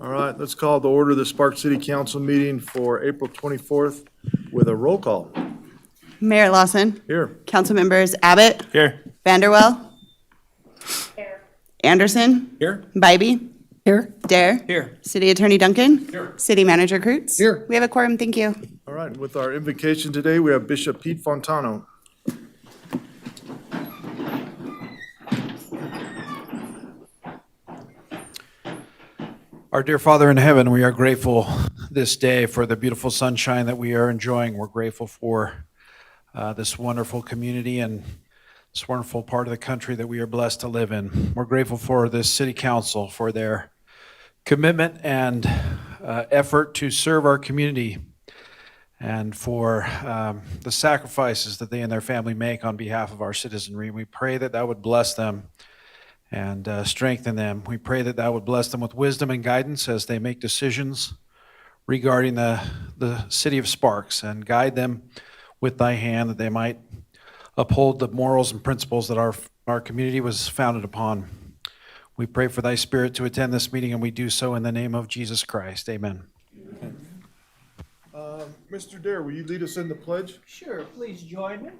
All right, let's call to order the Spark City Council meeting for April 24th with a roll call. Mayor Lawson. Here. Council members Abbott. Here. Vanderwell. Here. Anderson. Here. Bybee. Here. Dare. Here. City Attorney Duncan. Here. City Manager Cruz. Here. We have a quorum, thank you. All right, with our invocation today, we have Bishop Pete Fontano. Our dear Father in heaven, we are grateful this day for the beautiful sunshine that we are enjoying. We're grateful for this wonderful community and this wonderful part of the country that we are blessed to live in. We're grateful for this city council, for their commitment and effort to serve our community, and for the sacrifices that they and their family make on behalf of our citizenry. We pray that that would bless them and strengthen them. We pray that that would bless them with wisdom and guidance as they make decisions regarding the city of Sparks, and guide them with thy hand that they might uphold the morals and principles that our community was founded upon. We pray for thy spirit to attend this meeting, and we do so in the name of Jesus Christ. Amen. Mr. Dare, will you lead us in the pledge? Sure, please join me.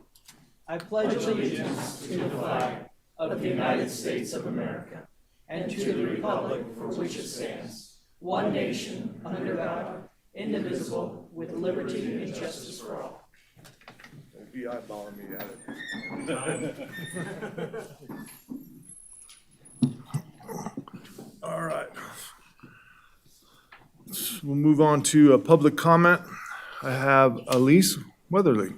I pledge allegiance to the flag of the United States of America and to the republic for which it stands, one nation, under God, indivisible, with liberty and justice for all. Don't be eyeballing me at it. All right. We'll move on to a public comment. I have Elise Weatherly.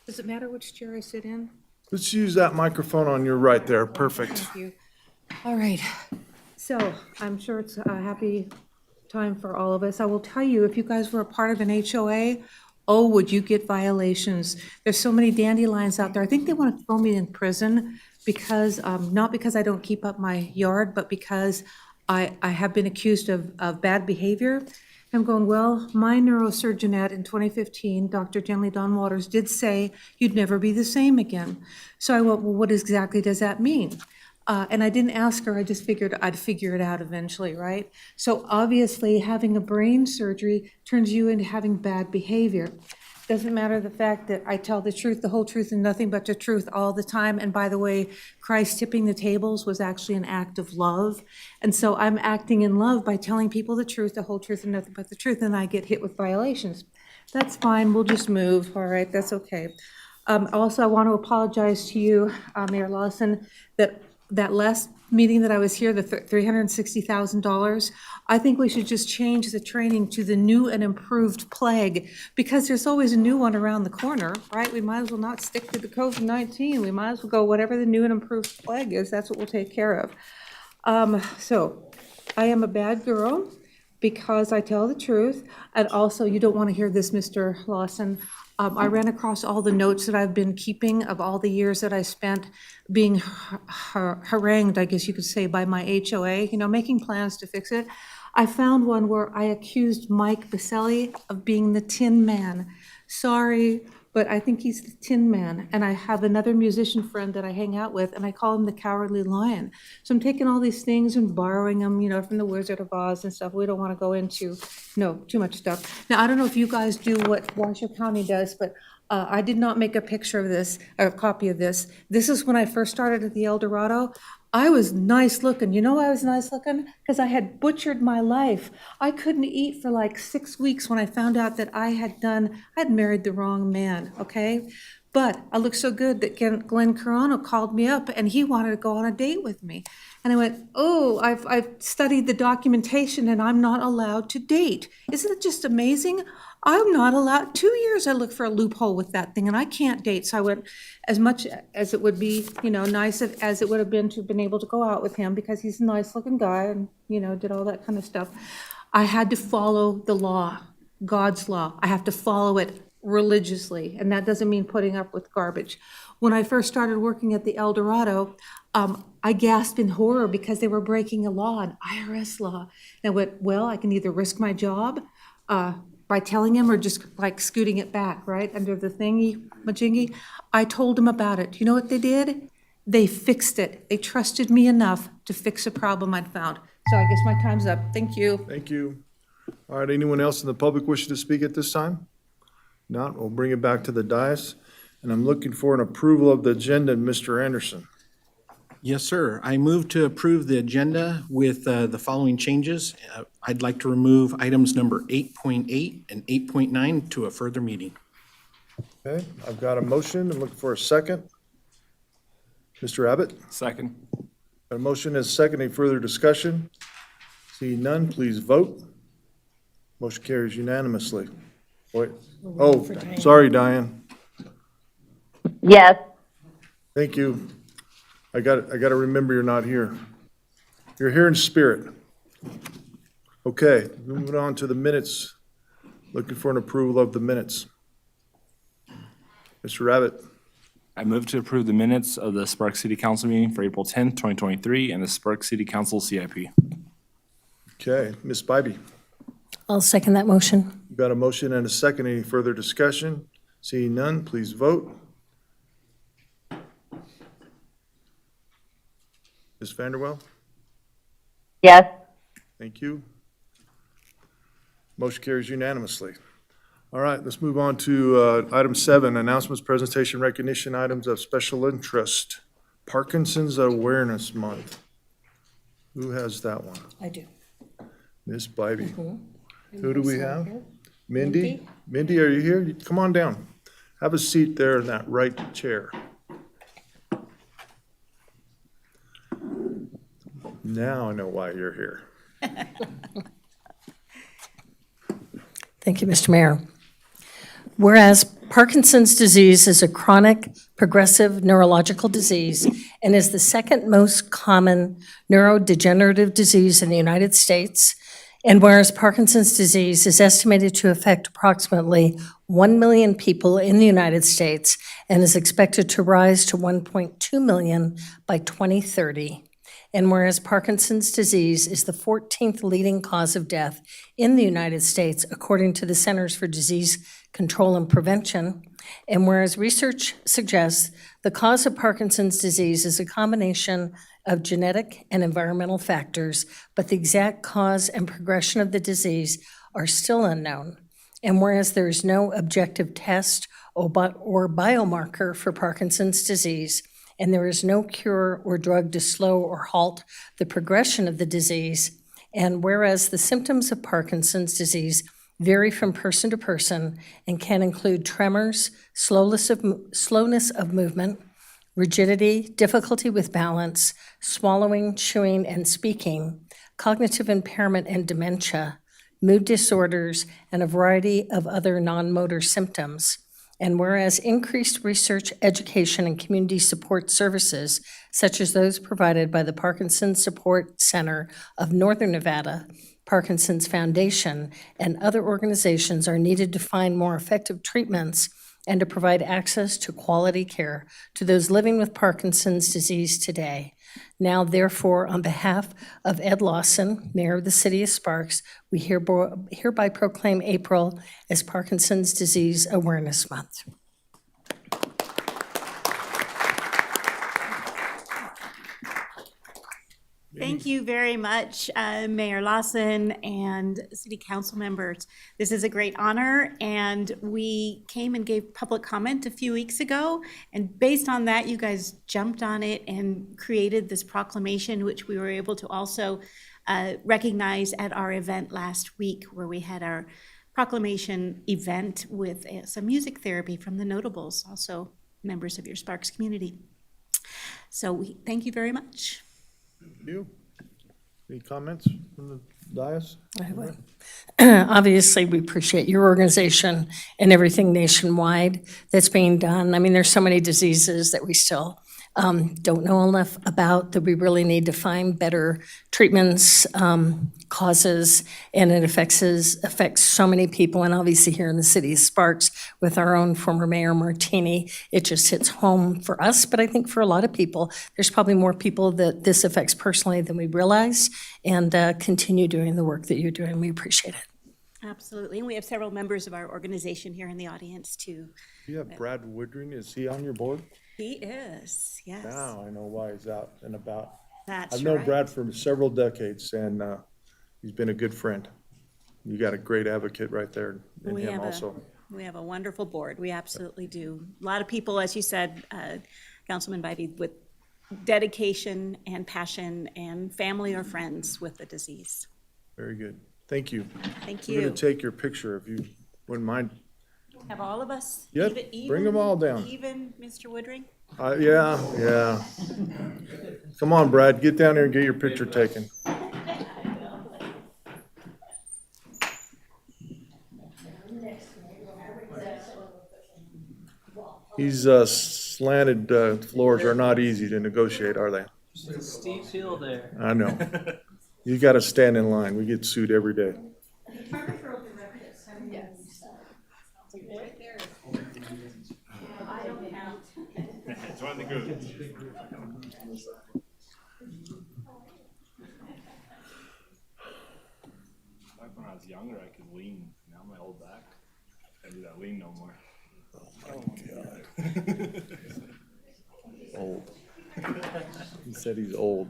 Does it matter which chair I sit in? Let's use that microphone on your right there. Perfect. Thank you. All right. So I'm sure it's a happy time for all of us. I will tell you, if you guys were a part of an HOA, oh, would you get violations? There's so many dandelions out there. I think they want to throw me in prison because, not because I don't keep up my yard, but because I have been accused of bad behavior. I'm going, well, my neurosurgeonette in 2015, Dr. Jenny Don Waters, did say you'd never be the same again. So I went, well, what exactly does that mean? And I didn't ask her, I just figured I'd figure it out eventually, right? So obviously having a brain surgery turns you into having bad behavior. Doesn't matter the fact that I tell the truth, the whole truth, and nothing but the truth all the time. And by the way, Christ tipping the tables was actually an act of love. And so I'm acting in love by telling people the truth, the whole truth, and nothing but the truth, and I get hit with violations. That's fine, we'll just move, all right, that's okay. Also, I want to apologize to you, Mayor Lawson, that last meeting that I was here, the $360,000, I think we should just change the training to the new and improved plague, because there's always a new one around the corner, right? We might as well not stick to the COVID-19. We might as well go whatever the new and improved plague is, that's what we'll take care of. So I am a bad girl because I tell the truth. And also, you don't want to hear this, Mr. Lawson. I ran across all the notes that I've been keeping of all the years that I spent being harangued, I guess you could say, by my HOA, making plans to fix it. I found one where I accused Mike Baselli of being the Tin Man. Sorry, but I think he's the Tin Man. And I have another musician friend that I hang out with, and I call him the Cowardly Lion. So I'm taking all these things and borrowing them, from the Wizard of Oz and stuff. We don't want to go into, too much stuff. Now, I don't know if you guys do what Washoe County does, but I did not make a picture of this, or a copy of this. This is when I first started at the El Dorado. I was nice looking. You know why I was nice looking? Because I had butchered my life. I couldn't eat for like 6 weeks when I found out that I had married the wrong man, okay? But I looked so good that Glenn Carano called me up and he wanted to go on a date with me. And I went, oh, I've studied the documentation and I'm not allowed to date. Isn't it just amazing? I'm not allowed. 2 years I looked for a loophole with that thing and I can't date. So I went, as much as it would be, nice as it would have been to have been able to go out with him, because he's a nice looking guy and, did all that kind of stuff. I had to follow the law, God's law. I have to follow it religiously. And that doesn't mean putting up with garbage. When I first started working at the El Dorado, I gasped in horror because they were breaking a law, an IRS law. And I went, well, I can either risk my job by telling him or just like scooting it back, right, under the thingy, majingy. I told him about it. You know what they did? They fixed it. They trusted me enough to fix a problem I'd found. So I guess my time's up. Thank you. Thank you. All right, anyone else in the public wishing to speak at this time? Not, we'll bring it back to the dais. And I'm looking for an approval of the agenda, Mr. Anderson. Yes, sir. I move to approve the agenda with the following changes. I'd like to remove items number 8.8 and 8.9 to a further meeting. Okay, I've got a motion. I'm looking for a second. Mr. Abbott? Second. A motion is second. Any further discussion? Seeing none, please vote. Motion carries unanimously. Wait, oh, sorry, Diane. Yes. Thank you. I got to remember you're not here. You're here in spirit. Okay, moving on to the minutes. Looking for an approval of the minutes. Mr. Rabbit, I move to approve the minutes of the Sparks City Council meeting for April 10th, 2023, and the Sparks City Council CIP. okay, Ms. Bybee. I'll second that motion. We've got a motion and a second. Any further discussion? Seeing none, please vote. Ms. Vanderwell? Yes. Thank you. Motion carries unanimously. All right, let's move on to item 7, announcements, presentation, recognition, items of special interest. Parkinson's Awareness Month. Who has that one? I do. Ms. Bybee. Who do we have? Mindy? Mindy, are you here? Come on down. Have a seat there in that right chair. Now I know why you're here. Thank you, Mr. Mayor. Whereas Parkinson's disease is a chronic, progressive neurological disease and is the second most common neurodegenerative disease in the United States, and whereas Parkinson's disease is estimated to affect approximately 1 million people in the United States and is expected to rise to 1.2 million by 2030, and whereas Parkinson's disease is the 14th leading cause of death in the United States, according to the Centers for Disease Control and Prevention, and whereas research suggests the cause of Parkinson's disease is a combination of genetic and environmental factors, but the exact cause and progression of the disease are still unknown, and whereas there is no objective test or biomarker for Parkinson's disease, and there is no cure or drug to slow or halt the progression of the disease, and whereas the symptoms of Parkinson's disease vary from person to person and can include tremors, slowness of movement, rigidity, difficulty with balance, swallowing, chewing, and speaking, cognitive impairment and dementia, mood disorders, and a variety of other non-motor symptoms. And whereas increased research, education, and community support services, such as those provided by the Parkinson's Support Center of Northern Nevada, Parkinson's Foundation, and other organizations are needed to find more effective treatments and to provide access to quality care to those living with Parkinson's disease today. Now, therefore, on behalf of Ed Lawson, Mayor of the City of Sparks, we hereby proclaim April as Parkinson's Disease Awareness Month. Thank you very much, Mayor Lawson and city council members. This is a great honor, and we came and gave public comment a few weeks ago, and based on that, you guys jumped on it and created this proclamation, which we were able to also recognize at our event last week, where we had our proclamation event with some music therapy from the notables, also members of your Sparks community. So we thank you very much. You? Any comments from the dais? I would. Obviously, we appreciate your organization and everything nationwide that's being done. I mean, there's so many diseases that we still don't know enough about, that we really need to find better treatments, causes, and it affects so many people. And obviously here in the city of Sparks, with our own former Mayor Martini, it just hits home for us. But I think for a lot of people, there's probably more people that this affects personally than we realize, and continue doing the work that you're doing. We appreciate it. Absolutely. And we have several members of our organization here in the audience too. You have Brad Woodring, is he on your board? He is, yes. Now I know why he's out and about. That's I've known right. Brad for several decades, and he's been a good friend. You got a great advocate right there in We him have also. We have a wonderful board. We absolutely do. A lot of people, as you said, Councilman Bybee, with dedication and passion and family or friends with the disease. Very good. Thank you. Thank We're you. gonna take your picture if you wouldn't mind. Have all of us? Yep, Even- bring 'em all down. Even Mr. Woodring? Yeah. Come on, Brad, get down there and get your picture taken. These slanted floors are not easy to negotiate, are they? Steep hill there. I know. You gotta stand in line. We get sued every day. Join the group. Back when I was younger, I could lean. Now my old back, I can't do that lean no more. Old. He said he's old.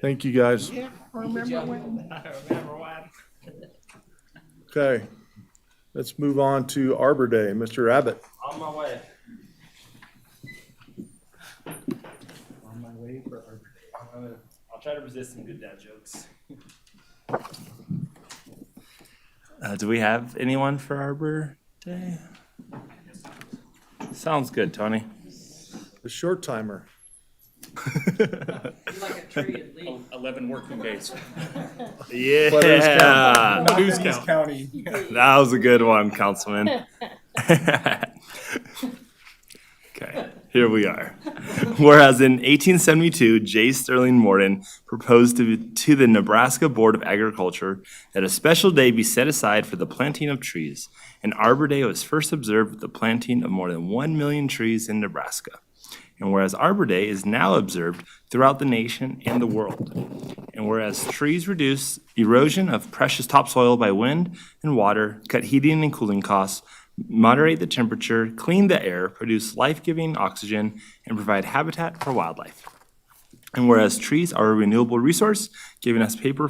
Thank you, guys. Remember when? Okay, let's move on to Arbor Day. Mr. Abbott. On my way. On my way for Arbor Day. I'll try to resist some good dad jokes. Do we have anyone for Arbor Day? Sounds good, Tony. The short timer. Like a tree at least. 11 working days. Yeah. Who's counting? That was a good one, Councilman. Okay, here we are. Whereas in 1872, J. Sterling Morton proposed to the Nebraska Board of Agriculture that a special day be set aside for the planting of trees. And Arbor Day was first observed with the planting of more than 1 million trees in Nebraska. And whereas Arbor Day is now observed throughout the nation and the world. And whereas trees reduce erosion of precious topsoil by wind and water, cut heating and cooling costs, moderate the temperature, clean the air, produce life-giving oxygen, and provide habitat for wildlife. And whereas trees are a renewable resource, giving us paper,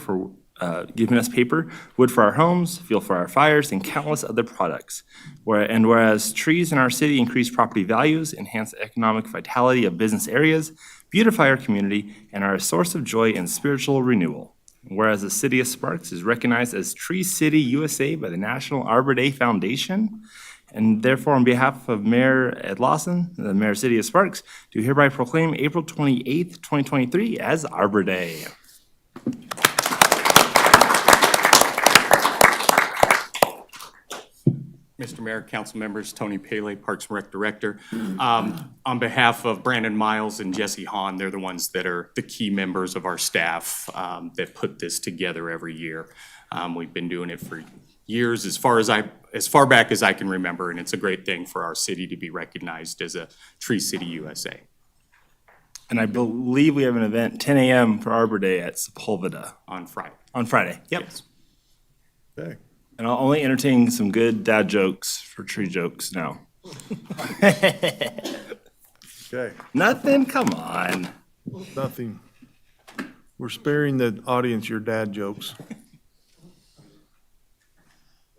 wood for our homes, fuel for our fires, and countless other products. Whereas trees in our city increase property values, enhance the economic vitality of business areas, beautify our community, and are a source of joy and spiritual renewal. Whereas the city of Sparks is recognized as Tree City USA by the National Arbor Day Foundation, and therefore on behalf of Mayor Ed Lawson, the Mayor City of Sparks, do hereby proclaim April 28th, 2023 as Arbor Day. Mr. Mayor, council members, Tony Pele, Parks and Rec Director. On behalf of Brandon Miles and Jesse Hahn, they're the ones that are the key members of our staff that put this together every year. We've been doing it for years, as far back as I can remember, and it's a great thing for our city to be recognized as a Tree City USA. And I believe we have an event, 10 a.m. for Arbor Day at Sepulveda On Friday. on Friday. Yep. Yes. Okay. And I'll only entertain some good dad jokes for tree jokes now. Okay, Nothing? Come on. nothing. We're sparing the audience your dad jokes.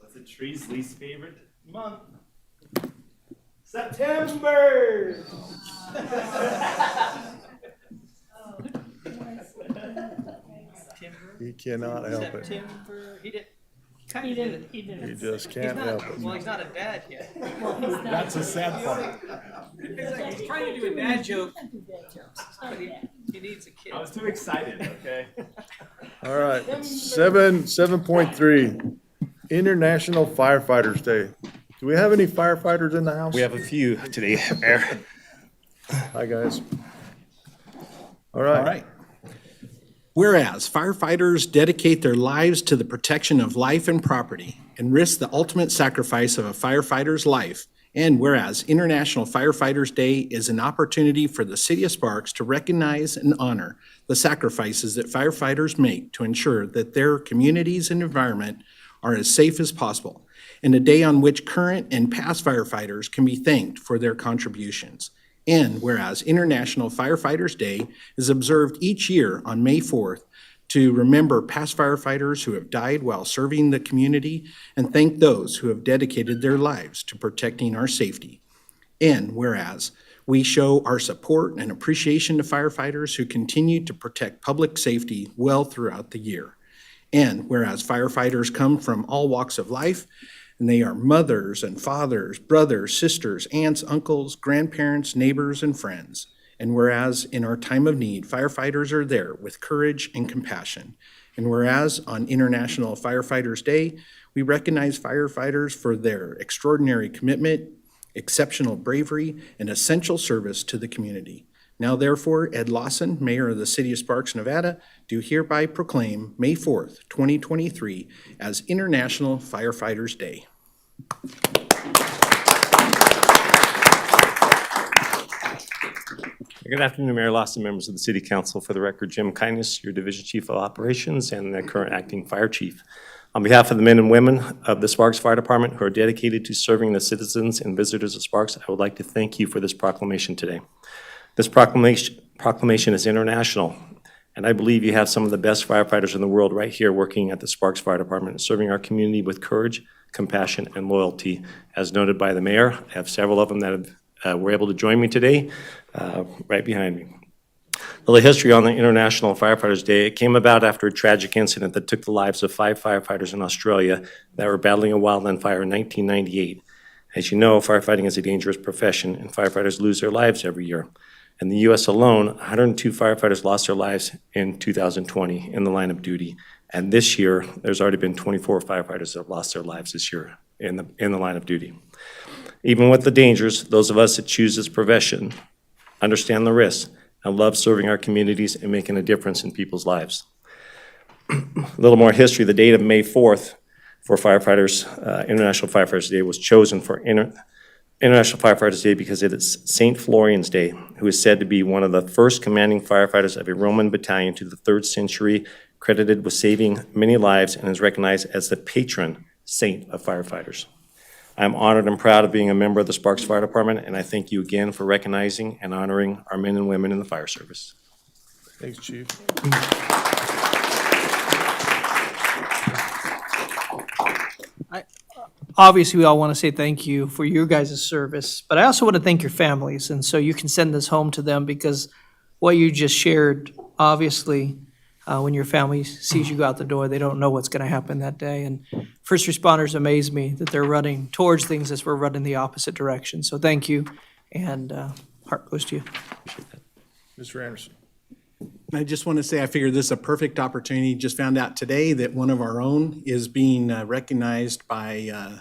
What's a tree's least favorite month? September. He cannot help it. September, he did, kind of did it. He just can't help it. Well, he's not a dad yet. That's a sad part. He's trying to do a dad joke, but he needs a kid. I was too excited, okay? All right, 7.3, International Firefighters Day. Do we have any firefighters in the house? We have a few today, Mayor. Hi, guys. All All right. right. Whereas firefighters dedicate their lives to the protection of life and property and risk the ultimate sacrifice of a firefighter's life And whereas International Firefighters Day is an opportunity for the City of Sparks to recognize and honor the sacrifices that firefighters make to ensure that their communities and environment are as safe as possible, and a day on which current and past firefighters can be thanked for their contributions. And whereas International Firefighters Day is observed each year on May 4th to remember past firefighters who have died while serving the community and thank those who have dedicated their lives to protecting our safety. And whereas we show our support and appreciation to firefighters who continue to protect public safety well throughout the year. And whereas firefighters come from all walks of life, and they are mothers and fathers, brothers, sisters, aunts, uncles, grandparents, neighbors, and friends. And whereas in our time of need, firefighters are there with courage and compassion. And whereas on International Firefighters Day, we recognize firefighters for their extraordinary commitment, exceptional bravery, and essential service to the community. Now therefore, Ed Lawson, Mayor of the City of Sparks, Nevada, do hereby proclaim May 4th, 2023 as International Firefighters Day. Good afternoon, Mayor Lawson, members of the City Council. For the record, Jim Kindness, your Division Chief of Operations and the current Acting Fire Chief. On behalf of the men and women of the Sparks Fire Department who are dedicated to serving the citizens and visitors of Sparks, I would like to thank you for this proclamation today. This proclamation is international, and I believe you have some of the best firefighters in the world right here working at the Sparks Fire Department, serving our community with courage, compassion, and loyalty. As noted by the mayor, I have several of them that were able to join me today, right behind me. A little history on the International Firefighters Day. It came about after a tragic incident that took the lives of 5 firefighters in Australia that were battling a wildland fire in 1998. As you know, firefighting is a dangerous profession, and firefighters lose their lives every year. In the U.S. alone, 102 firefighters lost their lives in 2020 in the line of duty. And this year, there's already been 24 firefighters that have lost their lives this year in the line of duty. Even with the dangers, those of us that choose this profession understand the risks and love serving our communities and making a difference in people's lives. A little more history. The date of May 4th for firefighters, International Firefighters Day, was chosen for International Firefighters Day because it is St. Florian's Day, who is said to be one of the first commanding firefighters of a Roman battalion to the 3rd century, credited with saving many lives, and is recognized as the patron saint of firefighters. I'm honored and proud of being a member of the Sparks Fire Department, and I thank you again for recognizing and honoring our men and women in the fire service. Thanks, Chief. Obviously, we all want to say thank you for your guys' service, but I also want to thank your families. And so you can send this home to them, because what you just shared, obviously, when your family sees you go out the door, they don't know what's going to happen that day. And first responders amaze me that they're running towards things as we're running the opposite direction. So thank you, and heart goes to you. Mr. Anderson. I just want to say I figured this is a perfect opportunity. Just found out today that one of our own is being recognized by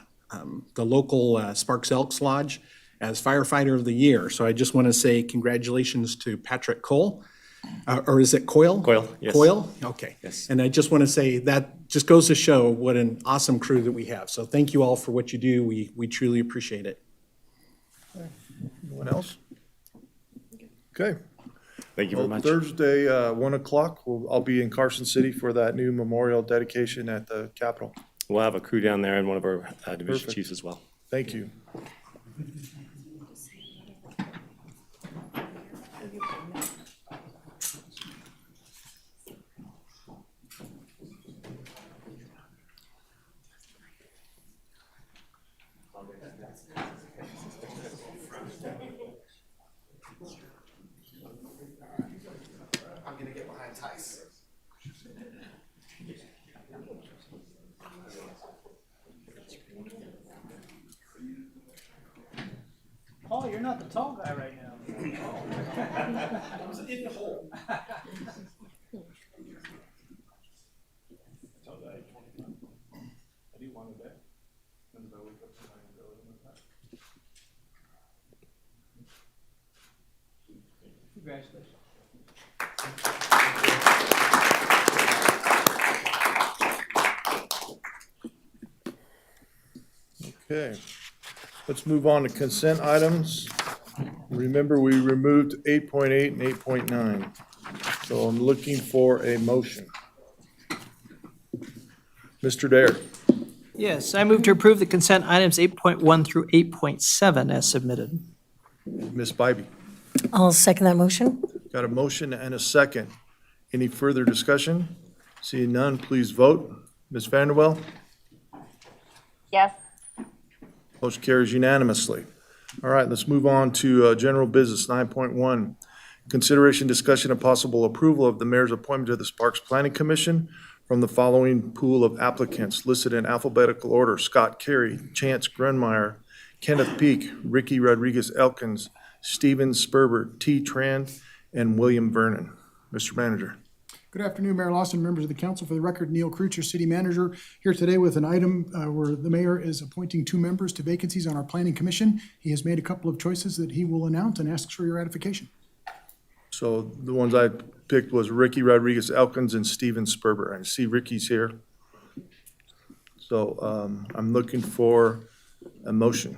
the local Sparks Elks Lodge as Firefighter of the Year. So I just want to say congratulations to Patrick Cole. Or is it Coyle? Coyle, yes. Coyle? Okay. Yes. And I just want to say that just goes to show what an awesome crew that we have. So thank you all for what you do. We truly appreciate it. Anyone else? Okay. Thank you very much. Thursday, 1 o'clock, I'll be in Carson City for that new memorial dedication at the Capitol. We'll have a crew down there and one of our division Perfect. chiefs as well. Thank you. Paul, you're not the tall guy right now. In the hole. Congratulations. Okay. Let's move on to consent items. Remember, we removed 8.8 and 8.9. So I'm looking for a motion. Mr. Dare, Yes, I move to approve the consent items 8.1 through 8.7 as submitted. Ms. Bybee. I'll second that motion. Got a motion and a second. Any further discussion? Seeing none, please vote. Ms. Vanderwell? Yes. Motion carries unanimously. All right, let's move on to general business, 9.1. Consideration, discussion, and possible approval of the mayor's appointment to the Sparks Planning Commission from the following pool of applicants listed in alphabetical order: Scott Carey, Chance Grunmeyer, Kenneth Peak, Ricky Rodriguez Elkins, Steven Sperber, T. Tran, and William Vernon. Mr. Manager. Good afternoon, Mayor Lawson, members of the council. For the record, Neil Kreutzer, City Manager, here today with an item where the mayor is appointing 2 members to vacancies on our planning commission. He has made a couple of choices that he will announce and asks for your ratification. So the ones I picked was Ricky Rodriguez Elkins and Steven Sperber. I see Ricky's here. So I'm looking for a motion.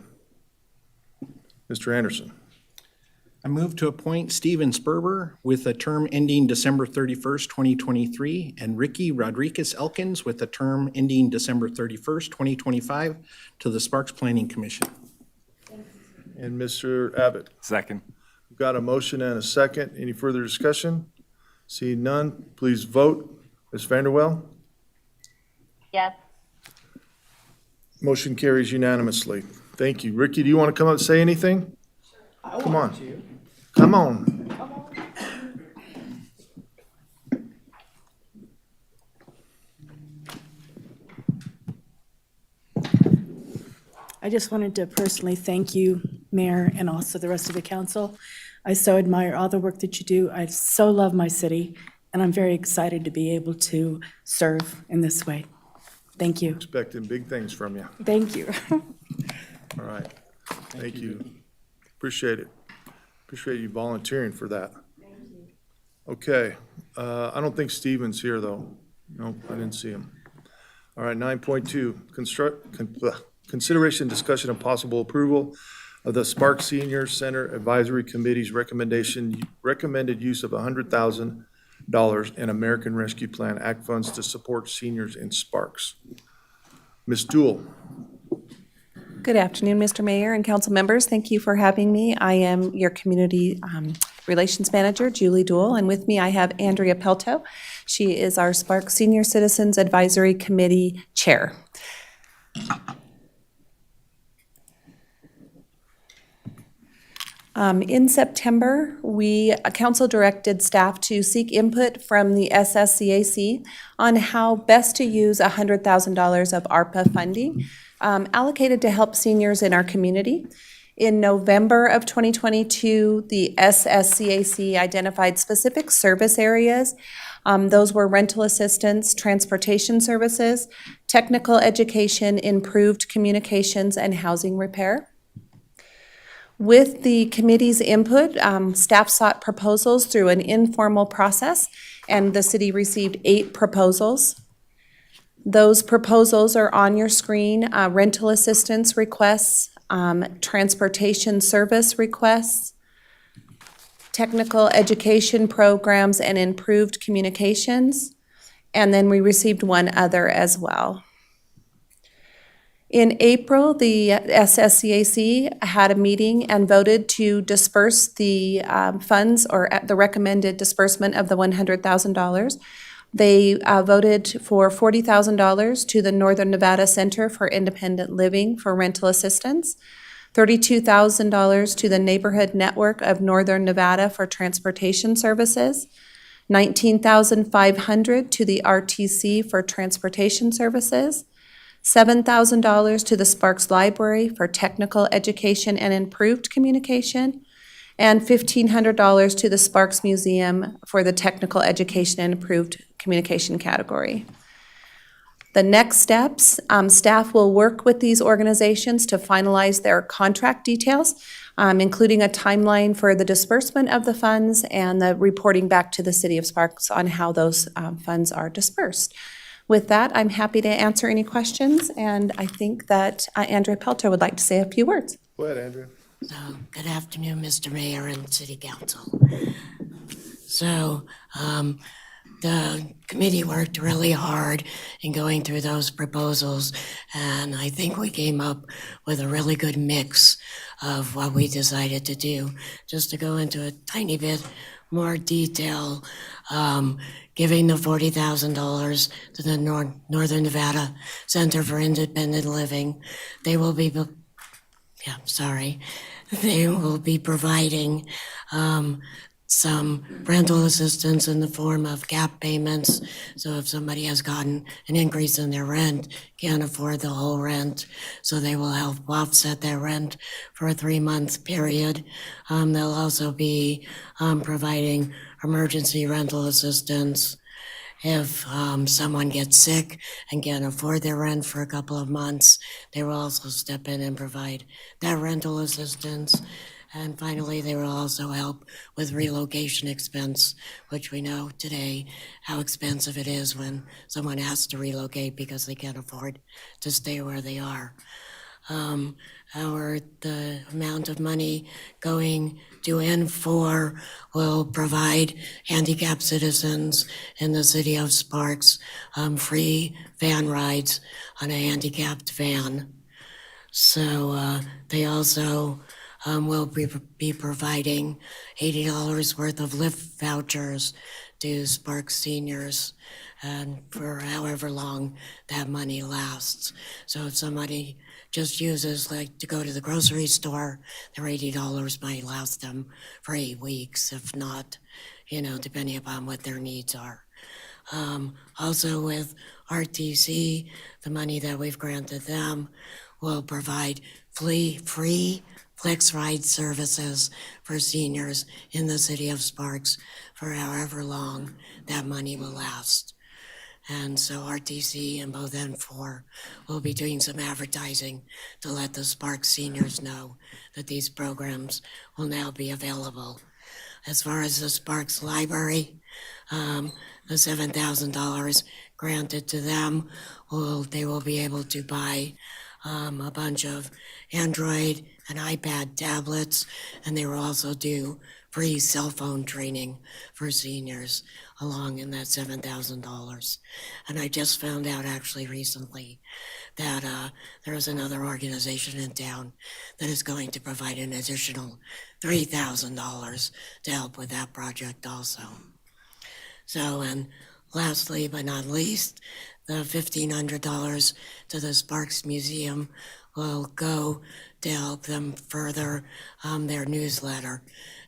Mr. Anderson. I move to appoint Steven Sperber with a term ending December 31st, 2023, and Ricky Rodriguez Elkins with a term ending December 31st, 2025, to the Sparks Planning Commission. And Mr. Abbott. Second. We've got a motion and a second. Any further discussion? Seeing none, please vote. Ms. Vanderwell? Yes. Motion carries unanimously. Thank you. Ricky, do you want to come up and say anything? Come on. Come on. I just wanted to personally thank you, Mayor, and also the rest of the council. I so admire all the work that you do. I so love my city, and I'm very excited to be able to serve in this way. Thank you. Expecting big things from you. Thank you. All right. Thank you. Appreciate it. Appreciate you volunteering for that. Thank you. Okay. I don't think Steven's here, though. Nope, I didn't see him. All right, 9.2, consideration, discussion, and possible approval of the Sparks Senior Center Advisory Committee's recommended use of $100,000 in American Rescue Plan Act funds to support seniors in Sparks. Ms. Dool. Good afternoon, Mr. Mayor and council members. Thank you for having me. I am your Community Relations Manager, Julie Dool, and with me I have Andrea Pelto. She is our Sparks Senior Citizens Advisory Committee Chair. In September, council directed staff to seek input from the SSCAC on how best to use $100,000 of ARPA funding allocated to help seniors in our community. In November of 2022, the SSCAC identified specific service areas. Those were rental assistance, transportation services, technical education, improved communications, and housing repair. With the committee's input, staff sought proposals through an informal process, and the city received 8 proposals. Those proposals are on your screen: rental assistance requests, transportation service requests, technical education programs, and improved communications. And then we received one other as well. In April, the SSCAC had a meeting and voted to disperse the funds, or the recommended disbursement of the $100,000. They voted for $40,000 to the Northern Nevada Center for Independent Living for rental assistance, $32,000 to the Neighborhood Network of Northern Nevada for transportation services, $19,500 to the RTC for transportation services, $7,000 to the Sparks Library for technical education and improved communication, and $1,500 to the Sparks Museum for the technical education and improved communication category. The next steps, staff will work with these organizations to finalize their contract details, including a timeline for the disbursement of the funds and the reporting back to the City of Sparks on how those funds are dispersed. With that, I'm happy to answer any questions, and I think that Andrea Pelter would like to say a few words. Go ahead, Andrea. So, good afternoon, Mr. Mayor and City Council. So, the committee worked really hard in going through those proposals, and I think we came up with a really good mix of what we decided to do. Just to go into a tiny bit more detail, giving the $40,000 to the Northern Nevada Center for Independent Living. They will be providing some rental assistance in the form of gap payments. So if somebody has gotten an increase in their rent, can't afford the whole rent, so they will help offset their rent for a 3-month period. They'll also be providing emergency rental assistance if someone gets sick and can't afford their rent for a couple of months. They will also step in and provide that rental assistance. And finally, they will also help with relocation expense, which we know today how expensive it is when someone has to relocate because they can't afford to stay where they are. The amount of money going to N4 will provide handicapped citizens in the city of Sparks free van rides on a handicapped van. So they also will be providing $80 worth of Lyft vouchers to Sparks seniors, and for however long that money lasts. So if somebody just uses, like, to go to the grocery store, their $80 might last them for 8 weeks, if not, depending upon what their needs are. Also with RTC, the money that we've granted them will provide free Flex Ride services for seniors in the city of Sparks for however long that money will last. And so RTC and both N4 will be doing some advertising to let the Sparks seniors know that these programs will now be available. As far as the Sparks Library, the $7,000 granted to them, they will be able to buy a bunch of Android and iPad tablets, and they will also do free cell phone training for seniors along in that $7,000. And I just found out actually recently that there is another organization in town that is going to provide an additional $3,000 to help with that project also. So, and lastly but not least, the $1,500 to the Sparks Museum will go to help them further their newsletter.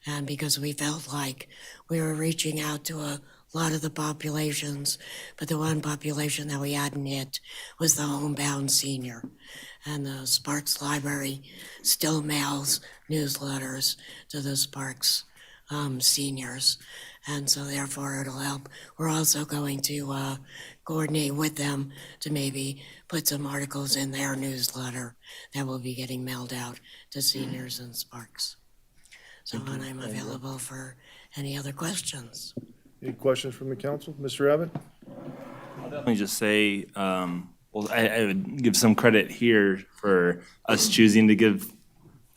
And because we felt like we were reaching out to a lot of the populations, but the one population that we hadn't hit was the homebound senior. And the Sparks Library still mails newsletters to the Sparks seniors. And so therefore it'll help. We're also going to coordinate with them to maybe put some articles in their newsletter that will be getting mailed out to seniors in Sparks. So, and I'm available for any other questions. Any questions from the council? Mr. Abbott? Let me just say, well, I would give some credit here for us choosing to give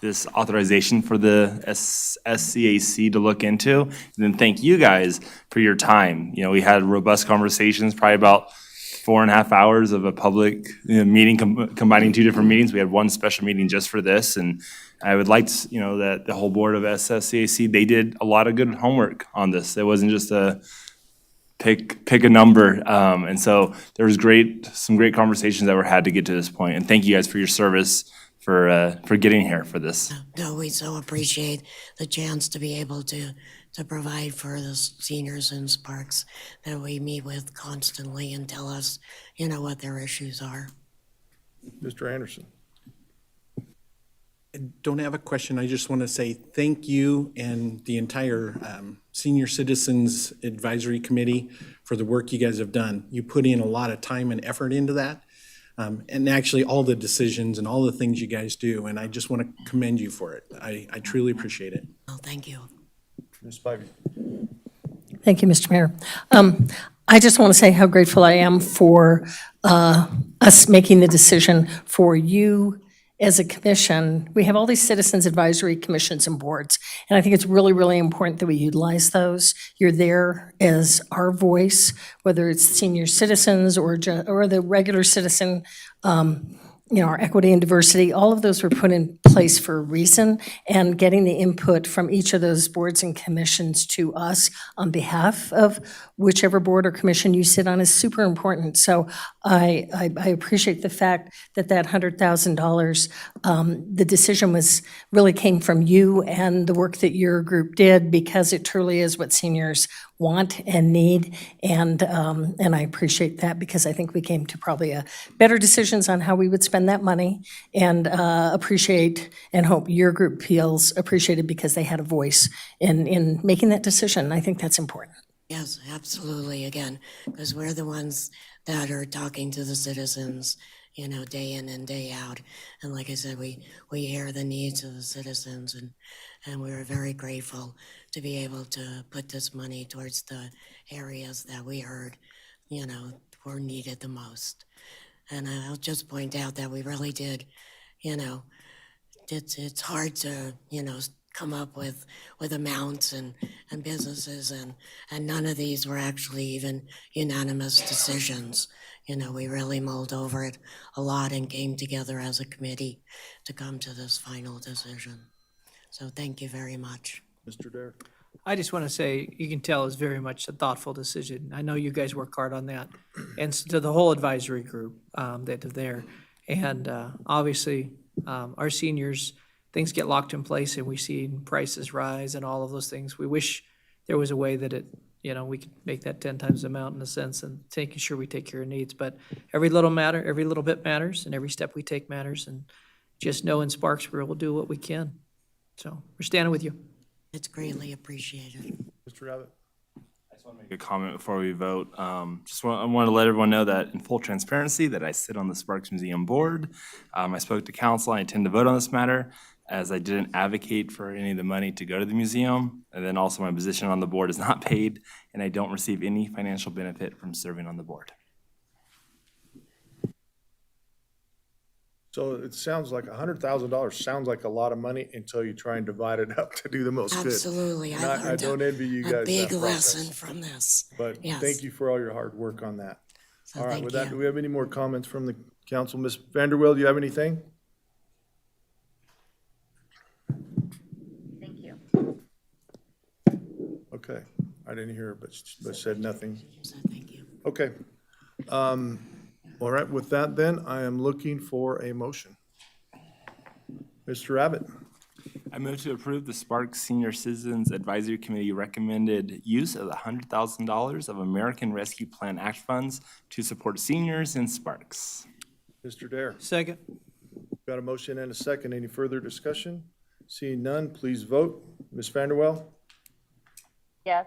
this authorization for the SCAC to look into. And then thank you guys for your time. We had robust conversations, probably about 4.5 hours of a public meeting, combining 2 different meetings. We had one special meeting just for this. And I would like to, that the whole board of SCAC, they did a lot of good homework on this. It wasn't just a pick a number. And so there was some great conversations that were had to get to this point. And thank you guys for your service for getting here for this. No, we so appreciate the chance to be able to provide for the seniors in Sparks that we meet with constantly and tell us, what their issues are. Mr. Anderson? I don't have a question. I just want to say thank you and the entire Senior Citizens Advisory Committee for the work you guys have done. You put in a lot of time and effort into that. And actually all the decisions and all the things you guys do, and I just want to commend you for it. I truly appreciate it. Well, thank you. Ms. Spivey? Thank you, Mr. Mayor. I just want to say how grateful I am for us making the decision for you as a commission. We have all these citizens advisory commissions and boards, and I think it's really, really important that we utilize those. You're there as our voice, whether it's senior citizens or the regular citizen, our equity and diversity, all of those were put in place for a reason, and getting the input from each of those boards and commissions to us on behalf of whichever board or commission you sit on is super important. So I appreciate the fact that that $100,000, the decision really came from you and the work that your group did, because it truly is what seniors want and need, and I appreciate that, because I think we came to probably a better decisions on how we would spend that money, and appreciate and hope your group feels appreciated because they had a voice in making that decision. I think that's important. Yes, absolutely, again, because we're the ones that are talking to the citizens, day in and day out. And like I said, we hear the needs of the citizens, and we're very grateful to be able to put this money towards the areas that we heard, were needed the most. And I'll just point out that we really did, it's hard to, come up with amounts and businesses, and none of these were actually even unanimous decisions. We really mulled over it a lot and came together as a committee to come to this final decision. So thank you very much. Mr. Dare? I just want to say, you can tell it's very much a thoughtful decision. I know you guys work hard on that, and to the whole advisory group that are there. And obviously, our seniors, things get locked in place, and we see prices rise and all of those things. We wish there was a way that we could make that 10 times the amount in a sense, and making sure we take care of needs. But every little bit matters, and every step we take matters. And just know in Sparks, we'll do what we can. So we're standing with you. It's greatly appreciated. Mr. Abbott? I just want to make a comment before we vote. I want to let everyone know that in full transparency that I sit on the Sparks Museum board. I spoke to council. I intend to vote on this matter, as I didn't advocate for any of the money to go to the museum. And then also my position on the board is not paid, and I don't receive any financial benefit from serving on the board. So it sounds like $100,000 sounds like a lot of money until you try and divide it up to do the most good. Absolutely. And I don't envy you guys a big that process. lesson from this. But Yes. thank you for all your hard work on that. So All right, thank with that, you. do we have any more comments from the council? Ms. Vanderwill, do you have anything? Thank you. Okay, I didn't hear her, but said nothing. So thank you. Okay. All right, with that then, I am looking for a motion. Mr. Abbott? I move to approve the Sparks Senior Citizens Advisory Committee recommended use of the $100,000 of American Rescue Plan Act funds to support seniors in Sparks. Mr. Dare? Second. Got a motion and a second. Any further discussion? Seeing none, please vote. Ms. Vanderwell? Yes.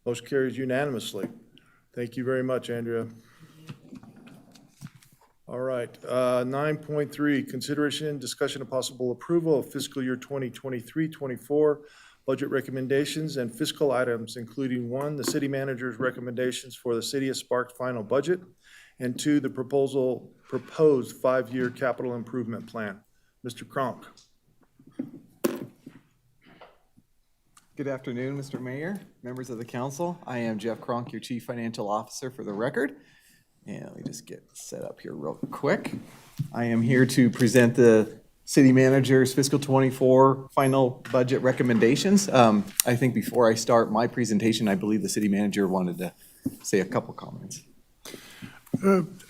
Motion carries unanimously. Thank you very much, Andrea. All right, 9.3, consideration, discussion of possible approval of fiscal year 2023-24 budget recommendations and fiscal items, including 1, the city manager's recommendations for the City of Sparks final budget, and 2, the proposed 5-year capital improvement plan. Mr. Cronk. Good afternoon, Mr. Mayor, members of the council. I am Jeff Cronk, your Chief Financial Officer for the record. And let me just get set up here real quick. I am here to present the city manager's fiscal 24 final budget recommendations. I think before I start my presentation, I believe the city manager wanted to say a couple comments.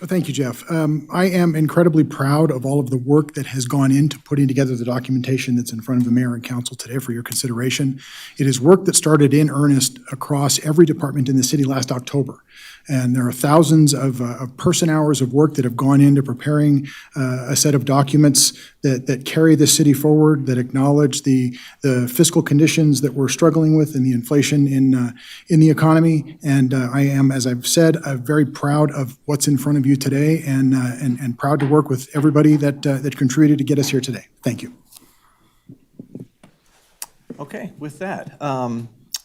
Thank you, Jeff. I am incredibly proud of all of the work that has gone into putting together the documentation that's in front of the mayor and council today for your consideration. It is work that started in earnest across every department in the city last October. And there are thousands of person hours of work that have gone into preparing a set of documents that carry the city forward, that acknowledge the fiscal conditions that we're struggling with and the inflation in the economy. And I am, as I've said, very proud of what's in front of you today, and proud to work with everybody that contributed to get us here today. Thank you. Okay, with that,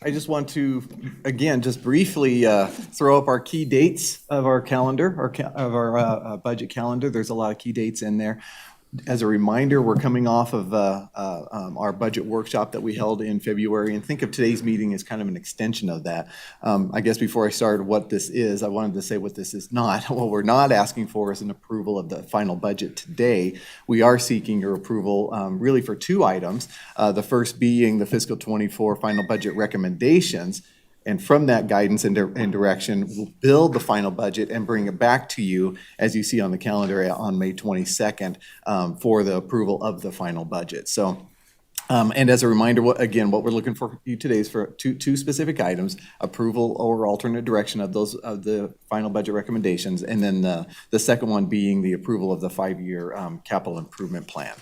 I just want to, again, just briefly throw up our key dates of our calendar, of our budget calendar. There's a lot of key dates in there. As a reminder, we're coming off of our budget workshop that we held in February, and think of today's meeting as kind of an extension of that. I guess before I started what this is, I wanted to say what this is not. What we're not asking for is an approval of the final budget today. We are seeking your approval really for two items. The first being the fiscal '24 final budget recommendations. And from that guidance and direction, we'll build the final budget and bring it back to you, as you see on the calendar on May 22nd, for the approval of the final budget. So, and as a reminder, what we're looking for you today is for two specific items: approval or alternate direction of the final budget recommendations, and then the second one being the approval of the 5-year capital improvement plan.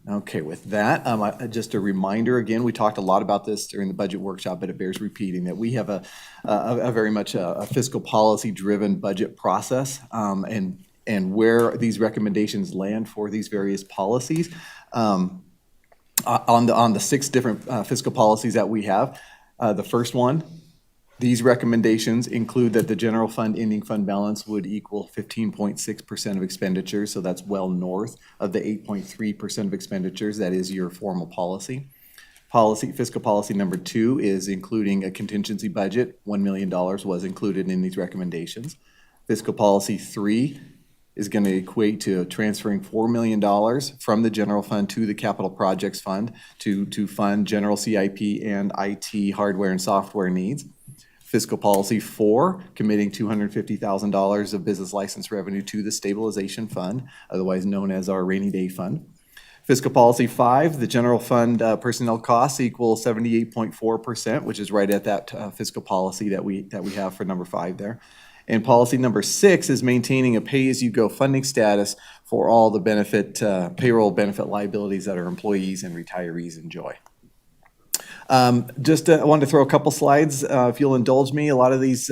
Okay, with that, just a reminder, again, we talked a lot about this during the budget workshop, but it bears repeating that we have a very much a fiscal policy-driven budget process, and where these recommendations land for these various policies. On the 6 different fiscal policies that we have, the first one, these recommendations include that the general fund ending fund balance would equal 15.6% of expenditures, so that's well north of the 8.3% of expenditures. That is your formal policy. Fiscal policy number 2 is including a contingency budget. $1 million was included in these recommendations. Fiscal policy 3 is going to equate to transferring $4 million from the general fund to the capital projects fund to fund general CIP and IT hardware and software needs. Fiscal policy 4, committing $250,000 of business license revenue to the stabilization fund, otherwise known as our rainy day fund. Fiscal policy 5, the general fund personnel costs equal 78.4%, which is right at that fiscal policy that we have for number 5 there. And policy number 6 is maintaining a pay-as-you-go funding status for all the payroll benefit liabilities that our employees and retirees enjoy. I wanted to throw a couple slides, if you'll indulge me. A lot of these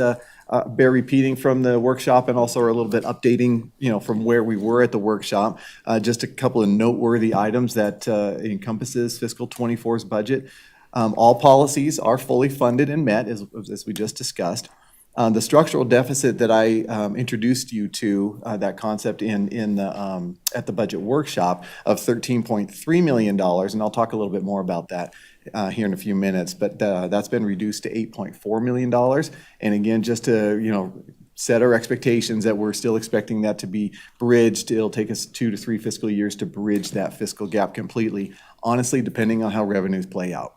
bear repeating from the workshop and also are a little bit updating, from where we were at the workshop. Just a couple of noteworthy items that encompasses fiscal '24's budget. All policies are fully funded and met, as we just discussed. The structural deficit that I introduced you to, that concept at the budget workshop of $13.3 million, and I'll talk a little bit more about that here in a few minutes, but that's been reduced to $8.4 million. And again, just to set our expectations that we're still expecting that to be bridged. It'll take us 2 to 3 fiscal years to bridge that fiscal gap completely, honestly, depending on how revenues play out.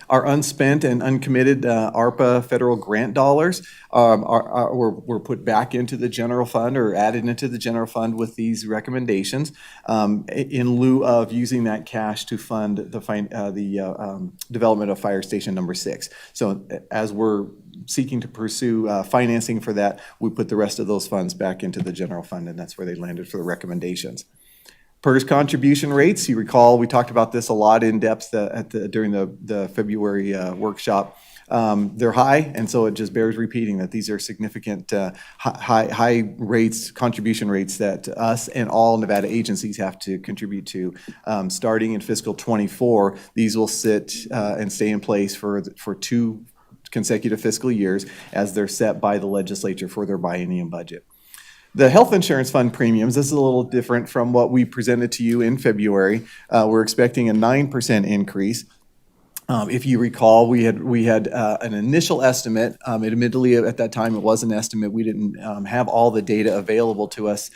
Our unspent and uncommitted ARPA federal grant dollars were put back into the general fund or added into the general fund with these recommendations in lieu of using that cash to fund the development of Fire Station number 6. So as we're seeking to pursue financing for that, we put the rest of those funds back into the general fund, and that's where they landed for the recommendations. PERS contribution rates, you recall we talked about this a lot in depth during the February workshop. They're high, and so it just bears repeating that these are significant high rates, contribution rates that us and all Nevada agencies have to contribute to. Starting in fiscal '24, these will sit and stay in place for 2 consecutive fiscal years as they're set by the legislature for their biennium budget. The health insurance fund premiums, this is a little different from what we presented to you in February. We're expecting a 9% increase. If you recall, we had an initial estimate. Admittedly, at that time, it was an estimate. We didn't have all the data available to us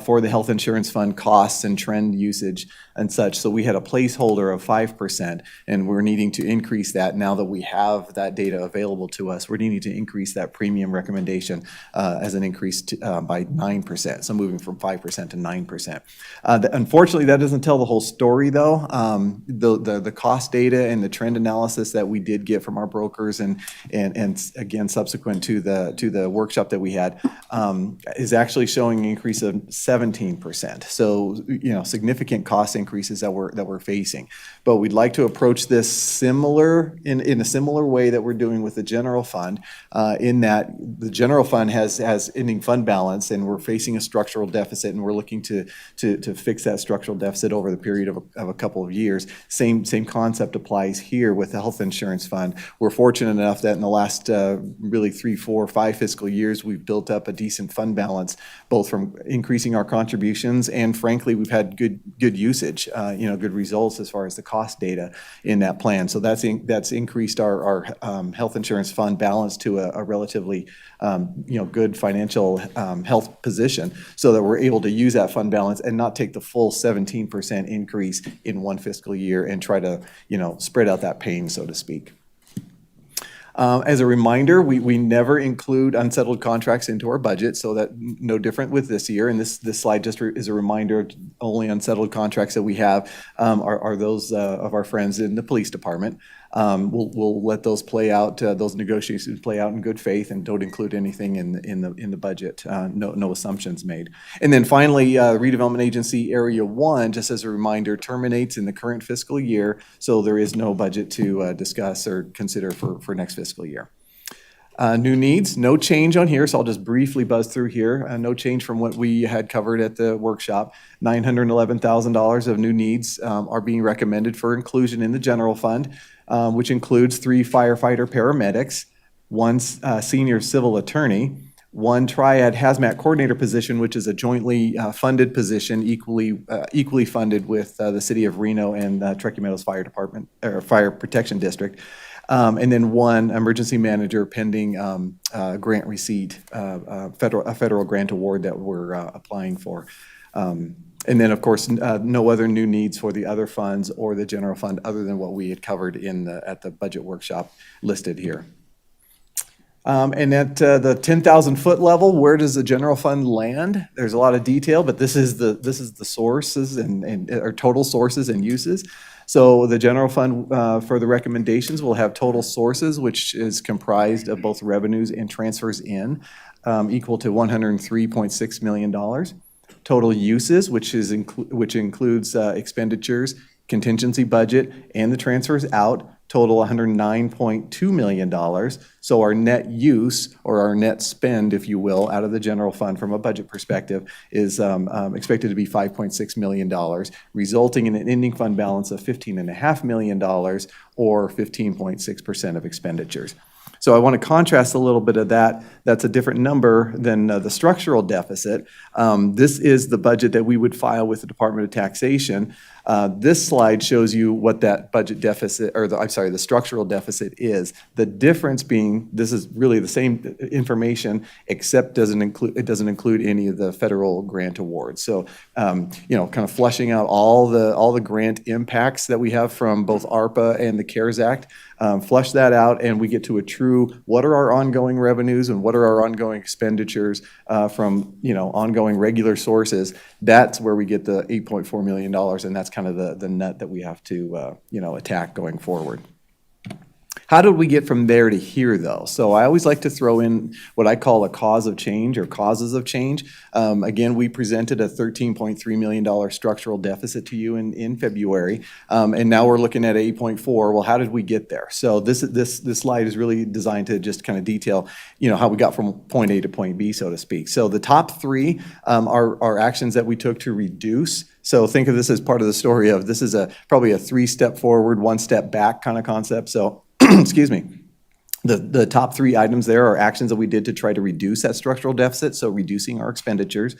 for the health insurance fund costs and trend usage and such. So we had a placeholder of 5%, and we're needing to increase that now that we have that data available to us. We're needing to increase that premium recommendation as an increase by 9%, so moving from 5% to 9%. Unfortunately, that doesn't tell the whole story, though. The cost data and the trend analysis that we did get from our brokers and again subsequent to the workshop that we had is actually showing an increase of 17%. So significant cost increases that we're facing. But we'd like to approach this similar in a similar way that we're doing with the general fund, in that the general fund has ending fund balance, and we're facing a structural deficit, and we're looking to fix that structural deficit over the period of a couple of years. Same concept applies here. year with the health insurance fund. We're fortunate enough that in the last really 3, 4, 5 fiscal years, we've built up a decent fund balance, both from increasing our contributions and frankly, we've had good usage, good results as far as the cost data in that plan. So that's increased our health insurance fund balance to a relatively good financial health position so that we're able to use that fund balance and not take the full 17% increase in one fiscal year and try to, spread out that pain, so to speak. As a reminder, we never include unsettled contracts into our budget, so that no different with this year. And this slide just is a reminder, only unsettled contracts that we have are those of our friends in the police department. We'll let those play out, those negotiations play out in good faith and don't include anything in the budget, no assumptions made. And then finally, Redevelopment Agency Area 1, just as a reminder, terminates in the current fiscal year, so there is no budget to discuss or consider for next fiscal year. New needs, no change on here, so I'll just briefly buzz through here. No change from what we had covered at the workshop. $911,000 of new needs are being recommended for inclusion in the general fund, which includes 3 firefighter paramedics, 1 senior civil attorney, 1 triad hazmat coordinator position, which is a jointly funded position, equally funded with the city of Reno and Truckee Meadows Fire Department or Fire Protection District. And then 1 emergency manager pending grant receipt, a federal grant award that we're applying for. And then, of course, no other new needs for the other funds or the general fund other than what we had covered at the budget workshop listed here. And at the 10,000-foot level, where does the general fund land? There's a lot of detail, but this is the sources and or total sources and uses. So the general fund for the recommendations will have total sources, which is comprised of both revenues and transfers in, equal to $103.6 million. Total uses, which includes expenditures, contingency budget, and the transfers out, total $109.2 million. So our net use, or our net spend, if you will, out of the general fund from a budget perspective is expected to be $5.6 million, resulting in an ending fund balance of $15.5 million, or 15.6% of expenditures. So I want to contrast a little bit of that. That's a different number than the structural deficit. This is the budget that we would file with the Department of Taxation. This slide shows you what that budget deficit, or the structural deficit is. The difference being, this is really the same information, except it doesn't include any of the federal grant awards. So, kind of flushing out all the grant impacts that we have from both ARPA and the CARES Act. Flush that out, and we get to a true, what are our ongoing revenues and what are our ongoing expenditures from ongoing regular sources. That's where we get the $8.4 million, and that's kind of the nut that we have to attack going forward. How did we get from there to here, though? So I always like to throw in what I call a cause of change or causes of change. Again, we presented a $13.3 million structural deficit to you in February, and now we're looking at 8.4. Well, how did we get there? So this slide is really designed to just kind of detail, how we got from point A to point B, so to speak. So the top 3 are actions that we took to reduce. So think of this as part of the story of this is probably a 3-step forward, 1 step back kind of concept. So excuse me. The top 3 items there are actions that we did to try to reduce that structural deficit, so reducing our expenditures.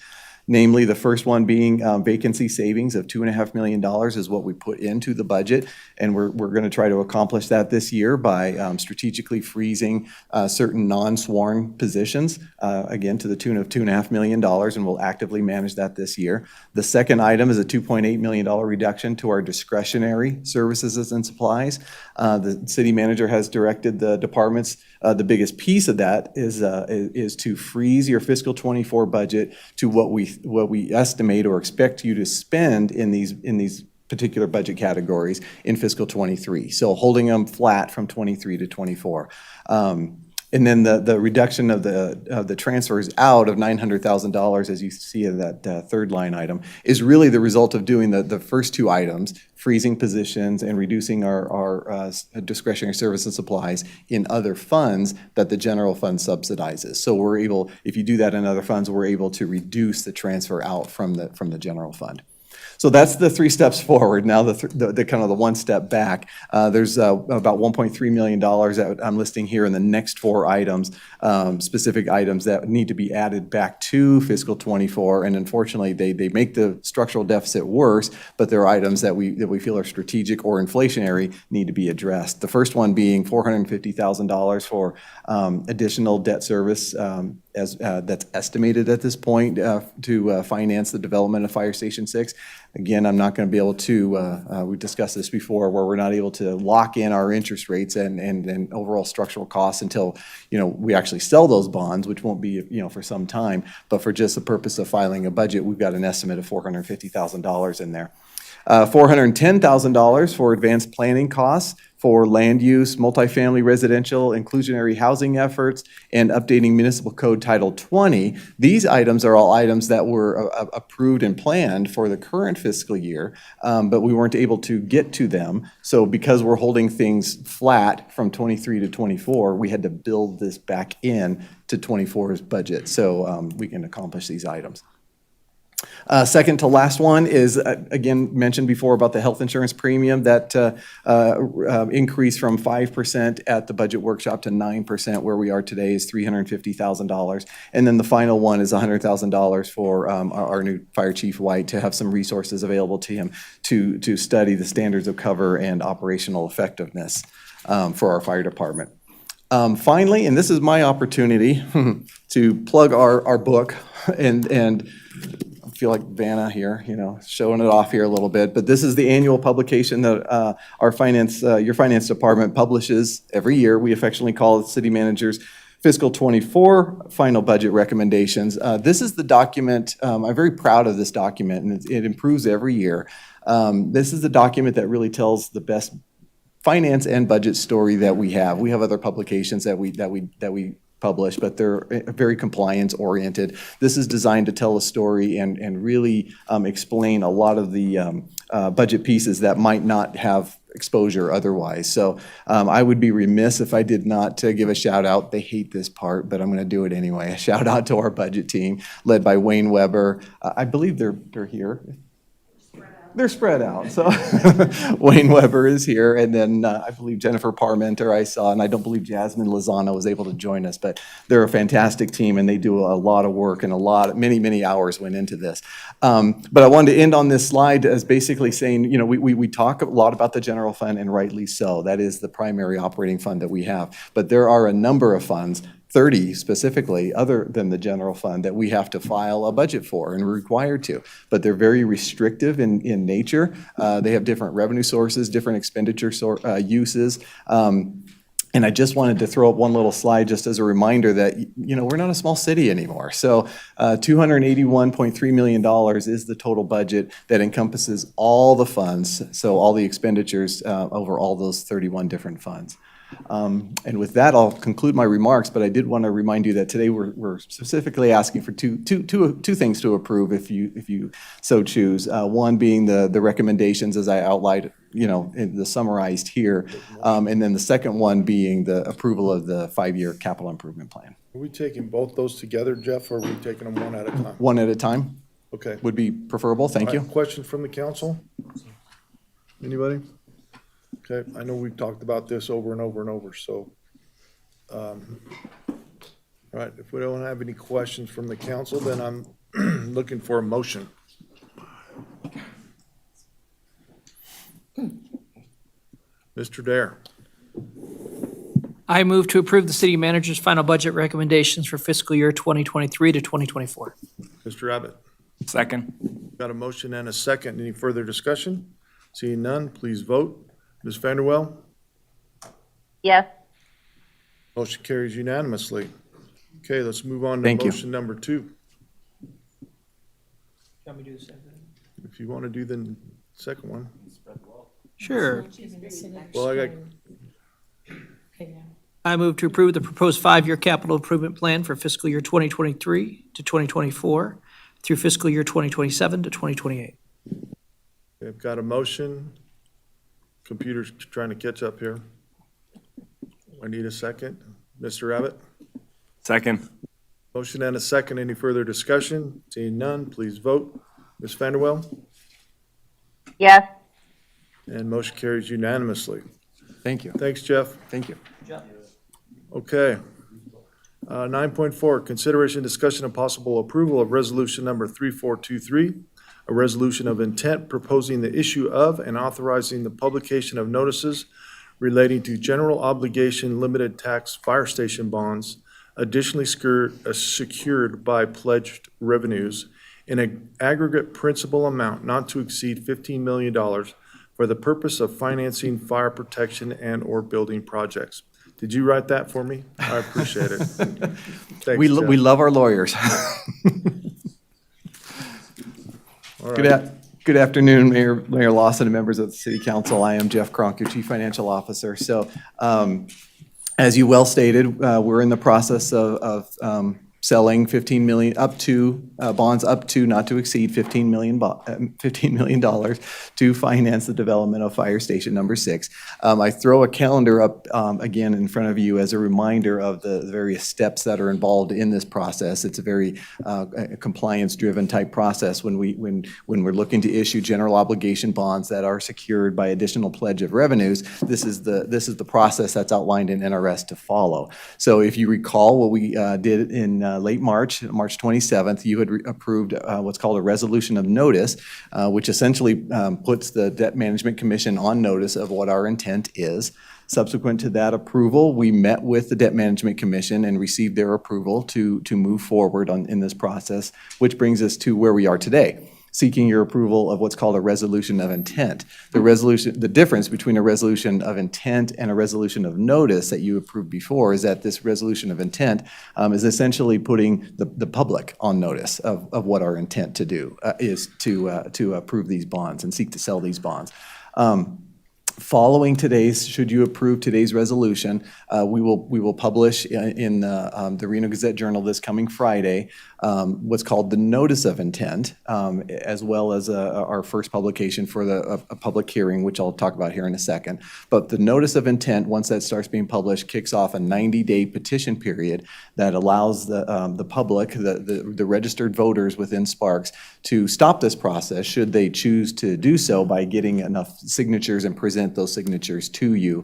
Namely, the first one being vacancy savings of $2.5 million is what we put into the budget, and we're going to try to accomplish that this year by strategically freezing certain non-sworn positions, again, to the tune of $2.5 million, and we'll actively manage that this year. The second item is a $2.8 million reduction to our discretionary services and supplies. The city manager has directed the departments. The biggest piece of that is to freeze your fiscal '24 budget to what we estimate or expect you to spend in these particular budget categories in fiscal '23. So holding them flat from '23 to '24. And then the reduction of the transfers out of $900,000, as you see in that third line item, is really the result of doing the first 2 items, freezing positions and reducing our discretionary service and supplies in other funds that the general fund subsidizes. So we're able, if you do that in other funds, we're able to reduce the transfer out from the general fund. So that's the 3 steps forward. Now the kind of the 1 step back. There's about $1.3 million that I'm listing here in the next 4 items, specific items that need to be added back to fiscal '24. And unfortunately, they make the structural deficit worse, but there are items that we feel are strategic or inflationary need to be addressed. The first one being $450,000 for additional debt service that's estimated at this point to finance the development of Fire Station 6. Again, I'm not going to be able to, we discussed this before, where we're not able to lock in our interest rates and overall structural costs until, we actually sell those bonds, which won't be, for some time. But for just the purpose of filing a budget, we've got an estimate of $450,000 in there. $410,000 for advanced planning costs for land use, multifamily residential, inclusionary housing efforts, and updating municipal code Title 20. These items are all items that were approved and planned for the current fiscal year, but we weren't able to get to them. So because we're holding things flat from 23 to 24, we had to build this back in to 24's budget so we can accomplish these items. Second to last one is, again, mentioned before about the health insurance premium that increased from 5% at the budget workshop to 9% where we are today is $350,000. And then the final one is $100,000 for our new Fire Chief White to have some resources available to him to study the standards of cover and operational effectiveness for our fire department. Finally, and this is my opportunity to plug our book and I feel like Vanna here, showing it off here a little bit. But this is the annual publication that our your finance department publishes every year. We affectionately call it City Manager's Fiscal '24 Final Budget Recommendations. This is the document. I'm very proud of this document, and it improves every year. This is the document that really tells the best finance and budget story that we have. We have other publications that we publish, but they're very compliance oriented. This is designed to tell a story and really explain a lot of the budget pieces that might not have exposure otherwise. So I would be remiss if I did not give a shout out. They hate this part, but I'm going to do it anyway. A shout out to our budget team led by Wayne Weber. I believe they're here. They're spread out. So Wayne Weber is here, and then I believe Jennifer Parmenter I saw, and I don't believe Jasmine Lozano was able to join us, but they're a fantastic team, and they do a lot of work, and many hours went into this. But I wanted to end on this slide as basically saying, we talk a lot about the general fund, and rightly so. That is the primary operating fund that we have. But there are a number of funds, 30 specifically, other than the general fund, that we have to file a budget for and we're required to. But they're very restrictive in nature. They have different revenue sources, different expenditure uses. And I just wanted to throw up one little slide just as a reminder that, we're not a small city anymore. So $281.3 million is the total budget that encompasses all the funds, so all the expenditures over all those 31 different funds. And with that, I'll conclude my remarks, but I did want to remind you that today we're specifically asking for two things to approve if you so choose. One being the recommendations as I outlined, in the summarized here, and then the second one being the approval of the 5-year capital improvement plan. Are we taking both those together, Jeff, or are we taking them one at a time? One at a time Okay. would be preferable. Thank you. Questions from the council? Anybody? Okay, I know we've talked about this over and over and over, so. All right, if we don't have any questions from the council, then I'm looking for a motion. Mr. Dare. I move to approve the city manager's final budget recommendations for fiscal year 2023 to 2024. Mr. Abbott. Second. Got a motion and a second. Any further discussion? Seeing none, please vote. Ms. Vanderwell? Yes. Motion carries unanimously. Okay, let's move on to Thank you. motion number 2. Want me to do the second? If you want to do the second one. Sure. Well, I got, I move to approve the proposed 5-year capital improvement plan for fiscal year 2023 to 2024 through fiscal year 2027 to 2028. I've got a motion. Computer's trying to catch up here. I need a second. Mr. Abbott? Second. Motion and a second. Any further discussion? Seeing none, please vote. Ms. Vanderwell? Yes. And motion carries unanimously. Thank you. Thanks, Jeff. Thank you. Okay. 9.4, consideration, discussion, and possible approval of resolution number 3423, a resolution of intent proposing the issue of and authorizing the publication of notices relating to general obligation limited tax fire station bonds additionally secured by pledged revenues in an aggregate principal amount not to exceed $15 million for the purpose of financing fire protection and/or building projects. Did you write that for me? I appreciate it. Thanks, We Jeff. love our lawyers. All right. Good afternoon, Mayor Lawson and members of the City Council. I am Jeff Kronk, your Chief Financial Officer. So, as you well stated, we're in the process of selling 15 million up to bonds up to not to exceed $15 million to finance the development of Fire Station Number 6. I throw a calendar up again in front of you as a reminder of the various steps that are involved in this process. It's a very compliance-driven type process when we're looking to issue general obligation bonds that are secured by additional pledge of revenues. This is the process that's outlined in NRS to follow. So if you recall what we did in late March 27th, you had approved what's called a resolution of notice, which essentially puts the Debt Management Commission on notice of what our intent is. Subsequent to that approval, we met with the Debt Management Commission and received their approval to move forward in this process, which brings us to where we are today, seeking your approval of what's called a resolution of intent. The difference between a resolution of intent and a resolution of notice that you approved before is that this resolution of intent is essentially putting the public on notice of what our intent to do is to approve these bonds and seek to sell these bonds. Following should you approve today's resolution, we will publish in the Reno Gazette Journal this coming Friday what's called the Notice of Intent, as well as our first publication for a public hearing, which I'll talk about here in a second. But the Notice of Intent, once that starts being published, kicks off a 90-day petition period that allows the public, the registered voters within Sparks, to stop this process should they choose to do so by getting enough signatures and present those signatures to you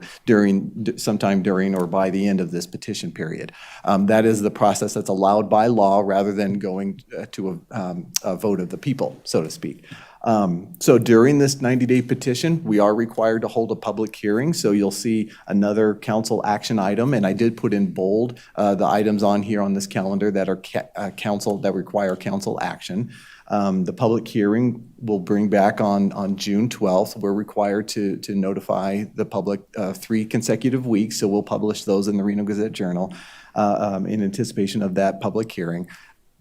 sometime during or by the end of this petition period. That is the process that's allowed by law rather than going to a vote of the people, so to speak. So during this 90-day petition, we are required to hold a public hearing. So you'll see another council action item, and I did put in bold the items on here on this calendar that are that require council action. The public hearing will bring back on June 12th. We're required to notify the public 3 consecutive weeks, so we'll publish those in the Reno Gazette Journal in anticipation of that public hearing.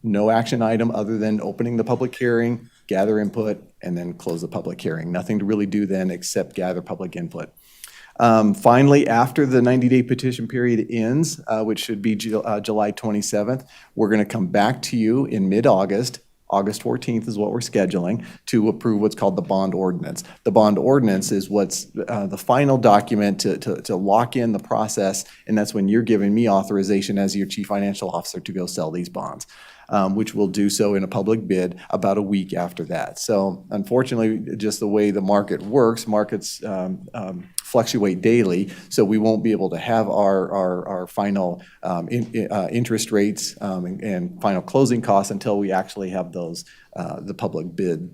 No action item other than opening the public hearing, gather input, and then close the public hearing. Nothing to really do then except gather public input. Finally, after the 90-day petition period ends, which should be July 27th, we're going to come back to you in mid-August. August 14th is what we're scheduling to approve what's called the bond ordinance. The bond ordinance is what's the final document to lock in the process, and that's when you're giving me authorization as your chief financial officer to go sell these bonds, which we'll do so in a public bid about a week after that. So unfortunately, just the way the market works, markets fluctuate daily, so we won't be able to have our final interest rates and final closing costs until we actually have those the public bid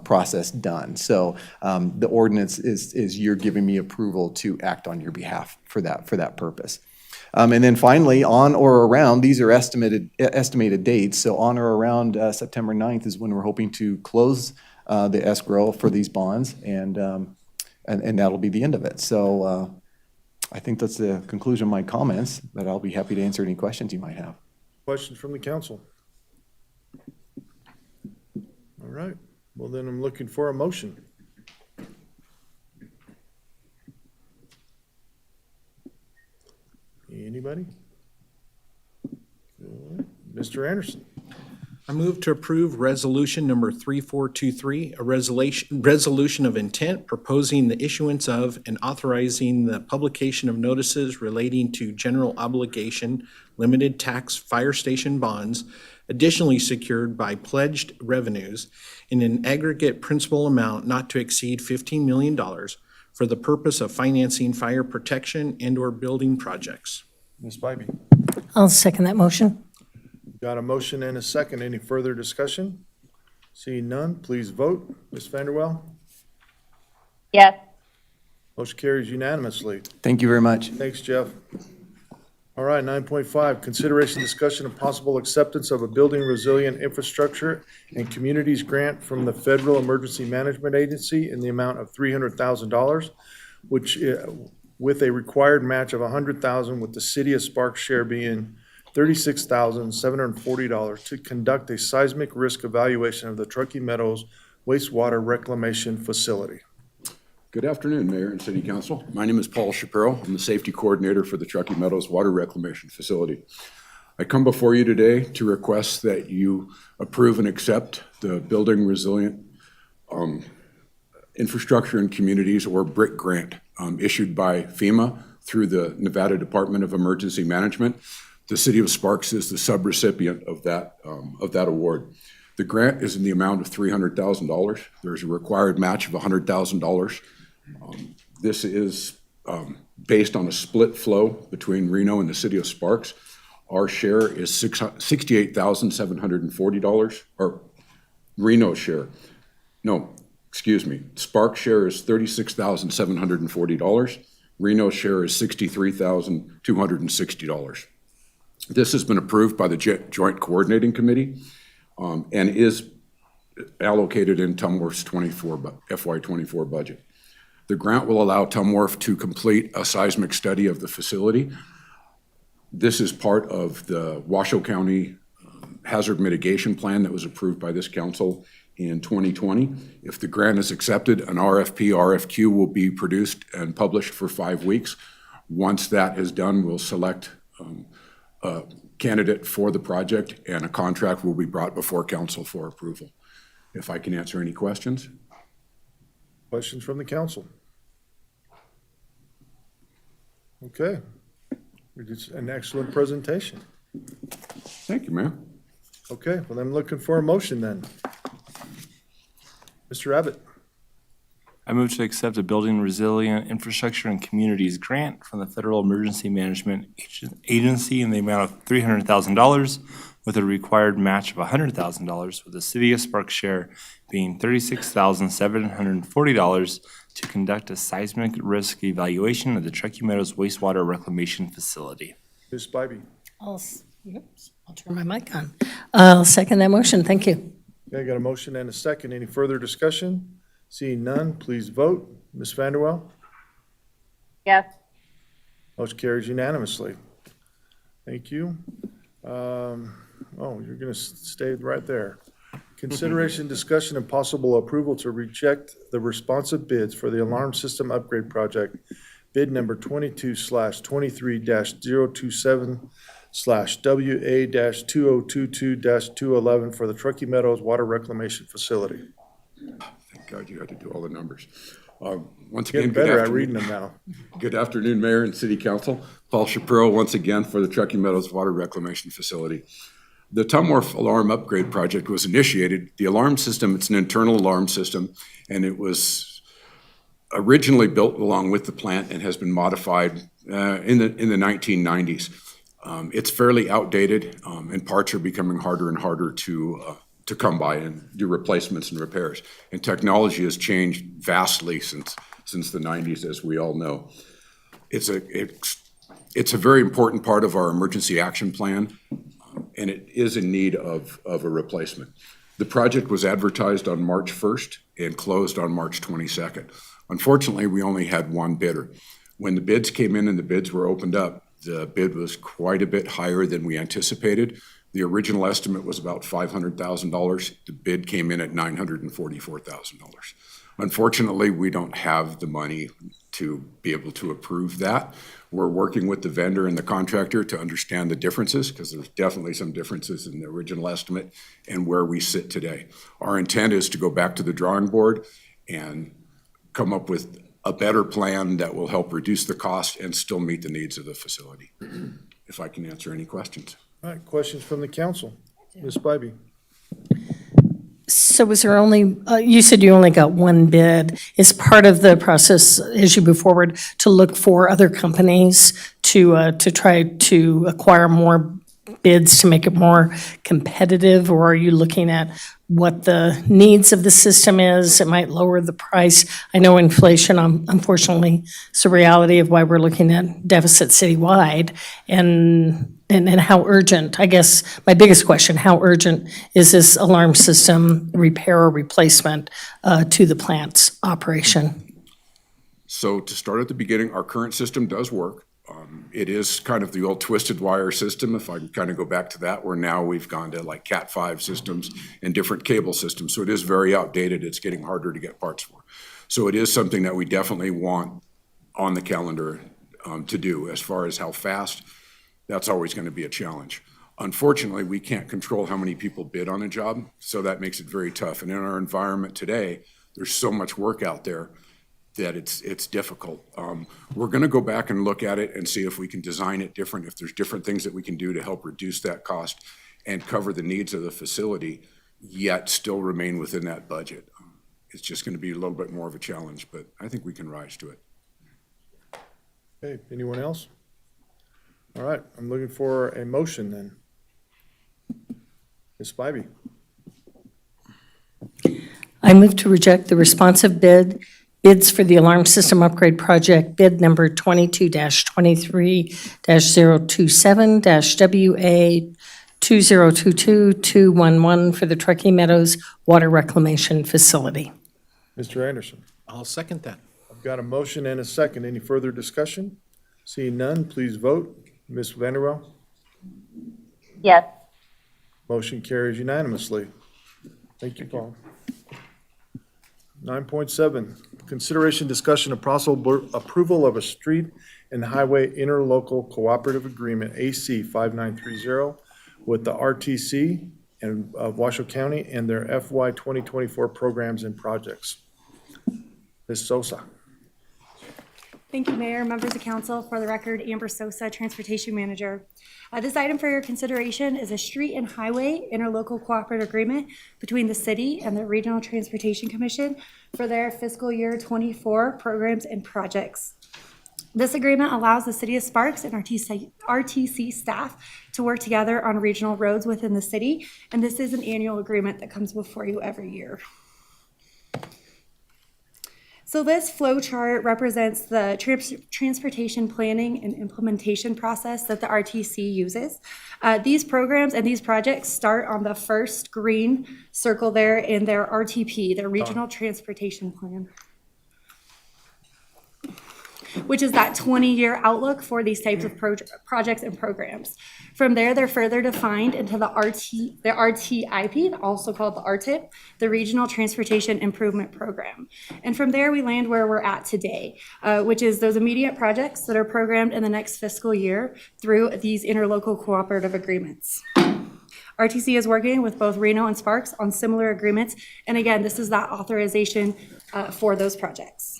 process done. So the ordinance is you're giving me approval to act on your behalf for that purpose. And then finally, on or around, these are estimated dates, so on or around September 9th is when we're hoping to close the escrow for these bonds, and that'll be the end of it. So I think that's the conclusion of my comments, but I'll be happy to answer any questions you might have. Questions from the council? All right, well then I'm looking for a motion. Anybody? Good. Mr. Anderson. I move to approve resolution number 3423, a resolution of intent proposing the issuance of and authorizing the publication of notices relating to general obligation limited tax fire station bonds additionally secured by pledged revenues in an aggregate principal amount not to exceed $15 million for the purpose of financing fire protection and/or building projects. Ms. Bybee. I'll second that motion. Got a motion and a second. Any further discussion? Seeing none, please vote. Ms. Vanderwell? Yes. Motion carries unanimously. Thank you very much. Thanks, Jeff. All right, 9.5, consideration, discussion, and possible acceptance of a building resilient infrastructure and communities grant from the Federal Emergency Management Agency in the amount of $300,000, which, with a required match of $100,000, with the city of Sparks share being $36,740 to conduct a seismic risk evaluation of the Truckee Meadows wastewater reclamation facility. Good afternoon, Mayor and City Council. My name is Paul Shapiro. I'm the Safety Coordinator for the Truckee Meadows Water Reclamation Facility. I come before you today to request that you approve and accept the Building Resilient Infrastructure and Communities, or BRIC grant, issued by FEMA through the Nevada Department of Emergency Management. The City of Sparks is the subrecipient of that award. The grant is in the amount of $300,000. There's a required match of $100,000. This is based on a split flow between Reno and the City of Sparks. Our share is $68,740, or Reno's share. No, excuse me. Sparks share is $36,740. Reno's share is $63,260. This has been approved by the Joint Coordinating Committee and is allocated in Tumworth's FY24 budget. The grant will allow Tumworth to complete a seismic study of the facility. This is part of the Washoe County Hazard Mitigation Plan that was approved by this council in 2020. If the grant is accepted, an RFQ will be produced and published for 5 weeks. Once that is done, we'll select a candidate for the project, and a contract will be brought before council for approval. If I can answer any questions. Questions from the council? Okay. It's an excellent presentation. Thank you, Mayor. Okay, well, I'm looking for a motion then. Mr. Abbott. I move to accept a Building Resilient Infrastructure and Communities grant from the Federal Emergency Management Agency in the amount of $300,000, with a required match of $100,000, with the City of Sparks share being $36,740 to conduct a seismic risk evaluation of the Truckee Meadows wastewater reclamation facility. Ms. Bybee. I'll turn my mic on. I'll second that motion. Thank you. Okay, I got a motion and a second. Any further discussion? Seeing none, please vote. Ms. Vanderwell? Yes. Motion carries unanimously. Thank you. Oh, you're going to stay right there. Consideration, discussion, and possible approval to reject the responsive bids for the alarm system upgrade project, bid number 22/23-027/WA-2022-211 for the Truckee Meadows Water Reclamation Facility. Thank God you had to do all the numbers. Once Getting again, better at reading them now. Good afternoon, Mayor and City Council. Paul Shapiro once again for the Truckee Meadows Water Reclamation Facility. The Tumworth Alarm Upgrade Project was initiated. The alarm system, it's an internal alarm system, and it was originally built along with the plant and has been modified in the 1990s. It's fairly outdated, and parts are becoming harder and harder to come by and do replacements and repairs. And technology has changed vastly since the 90s, as we all know. It's a very important part of our emergency action plan, and it is in need of a replacement. The project was advertised on March 1st and closed on March 22nd. Unfortunately, we only had one bidder. When the bids came in and the bids were opened up, the bid was quite a bit higher than we anticipated. The original estimate was about $500,000. The bid came in at $944,000. Unfortunately, we don't have the money to be able to approve that. We're working with the vendor and the contractor to understand the differences, because there's definitely some differences in the original estimate and where we sit today. Our intent is to go back to the drawing board and come up with a better plan that will help reduce the cost and still meet the needs of the facility. If I can answer any questions. All right, questions from the council? Ms. Spivey? So was there only, you said you only got one bid. Is part of the process, as you move forward, to look for other companies to try to acquire more bids to make it more competitive? Or are you looking at what the needs of the system is? It might lower the price. I know inflation, unfortunately, is a reality of why we're looking at deficit citywide. And how urgent, I guess, my biggest question, how urgent is this alarm system repair or replacement to the plant's operation? So to start at the beginning, our current system does work. It is kind of the old twisted wire system, if I can kind of go back to that, where now we've gone to like Cat5 systems and different cable systems. So it is very outdated. It's getting harder to get parts for. So it is something that we definitely want on the calendar to do. As far as how fast, that's always going to be a challenge. Unfortunately, we can't control how many people bid on a job, so that makes it very tough. And in our environment today, there's so much work out there that it's difficult. We're going to go back and look at it and see if we can design it different, if there's different things that we can do to help reduce that cost and cover the needs of the facility, yet still remain within that budget. It's just going to be a little bit more of a challenge, but I think we can rise to it. Okay, anyone else? All right, I'm looking for a motion then. Ms. Spivey? I move to reject the responsive bids for the alarm system upgrade project, bid number 22-23-027-WA 2022-211 for the Truckee Meadows Water Reclamation Facility. Mr. Anderson? I'll second that. I've got a motion and a second. Any further discussion? Seeing none, please vote. Ms. Vanderwell? Yes. Motion carries unanimously. Thank you, Paul. 9.7, consideration, discussion, and possible approval of a street and highway interlocal cooperative agreement, AC 5930, with the RTC and of Washoe County and their FY 2024 programs and projects. Ms. Sosa. Thank you, Mayor, members of council. For the record, Amber Sosa, Transportation Manager. This item for your consideration is a street and highway interlocal cooperative agreement between the city and the Regional Transportation Commission for their fiscal year 24 programs and projects. This agreement allows the City of Sparks and RTC staff to work together on regional roads within the city, and this is an annual agreement that comes before you every year. So this flow chart represents the transportation planning and implementation process that the RTC uses. These programs and these projects start on the first green circle there in their RTP, their Regional Transportation Plan, which is that 20-year outlook for these types of projects and programs. From there, they're further defined into the RTIP, also called the RTIP, the Regional Transportation Improvement Program. And from there, we land where we're at today, which is those immediate projects that are programmed in the next fiscal year through these interlocal cooperative agreements. RTC is working with both Reno and Sparks on similar agreements. And again, this is that authorization for those projects.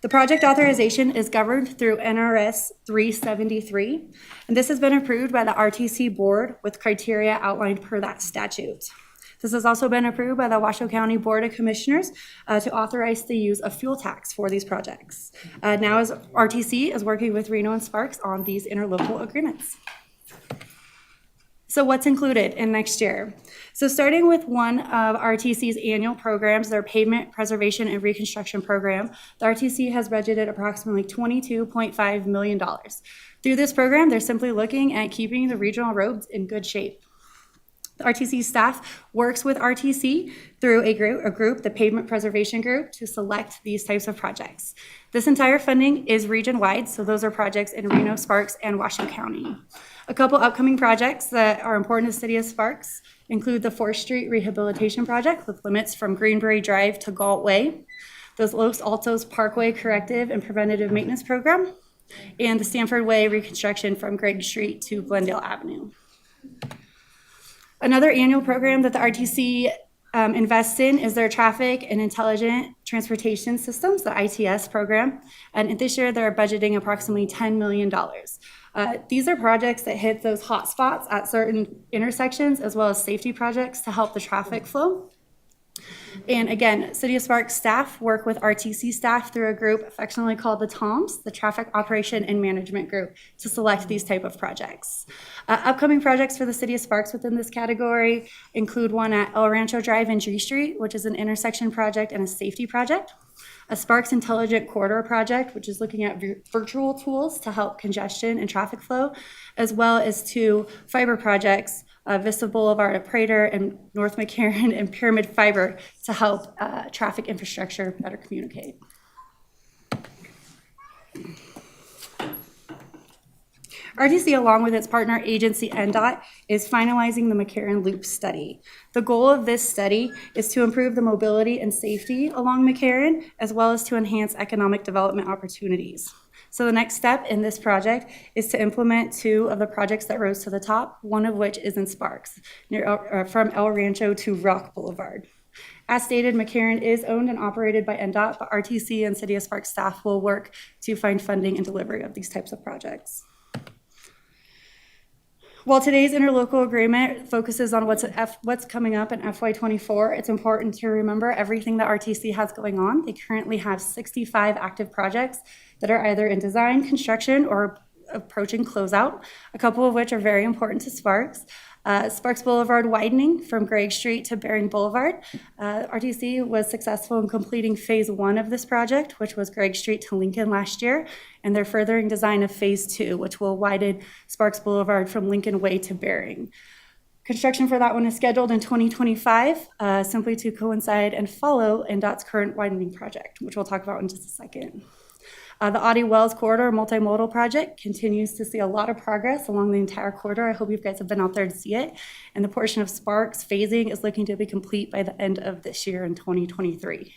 The project authorization is governed through NRS 373, and this has been approved by the RTC board with criteria outlined per that statute. This has also been approved by the Washoe County Board of Commissioners to authorize the use of fuel tax for these projects. Now as RTC is working with Reno and Sparks on these interlocal agreements. So what's included in next year? So starting with one of RTC's annual programs, their pavement preservation and reconstruction program, the RTC has budgeted approximately $22.5 million. Through this program, they're simply looking at keeping the regional roads in good shape. The RTC staff works with RTC through a group, the Pavement Preservation Group, to select these types of projects. This entire funding is region-wide, so those are projects in Reno, Sparks, and Washoe County. A couple upcoming projects that are important to the City of Sparks include the 4th Street Rehabilitation Project with limits from Greenberry Drive to Galt Way, the Los Altos Parkway Corrective and Preventative Maintenance Program, and the Stanford Way reconstruction from Gregg Street to Glendale Avenue. Another annual program that the RTC invests in is their Traffic and Intelligent Transportation Systems, the ITS program. And this year, they're budgeting approximately $10 million. These are projects that hit those hot spots at certain intersections, as well as safety projects to help the traffic flow. And again, City of Sparks staff work with RTC staff through a group affectionately called the TOMS, the Traffic Operation and Management Group, to select these type of projects. Upcoming projects for the City of Sparks within this category include one at El Rancho Drive and G Street, which is an intersection project and a safety project. A Sparks Intelligent Corridor project, which is looking at virtual tools to help congestion and traffic flow, as well as two fiber projects, Vista Boulevard at Prater and North McCarran and Pyramid Fiber to help traffic infrastructure better communicate. RTC, along with its partner agency NDOT, is finalizing the McCarran Loop study. The goal of this study is to improve the mobility and safety along McCarran, as well as to enhance economic development opportunities. So the next step in this project is to implement two of the projects that rose to the top, one of which is in Sparks, from El Rancho to Rock Boulevard. As stated, McCarran is owned and operated by NDOT, but RTC and City of Sparks staff will work to find funding and delivery of these types of projects. While today's interlocal agreement focuses on what's coming up in FY24, it's important to remember everything that RTC has going on. They currently have 65 active projects that are either in design, construction, or approaching closeout, a couple of which are very important to Sparks. Sparks Boulevard widening from Gregg Street to Bering Boulevard. RTC was successful in completing phase 1 of this project, which was Gregg Street to Lincoln last year, and they're furthering design of phase 2, which will widen Sparks Boulevard from Lincoln Way to Bering. Construction for that one is scheduled in 2025, simply to coincide and follow NDOT's current widening project, which we'll talk about in just a second. The Audie Wells Corridor Multimodal Project continues to see a lot of progress along the entire corridor. I hope you guys have been out there to see it. And the portion of Sparks phasing is looking to be complete by the end of this year in 2023.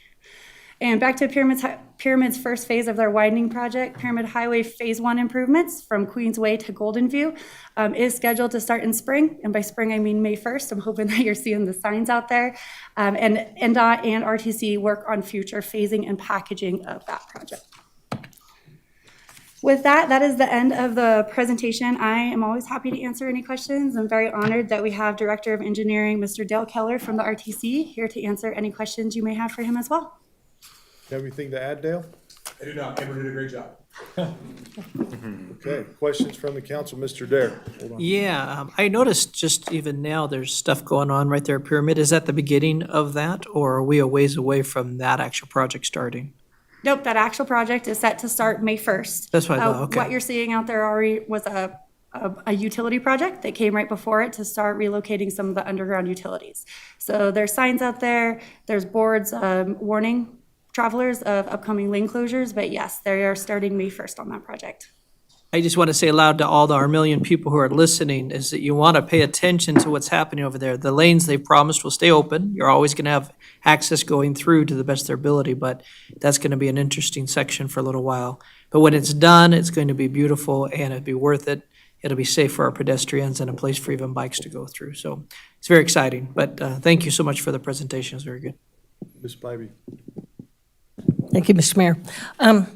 And back to Pyramid's first phase of their widening project, Pyramid Highway Phase 1 improvements from Queensway to Golden View is scheduled to start in spring. And by spring, I mean May 1st. I'm hoping that you're seeing the signs out there. And NDOT and RTC work on future phasing and packaging of that project. With that, that is the end of the presentation. I am always happy to answer any questions. I'm very honored that we have Director of Engineering, Mr. Dale Keller from the RTC, here to answer any questions you may have for him as well. You have anything to add, Dale? I do not. Amber did a great job. Okay, questions from the council, Mr. Dare. Hold on. Yeah, I noticed just even now, there's stuff going on right there at Pyramid. Is that the beginning of that, or are we a ways away from that actual project starting? Nope, that actual project is set to start May 1st. That's what I thought, okay. What you're seeing out there already was a utility project that came right before it to start relocating some of the underground utilities. So there's signs out there, there's boards warning travelers of upcoming lane closures, but yes, they are starting May 1st on that project. I just want to say aloud to all our million people who are listening is that you want to pay attention to what's happening over there. The lanes they've promised will stay open. You're always going to have access going through to the best of their ability, but that's going to be an interesting section for a little while. But when it's done, it's going to be beautiful and it'll be worth it. It'll be safe for our pedestrians and a place for even bikes to go through. So it's very exciting. But thank you so much for the presentation. It was very good. Ms. Spivey. Thank you, Mr. Mayor.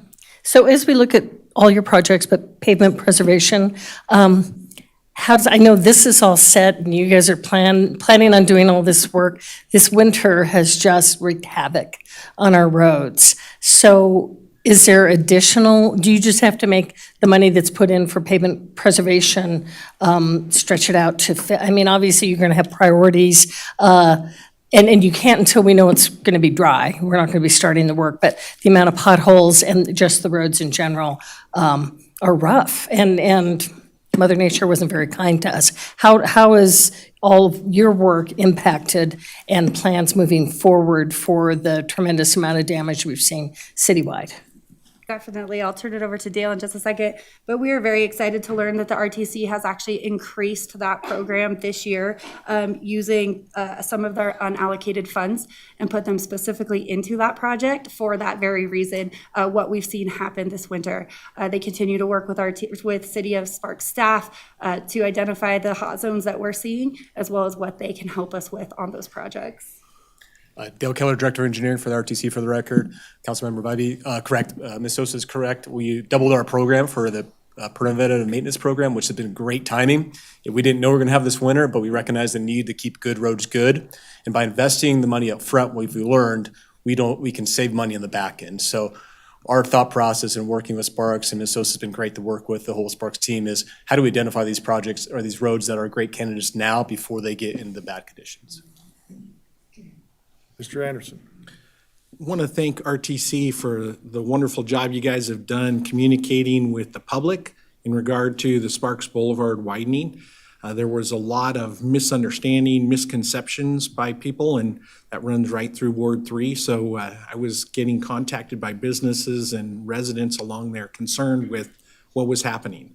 So as we look at all your projects, but pavement preservation, I know this is all set and you guys are planning on doing all this work. This winter has just wreaked havoc on our roads. So is there do you just have to make the money that's put in for pavement preservation, stretch it out to fit? I mean, obviously you're gonna have priorities, and you can't until we know it's going to be dry. We're not going to be starting the work, but the amount of potholes and just the roads in general are rough. And Mother Nature wasn't very kind to us. How is all of your work impacted and plans moving forward for the tremendous amount of damage we've seen citywide? Definitely. I'll turn it over to Dale in just a second. But we are very excited to learn that the RTC has actually increased that program this year using some of their unallocated funds and put them specifically into that project for that very reason, what we've seen happen this winter. They continue to work with City of Sparks staff to identify the hot zones that we're seeing, as well as what they can help us with on those projects. Dale Keller, Director of Engineering for the RTC, for the record. Councilmember Bybee, correct. Ms. Sosa is correct. We doubled our program for the preventative maintenance program, which has been great timing. We didn't know we were going to have this winter, but we recognize the need to keep good roads good. And by investing the money up front, we've learned we can save money in the back end. So our thought process in working with Sparks, and Ms. Sosa has been great to work with the whole Sparks team, is how do we identify these projects or these roads that are great candidates now before they get into the bad conditions? Mr. Anderson. Want to thank RTC for the wonderful job you guys have done communicating with the public in regard to the Sparks Boulevard widening. There was a lot of misunderstanding, misconceptions by people, and that runs right through Ward 3. So I was getting contacted by businesses and residents along there concerned with what was happening.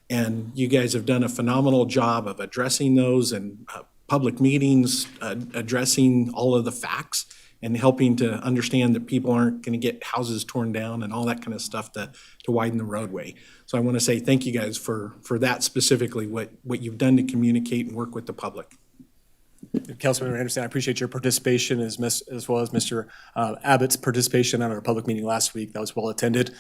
And you guys have done a phenomenal job of addressing those and public meetings, addressing all of the facts and helping to understand that people aren't going to get houses torn down and all that kind of stuff to widen the roadway. So I want to say thank you guys for that specifically, what you've done to communicate and work with the public. Councilmember Anderson, I appreciate your participation as well as Mr. Abbott's participation on our public meeting last week. That was well attended.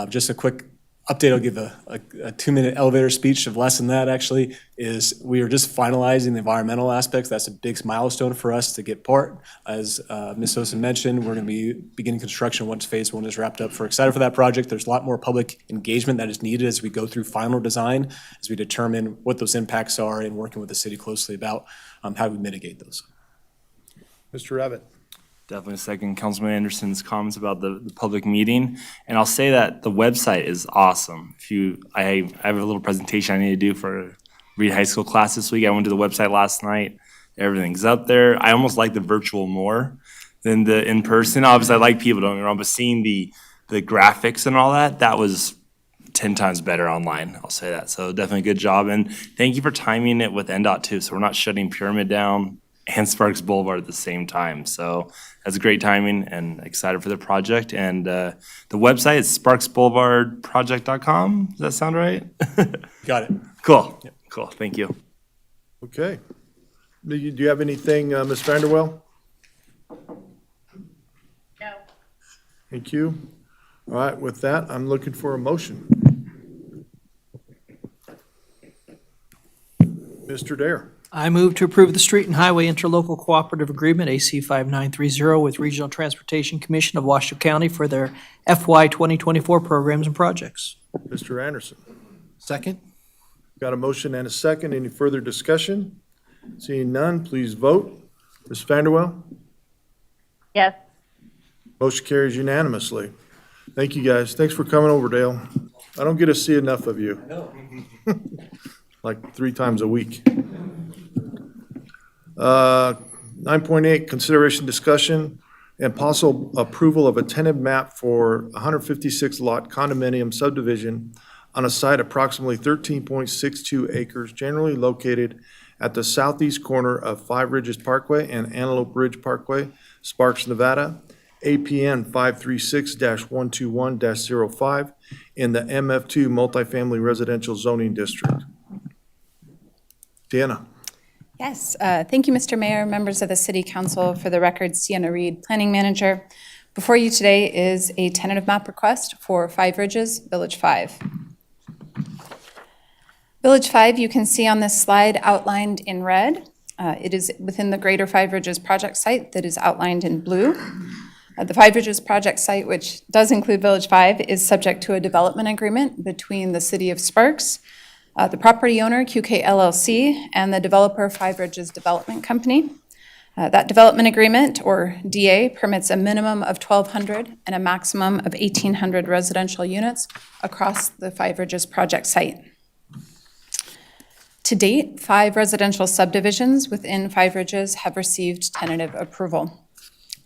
Just a quick update, I'll give a 2-minute elevator speech of less than that actually, is we are just finalizing the environmental aspects. That's a big milestone for us to get part. As Ms. Sosa mentioned, we're going to be beginning construction once phase 1 is wrapped up. We're excited for that project. There's a lot more public engagement that is needed as we go through final design, as we determine what those impacts are and working with the city closely about how we mitigate those. Mr. Abbott. Definitely second Councilman Anderson's comments about the public meeting. And I'll say that the website is awesome. I have a little presentation I need to do for Reed High School class this week. I went to the website last night. Everything's up there. I almost like the virtual more than the in-person. Obviously, I like people, don't get me wrong, but seeing the graphics and all that was 10 times better online. I'll say that. So definitely a good job. And thank you for timing it with NDOT too. So we're not shutting Pyramid down and Sparks Boulevard at the same time. So that's great timing and excited for the project. And the website is sparksboulevardproject.com. Does that sound right? Got it. Cool. Yep. Cool. Thank you. Okay. Do you have anything, Ms. Vanderwell? No. Thank you. All right, with that, I'm looking for a motion. Mr. Dare. I move to approve the Street and Highway Interlocal Cooperative Agreement, AC 5930, with Regional Transportation Commission of Washoe County for their FY 2024 programs and projects. Mr. Anderson. Second? Got a motion and a second. Any further discussion? Seeing none, please vote. Ms. Vanderwell? Yes. Motion carries unanimously. Thank you, guys. Thanks for coming over, Dale. I don't get to see enough of you. Like 3 times a week. 9.8, consideration, discussion, and possible approval of a tentative map for 156 lot condominium subdivision on a site approximately 13.62 acres, generally located at the southeast corner of Five Ridges Parkway and Antelope Ridge Parkway, Sparks, Nevada, APN 536-121-05 in the MF2 multifamily residential zoning district. Deanna. Yes, thank you, Mr. Mayor, members of the City Council. For the record, Sienna Reed, Planning Manager. Before you today is a tentative map request for Five Ridges, Village 5. Village 5, you can see on this slide outlined in red. It is within the Greater Five Ridges project site that is outlined in blue. The Five Ridges project site, which does include Village 5, is subject to a development agreement between the City of Sparks, the property owner, QK LLC, and the developer, Five Ridges Development Company. That development agreement, or DA, permits a minimum of 1,200 and a maximum of 1,800 residential units across the Five Ridges project site. To date, 5 residential subdivisions within Five Ridges have received tentative approval,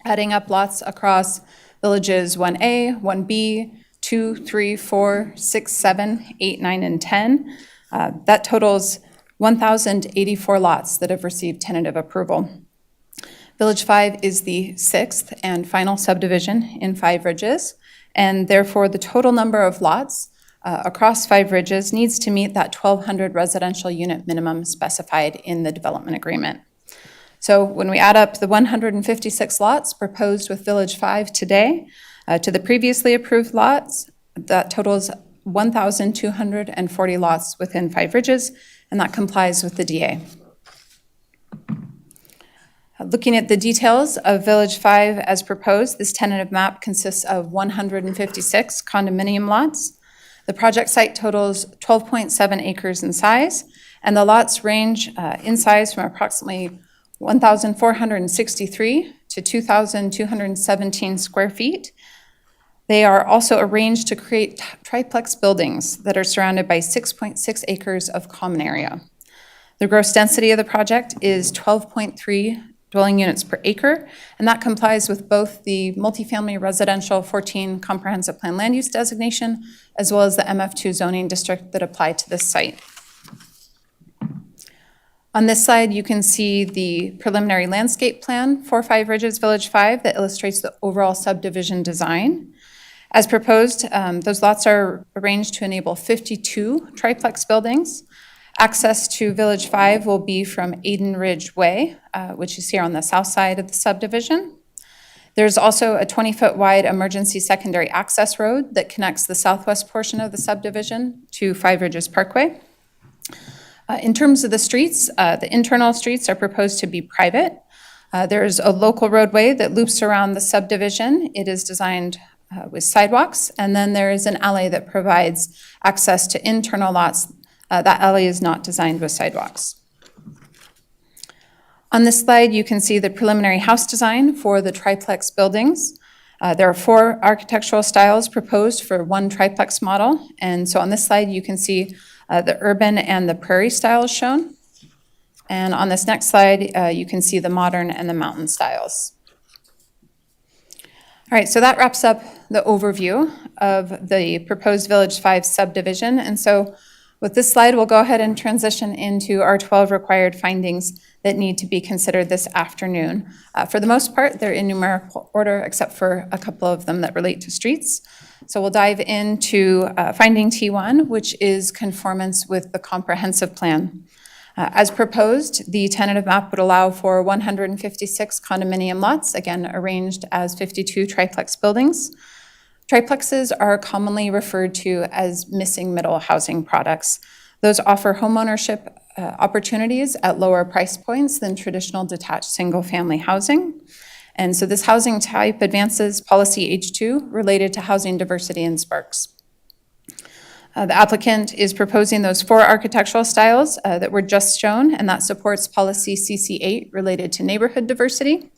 adding up lots across Villages 1A, 1B, 2, 3, 4, 6, 7, 8, 9, and 10. That totals 1,084 lots that have received tentative approval. Village 5 is the sixth and final subdivision in Five Ridges, and therefore the total number of lots across Five Ridges needs to meet that 1,200 residential unit minimum specified in the development agreement. So when we add up the 156 lots proposed with Village 5 today to the previously approved lots, that totals 1,240 lots within Five Ridges, and that complies with the DA. Looking at the details of Village 5 as proposed, this tentative map consists of 156 condominium lots. The project site totals 12.7 acres in size, and the lots range in size from approximately 1,463 to 2,217 square feet. They are also arranged to create triplex buildings that are surrounded by 6.6 acres of common area. The gross density of the project is 12.3 dwelling units per acre, and that complies with both the multifamily residential 14 comprehensive plan land use designation, as well as the MF2 zoning district that apply to this site. On this slide, you can see the preliminary landscape plan for Five Ridges Village 5 that illustrates the overall subdivision design. As proposed, those lots are arranged to enable 52 triplex buildings. Access to Village 5 will be from Aiden Ridge Way, which is here on the south side of the subdivision. There's also a 20-foot wide emergency secondary access road that connects the southwest portion of the subdivision to Five Ridges Parkway. In terms of the streets, the internal streets are proposed to be private. There's a local roadway that loops around the subdivision. It is designed with sidewalks, and then there is an alley that provides access to internal lots. That alley is not designed with sidewalks. On this slide, you can see the preliminary house design for the triplex buildings. There are 4 architectural styles proposed for one triplex model, and so on this slide, you can see the urban and the prairie styles shown. And on this next slide, you can see the modern and the mountain styles. All right, so that wraps up the overview of the proposed Village 5 subdivision. And so with this slide, we'll go ahead and transition into our 12 required findings that need to be considered this afternoon. For the most part, they're in numerical order, except for a couple of them that relate to streets. So we'll dive into finding T1, which is conformance with the comprehensive plan. As proposed, the tentative map would allow for 156 condominium lots, again, arranged as 52 triplex buildings. Triplexes are commonly referred to as missing middle housing products. Those offer homeownership opportunities at lower price points than traditional detached single-family housing. And so this housing type advances policy H2 related to housing diversity in Sparks. The applicant is proposing those 4 architectural styles that were just shown, and that supports policy CC8 related to neighborhood diversity.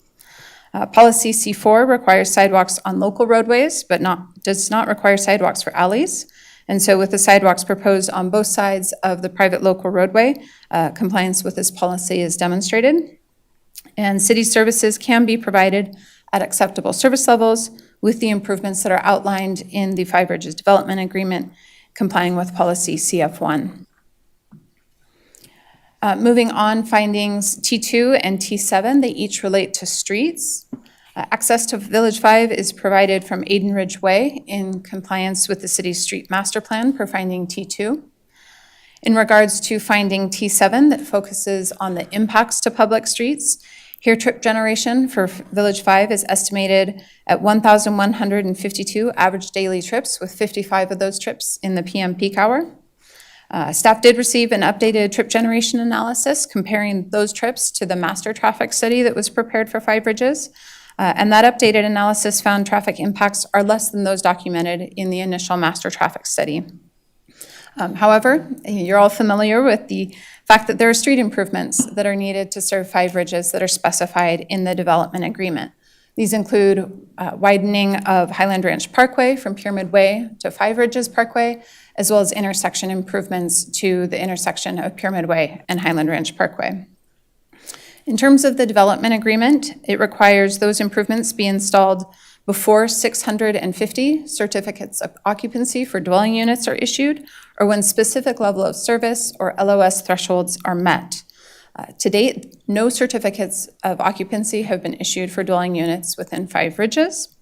Policy C4 requires sidewalks on local roadways, but does not require sidewalks for alleys. And so with the sidewalks proposed on both sides of the private local roadway, compliance with this policy is demonstrated. And city services can be provided at acceptable service levels with the improvements that are outlined in the Five Ridges Development Agreement, complying with policy CF1. Moving on, findings T2 and T7, they each relate to streets. Access to Village 5 is provided from Aiden Ridge Way in compliance with the city's street master plan per finding T2. In regards to finding T7 that focuses on the impacts to public streets, here trip generation for Village 5 is estimated at 1,152 average daily trips, with 55 of those trips in the PM peak hour. Staff did receive an updated trip generation analysis comparing those trips to the master traffic study that was prepared for Five Ridges. And that updated analysis found traffic impacts are less than those documented in the initial master traffic study. However, you're all familiar with the fact that there are street improvements that are needed to serve Five Ridges that are specified in the development agreement. These include widening of Highland Ranch Parkway from Pyramid Way to Five Ridges Parkway, as well as intersection improvements to the intersection of Pyramid Way and Highland Ranch Parkway. In terms of the development agreement, it requires those improvements be installed before 650 certificates of occupancy for dwelling units are issued, or when specific level of service or LOS thresholds are met. To date, no certificates of occupancy have been issued for dwelling units within 5 ridges.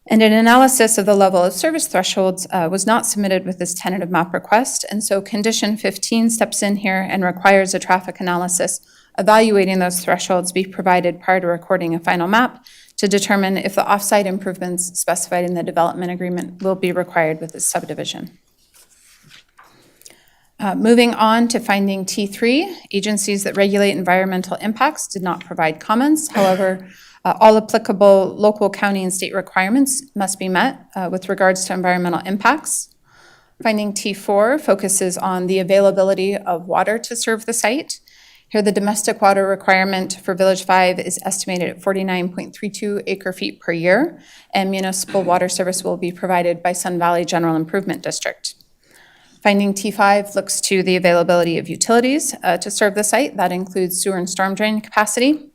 And an analysis of the level of service thresholds was not submitted with this tentative map request, and so condition 15 steps in here and requires a traffic analysis evaluating those thresholds be provided prior to recording a final map to determine if the off-site improvements specified in the development agreement will be required with this subdivision. Moving on to finding T3, agencies that regulate environmental impacts did not provide comments. However, all applicable local, county, and state requirements must be met with regards to environmental impacts. Finding T4 focuses on the availability of water to serve the site. Here, the domestic water requirement for Village 5 is estimated at 49.32 acre-feet per year, and municipal water service will be provided by Sun Valley General Improvement District. Finding T5 looks to the availability of utilities to serve the site. That includes sewer and storm drain capacity.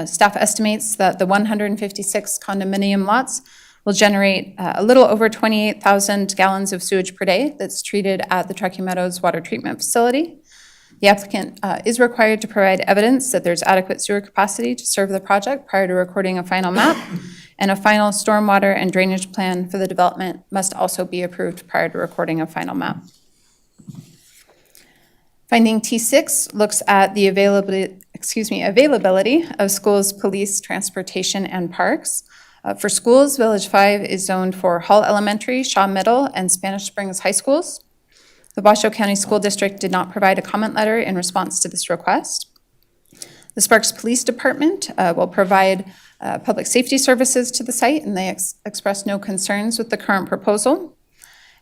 Staff estimates that the 156 condominium lots will generate a little over 28,000 gallons of sewage per day that's treated at the Truckee Meadows Water Treatment Facility. The applicant is required to provide evidence that there's adequate sewer capacity to serve the project prior to recording a final map, and a final stormwater and drainage plan for the development must also be approved prior to recording a final map. Finding T6 looks at the availability of schools, police, transportation, and parks. For schools, Village 5 is zoned for Hall Elementary, Shaw Middle, and Spanish Springs High Schools. The Washoe County School District did not provide a comment letter in response to this request. The Sparks Police Department will provide public safety services to the site, and they expressed no concerns with the current proposal.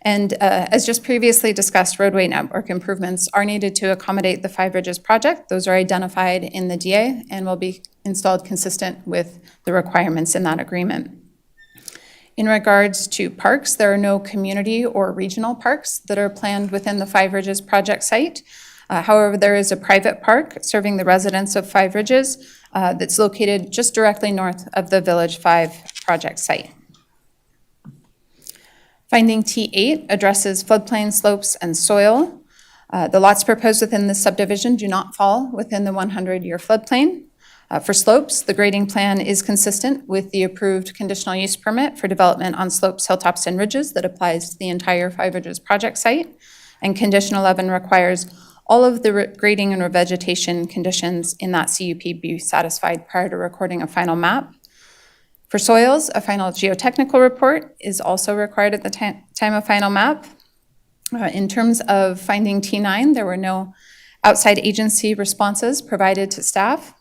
And as just previously discussed, roadway network improvements are needed to accommodate the 5 Ridges project. Those are identified in the DA and will be installed consistent with the requirements in that agreement. In regards to parks, there are no community or regional parks that are planned within the 5 Ridges project site. However, there is a private park serving the residents of 5 Ridges that's located just directly north of the Village 5 project site. Finding T8 addresses floodplain slopes and soil. The lots proposed within this subdivision do not fall within the 100-year floodplain. For slopes, the grading plan is consistent with the approved conditional use permit for development on slopes, hilltops, and ridges that applies to the entire 5 Ridges project site. And Condition 11 requires all of the grading and revegetation conditions in that CUP be satisfied prior to recording a final map. For soils, a final geotechnical report is also required at the time of final map. In terms of finding T9, there were no outside agency responses provided to staff.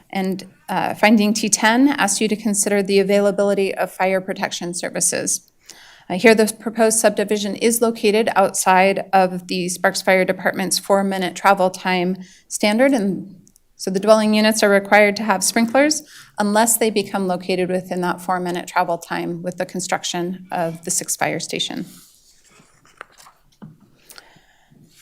And finding T10 asks you to consider the availability of fire protection services. Here, the proposed subdivision is located outside of the Sparks Fire Department's 4-minute travel time standard, and so the dwelling units are required to have sprinklers unless they become located within that 4-minute travel time with the construction of the 6th fire station.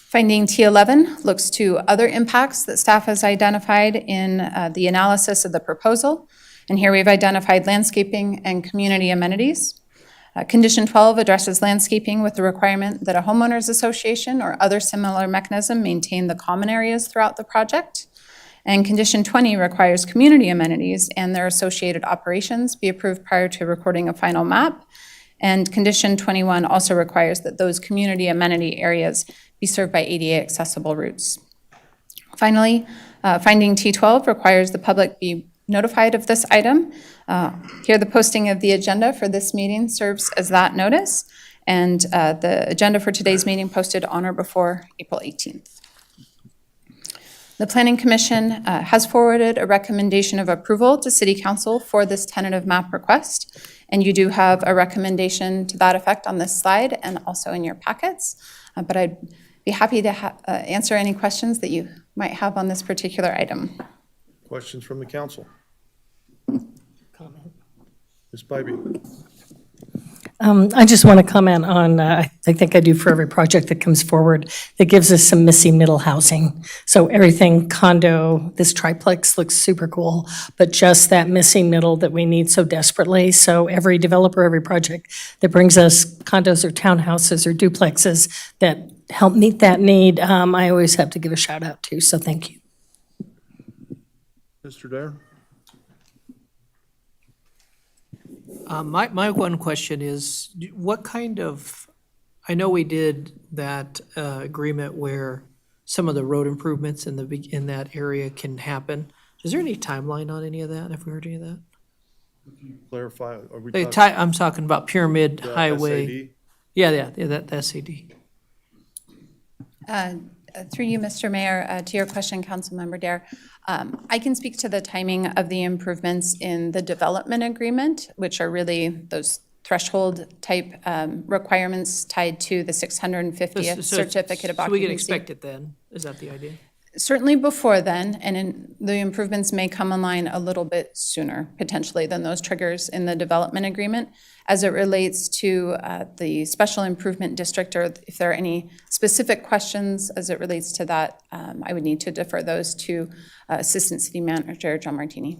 Finding T11 looks to other impacts that staff has identified in the analysis of the proposal. And here we've identified landscaping and community amenities. Condition 12 addresses landscaping with the requirement that a homeowners association or other similar mechanism maintain the common areas throughout the project. And Condition 20 requires community amenities and their associated operations be approved prior to recording a final map. And Condition 21 also requires that those community amenity areas be served by ADA accessible routes. Finally, finding T12 requires the public be notified of this item. Here, the posting of the agenda for this meeting serves as that notice, and the agenda for today's meeting posted on or before April 18th. The Planning Commission has forwarded a recommendation of approval to City Council for this tentative map request, and you do have a recommendation to that effect on this slide and also in your packets, but I'd be happy to answer any questions that you might have on this particular item. Questions from the council? Comment. Ms. Bybee. I just want to comment on, I think I do for every project that comes forward, that gives us some missing middle housing. So everything condo, this triplex looks super cool, but just that missing middle that we need so desperately. So every developer, every project that brings us condos or townhouses or duplexes that help meet that need, I always have to give a shout out to, so thank you. Mr. Dare? My one question is, what kind of, I know we did that agreement where some of the road improvements in that area can happen. Is there any timeline on any of that? Have we heard any of that? Clarify, are we Hey, talking? I'm talking about Pyramid The Highway. SAD? Yeah, that SAD. Through you, Mr. Mayor, to your question, Councilmember Dare, I can speak to the timing of the improvements in the development agreement, which are really those threshold type requirements tied to the 650th certificate of occupancy. So we can expect it then? Is that the idea? Certainly before then, and the improvements may come online a little bit sooner, potentially, than those triggers in the development agreement. As it relates to the special improvement district, or if there are any specific questions as it relates to that, I would need to defer those to Assistant City Manager John Martini.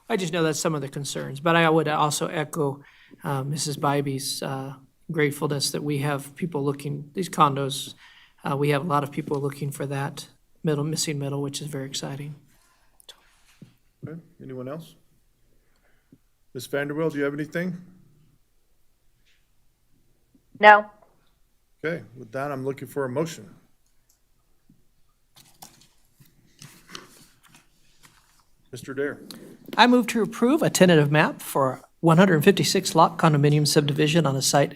I just know that's some of the concerns, but I would also echo Mrs. Bybee's gratefulness that we have people looking, these condos, we have a lot of people looking for that missing middle, which is very exciting. Okay, anyone else? Ms. Vanderbilt, do you have anything? No. Okay, with that, I'm looking for a motion. Mr. Dare? I move to approve a tentative map for 156 lot condominium subdivision on a site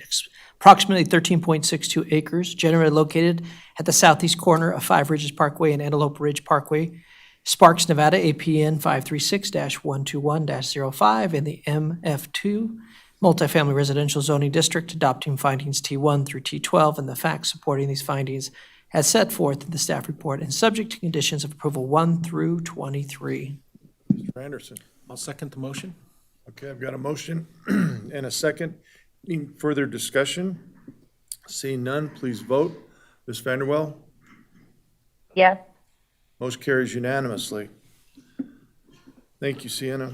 approximately 13.62 acres, generally located at the southeast corner of Five Ridges Parkway and Antelope Ridge Parkway, Sparks, Nevada, APN 536-121-05 in the MF2 Multifamily Residential Zoning District, adopting findings T1 through T12 and the facts supporting these findings as set forth in the staff report and subject to conditions of approval 1 through 23. Mr. Anderson? I'll second the motion. Okay, I've got a motion and a second. Any further discussion? Seeing none, please vote. Ms. Vanderwell? Yes. Motion carries unanimously. Thank you, Sienna.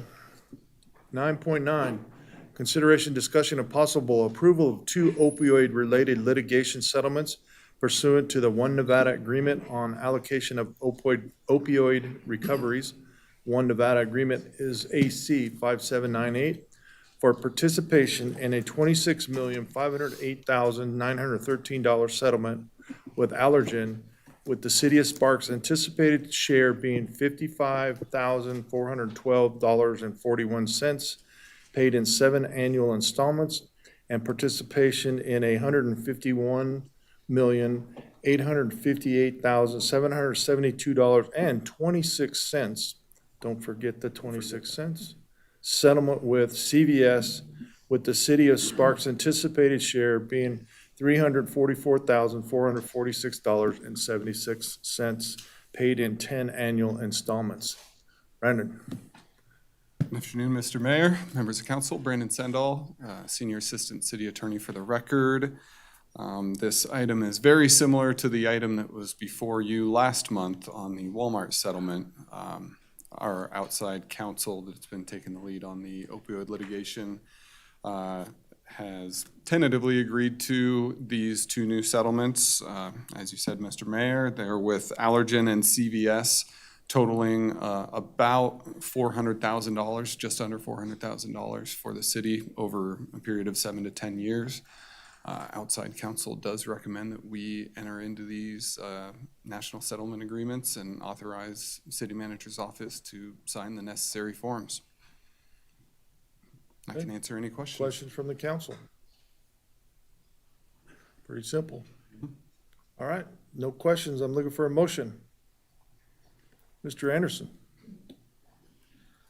9.9, consideration, discussion, and possible approval of 2 opioid-related litigation settlements pursuant to the One Nevada Agreement on allocation of opioid recoveries. One Nevada Agreement is AC 5798 for participation in a $26,508,913 settlement with Allergen, with the city of Sparks' anticipated share being $55,412.41, paid in 7 annual installments, and participation in a $151,858,772.26. Don't forget the 26 cents. Settlement with CVS, with the city of Sparks' anticipated share being $344,446.76, paid in 10 annual installments. Brandon? Good afternoon, Mr. Mayor, members of council. Brandon Sendall, Senior Assistant City Attorney for the record. This item is very similar to the item that was before you last month on the Walmart settlement. Our outside counsel that's been taking the lead on the opioid litigation has tentatively agreed to these 2 new settlements. As you said, Mr. Mayor, they're with Allergen and CVS, totaling about $400,000, just under $400,000 for the city over a period of 7 to 10 years. Outside counsel does recommend that we enter into these national settlement agreements and authorize city manager's office to sign the necessary forms. I can answer any questions. Questions from the council? Pretty simple. All right, no questions. I'm looking for a motion. Mr. Anderson?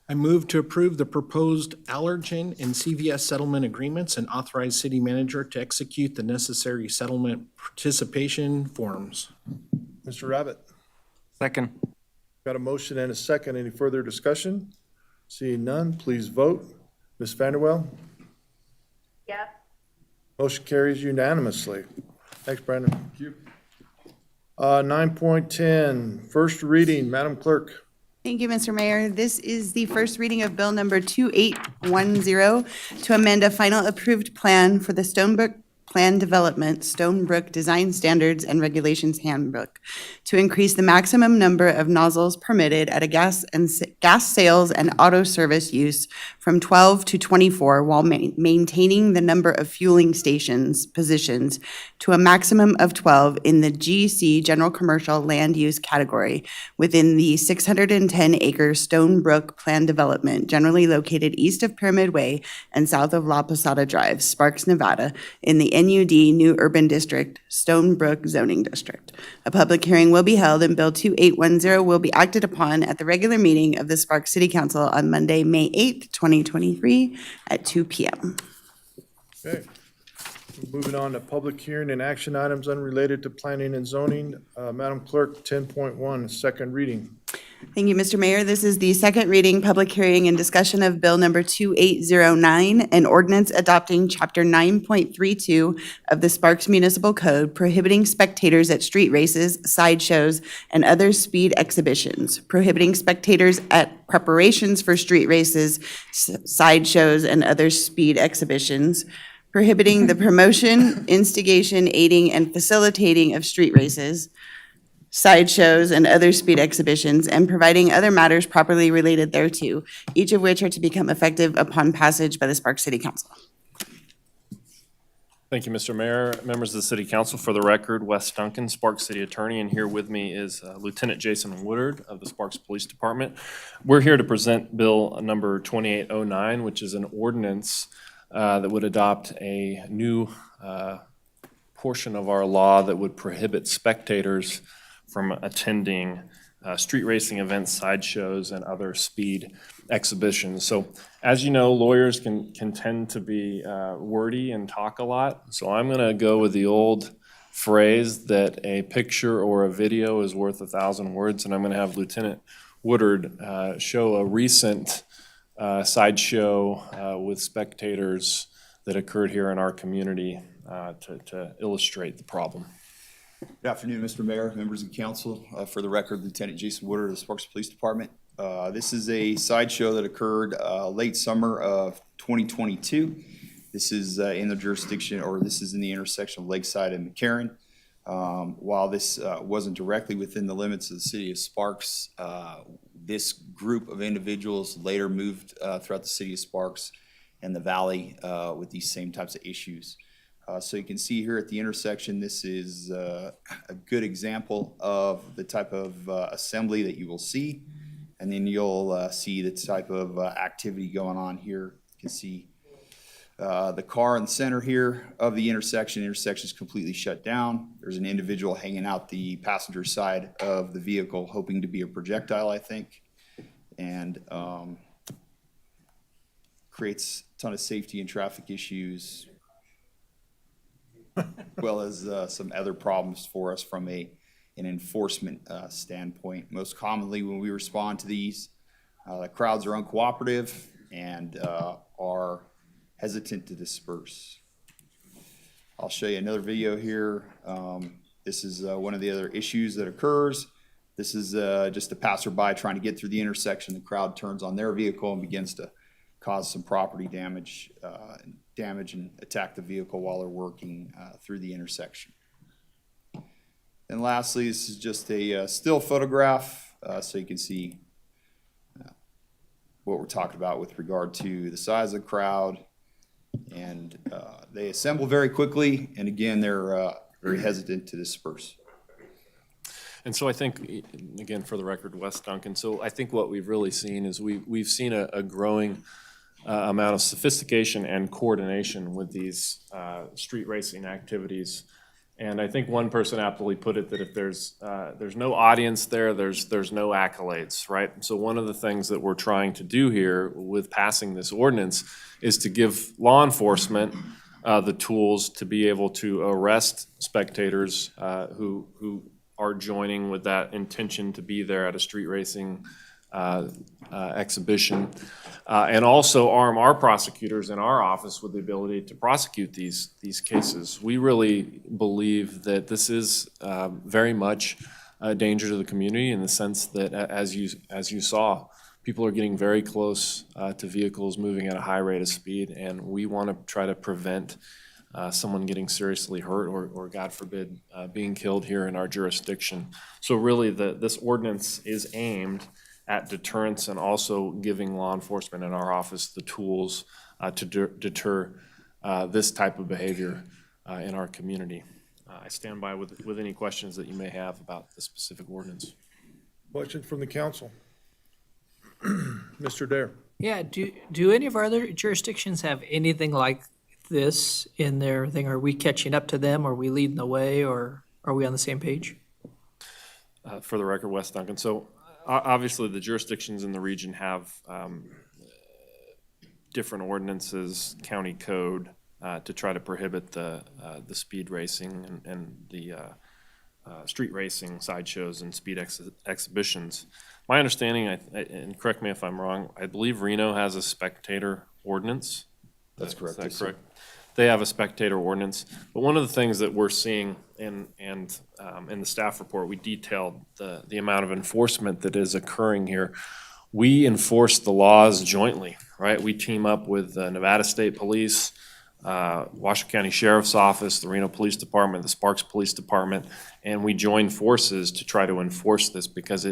I move to approve the proposed Allergen and CVS settlement agreements and authorize city manager to execute the necessary settlement participation forms. Mr. Rabbit? Second. Got a motion and a second. Any further discussion? Seeing none, please vote. Ms. Vanderwell? Yes. Motion carries unanimously. Thanks, Brandon. Thank you. 9.10, first reading. Madam Clerk. Thank you, Mr. Mayor. This is the first reading of Bill Number 2810 to amend a final approved plan for the Stonebrook Plan Development, Stonebrook Design Standards and Regulations Handbook to increase the maximum number of nozzles permitted at a gas sales and auto service use from 12 to 24 while maintaining the number of fueling stations positions to a maximum of 12 in the GC General Commercial Land Use category within the 610-acre Stonebrook Plan Development, generally located east of Pyramid Way and south of La Posada Drive, Sparks, Nevada, in the NUD New Urban District, Stonebrook Zoning District. A public hearing will be held and Bill 2810 will be acted upon at the regular meeting of the Sparks City Council on Monday, May 8th, 2023 at 2 p.m. Okay. Moving on to public hearing and action items unrelated to planning and zoning. Madam Clerk, 10.1, second reading. Thank you, Mr. Mayor. This is the second reading, public hearing, and discussion of Bill Number 2809, an ordinance adopting Chapter 9.32 of the Sparks Municipal Code prohibiting spectators at street races, sideshows, and other speed exhibitions, prohibiting spectators at preparations for street races, sideshows, and other speed exhibitions, prohibiting the promotion, instigation, aiding, and facilitating of street races, sideshows, and other speed exhibitions, and providing other matters properly related thereto, each of which are to become effective upon passage by the Sparks City Council. Thank you, Mr. Mayor. Members of the City Council, for the record, Wes Duncan, Sparks City Attorney, and here with me is Lieutenant Jason Woodard of the Sparks Police Department. We're here to present Bill number 2809, which is an ordinance that would adopt a new portion of our law that would prohibit spectators from attending street racing events, sideshows, and other speed exhibitions. So as you know, lawyers can tend to be wordy and talk a lot. So I'm going to go with the old phrase that a picture or a video is worth 1,000 words, and I'm going to have Lieutenant Woodard show a recent sideshow with spectators that occurred here in our community to illustrate the problem. Good afternoon, Mr. Mayor, members of council. For the record, Lieutenant Jason Woodard of the Sparks Police Department. This is a sideshow that occurred late summer of 2022. This is in the jurisdiction, or this is in the intersection of Lakeside and McCarran. While this wasn't directly within the limits of the city of Sparks, this group of individuals later moved throughout the city of Sparks and the valley with these same types of issues. So you can see here at the intersection, this is a good example of the type of assembly that you will see. And then you'll see the type of activity going on here. You can see the car in the center here of the intersection. The intersection is completely shut down. There's an individual hanging out the passenger side of the vehicle, hoping to be a projectile, I think. And creates a ton of safety and traffic issues, as well as some other problems for us from an enforcement standpoint. Most commonly when we respond to these, the crowds are uncooperative and are hesitant to disperse. I'll show you another video here. This is one of the other issues that occurs. This is just a passerby trying to get through the intersection. The crowd turns on their vehicle and begins to cause some property damage and attack the vehicle while they're working through the intersection. And lastly, this is just a still photograph so you can see what we're talking about with regard to the size of the crowd. And they assemble very quickly, and again, they're very hesitant to disperse. And so I think, again, for the record, Wes Duncan, so I think what we've really seen is we've seen a growing amount of sophistication and coordination with these street racing activities. And I think one person aptly put it that if there's no audience there, there's no accolades, right? So one of the things that we're trying to do here with passing this ordinance is to give law enforcement the tools to be able to arrest spectators who are joining with that intention to be there at a street racing exhibition, and also arm our prosecutors in our office with the ability to prosecute these cases. We really believe that this is very much a danger to the community in the sense that, as you saw, people are getting very close to vehicles moving at a high rate of speed, and we want to try to prevent someone getting seriously hurt or God forbid, being killed here in our jurisdiction. So really, this ordinance is aimed at deterrence and also giving law enforcement in our office the tools to deter this type of behavior in our community. I stand by with any questions that you may have about the specific ordinance. Question from the council. Mr. Dare. Yeah, do any of our other jurisdictions have anything like this in their thing? Are we catching up to them? Are we leading the way, or are we on the same page? For the record, West Duncan. So obviously the jurisdictions in the region have different ordinances, county code, to try to prohibit the speed racing and the street racing, sideshows, and speed exhibitions. My understanding, and correct me if I'm wrong, I believe Reno has a spectator ordinance. That's correct. Is that correct? They have a spectator ordinance. But one of the things that we're seeing in the staff report, we detailed the amount of enforcement that is occurring here. We enforce the laws jointly, right? We team up with Nevada State Police, Washoe County Sheriff's Office, the Reno Police Department, the Sparks Police Department, and we join forces to try to enforce this because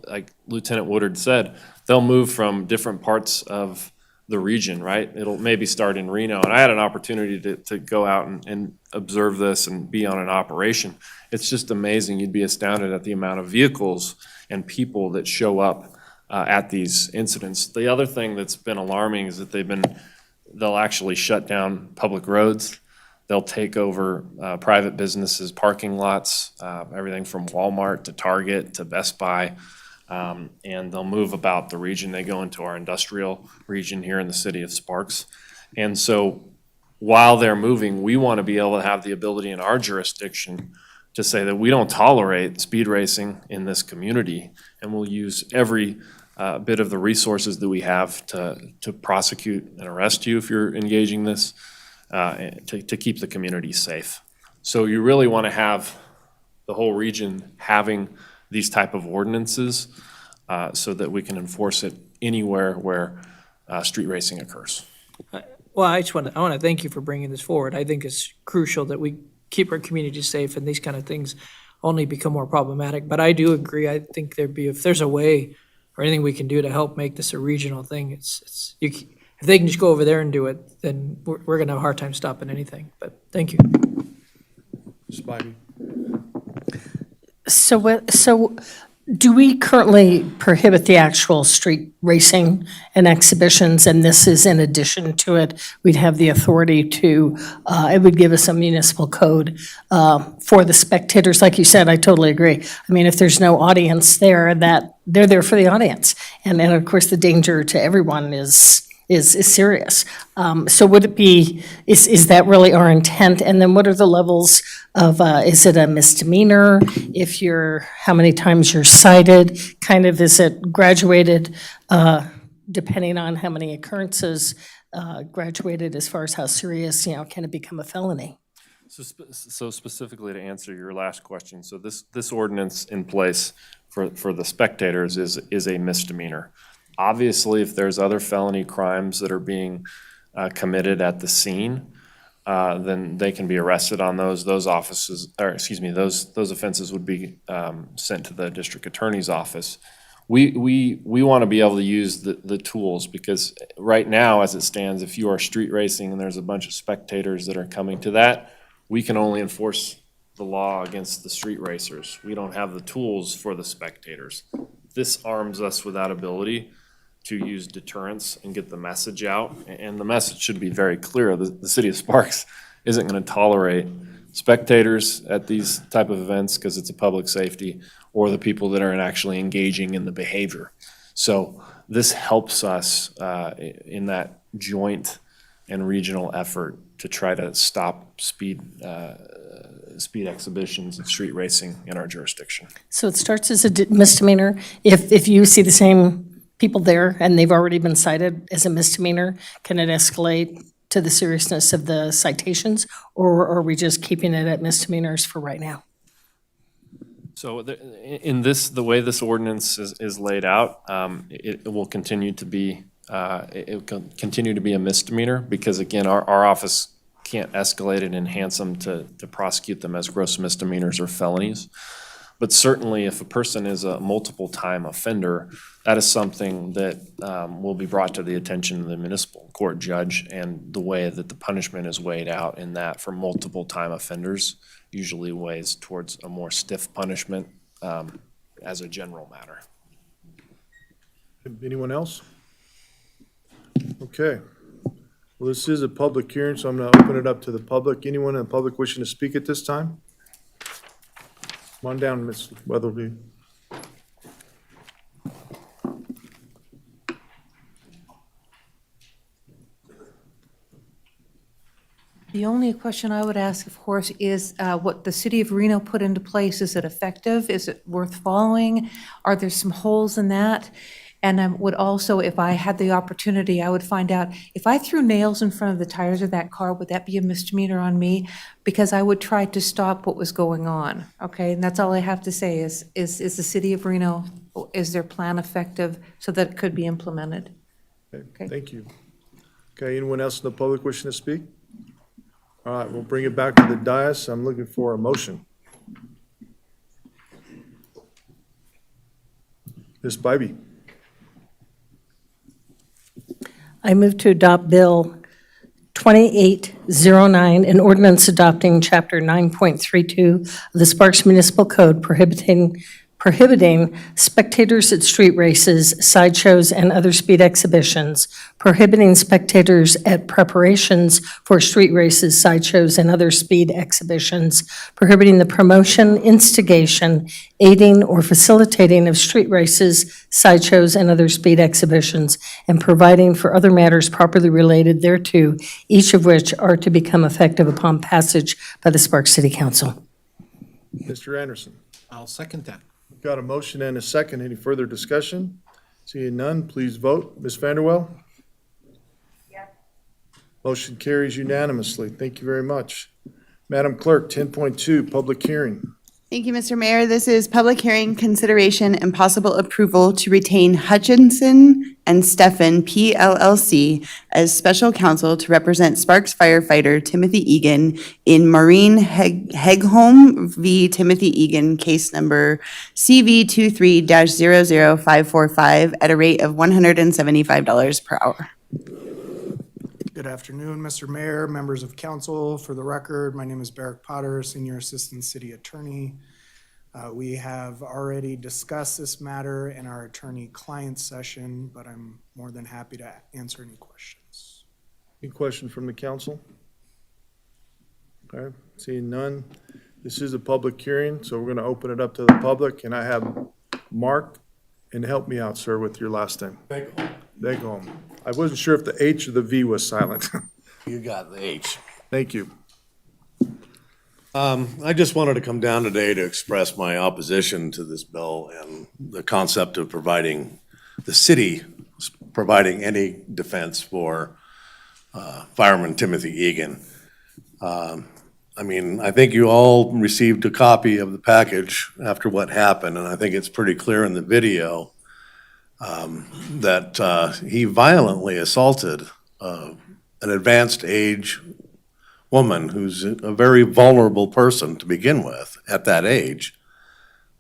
like Lieutenant Woodard said, they'll move from different parts of the region, right? It'll maybe start in Reno. And I had an opportunity to go out and observe this and be on an operation. It's just amazing. You'd be astounded at the amount of vehicles and people that show up at these incidents. The other thing that's been alarming is that they'll actually shut down public roads. They'll take over private businesses, parking lots, everything from Walmart to Target to Best Buy. And they'll move about the region. They go into our industrial region here in the city of Sparks. And so while they're moving, we want to be able to have the ability in our jurisdiction to say that we don't tolerate speed racing in this community, and we'll use every bit of the resources that we have to prosecute and arrest you if you're engaging this, to keep the community safe. So you really want to have the whole region having these type of ordinances so that we can enforce it anywhere where street racing occurs. Well, I want to thank you for bringing this forward. I think it's crucial that we keep our community safe, and these kind of things only become more problematic. But I do agree. I think if there's a way or anything we can do to help make this a regional thing, if they can just go over there and do it, then we're going to have a hard time stopping anything. But thank you. Spivey. So do we currently prohibit the actual street racing and exhibitions, and this is in addition to it? We'd have the authority to, it would give us a municipal code for the spectators. Like you said, I totally agree. I mean, if there's no audience there, that they're there for the audience. And then, of course, the danger to everyone is serious. So would it be, is that really our intent? And then what are the levels of, is it a misdemeanor? How many times you're cited? Kind of, is it graduated, depending on how many occurrences, graduated as far as how serious, can it become a felony? So specifically to answer your last question, so this ordinance in place for the spectators is a misdemeanor. Obviously, if there's other felony crimes that are being committed at the scene, then they can be arrested on those. Those offenses would be sent to the district attorney's office. We want to be able to use the tools, because right now, as it stands, if you are street racing and there's a bunch of spectators that are coming to that, we can only enforce the law against the street racers. We don't have the tools for the spectators. This arms us with that ability to use deterrence and get the message out. And the message should be very clear. The city of Sparks isn't going to tolerate spectators at these type of events because it's a public safety, or the people that are actually engaging in the behavior. So this helps us in that joint and regional effort to try to stop speed speed exhibitions and street racing in our jurisdiction. So it starts as a misdemeanor. If you see the same people there and they've already been cited as a misdemeanor, can it escalate to the seriousness of the citations? Or are we just keeping it at misdemeanors for right now? So in this, the way this ordinance is laid out, it will continue to be, it will continue to be a misdemeanor because again, our office can't escalate and enhance them to prosecute them as gross misdemeanors or felonies. But certainly if a person is a multiple time offender, that is something that will be brought to the attention of the municipal court judge, and the way that the punishment is weighed out in that for multiple time offenders usually weighs towards a more stiff punishment as a general matter. Anyone else? Okay. Well, this is a public hearing, so I'm going to open it up to the public. Anyone in the public wishing to speak at this time? Come on down, Ms. Weatherby. The only question I would ask, of course, is what the city of Reno put into place. Is it effective? Is it worth following? Are there some holes in that? And I would also, if I had the opportunity, I would find out if I threw nails in front of the tires of that car, would that be a misdemeanor on me? Because I would try to stop what was going on. Okay, and that's all I have to say is the city of Reno, is their plan effective so that it could be implemented? Okay, thank you. Okay, anyone else in the public wishing to speak? All right, we'll bring it back to the dais. I'm looking for a motion. Ms. Bybee. I move to adopt Bill 2809, an ordinance adopting Chapter 9.32 of the Sparks Municipal Code prohibiting spectators at street races, sideshows, and other speed exhibitions, prohibiting spectators at preparations for street races, sideshows, and other speed exhibitions, prohibiting the promotion, instigation, aiding, or facilitating of street races, sideshows, and other speed exhibitions, and providing for other matters properly related thereto, each of which are to become effective upon passage by the Sparks City Council. Mr. Anderson. I'll second that. Got a motion and a second. Any further discussion? Seeing none, please vote. Ms. Vanderwell? Yes. Motion carries unanimously. Thank you very much. Madam Clerk, 10.2, public hearing. Thank you, Mr. Mayor. This is public hearing consideration and possible approval to retain Hutchinson and Steffen PLLC as special counsel to represent Sparks firefighter Timothy Egan in Maureen Hegholm v. Timothy Egan, case number CV23-00545 at a rate of $175 per hour. Good afternoon, Mr. Mayor, members of council. For the record, my name is Barrick Potter, Senior Assistant City Attorney. We have already discussed this matter in our attorney-client session, but I'm more than happy to answer any questions. Any question from the council? Okay, seeing none. This is a public hearing, so we're going to open it up to the public, and I have Mark, and help me out, sir, with your last name. Begholm. I wasn't sure if the H or the V was silent. You got the H. Thank you. I just wanted to come down today to express my opposition to this bill and the concept of providing, the city providing any defense for Fireman Timothy Egan. I mean, I think you all received a copy of the package after what happened, and I think it's pretty clear in the video that he violently assaulted an advanced age woman who's a very vulnerable person to begin with at that age.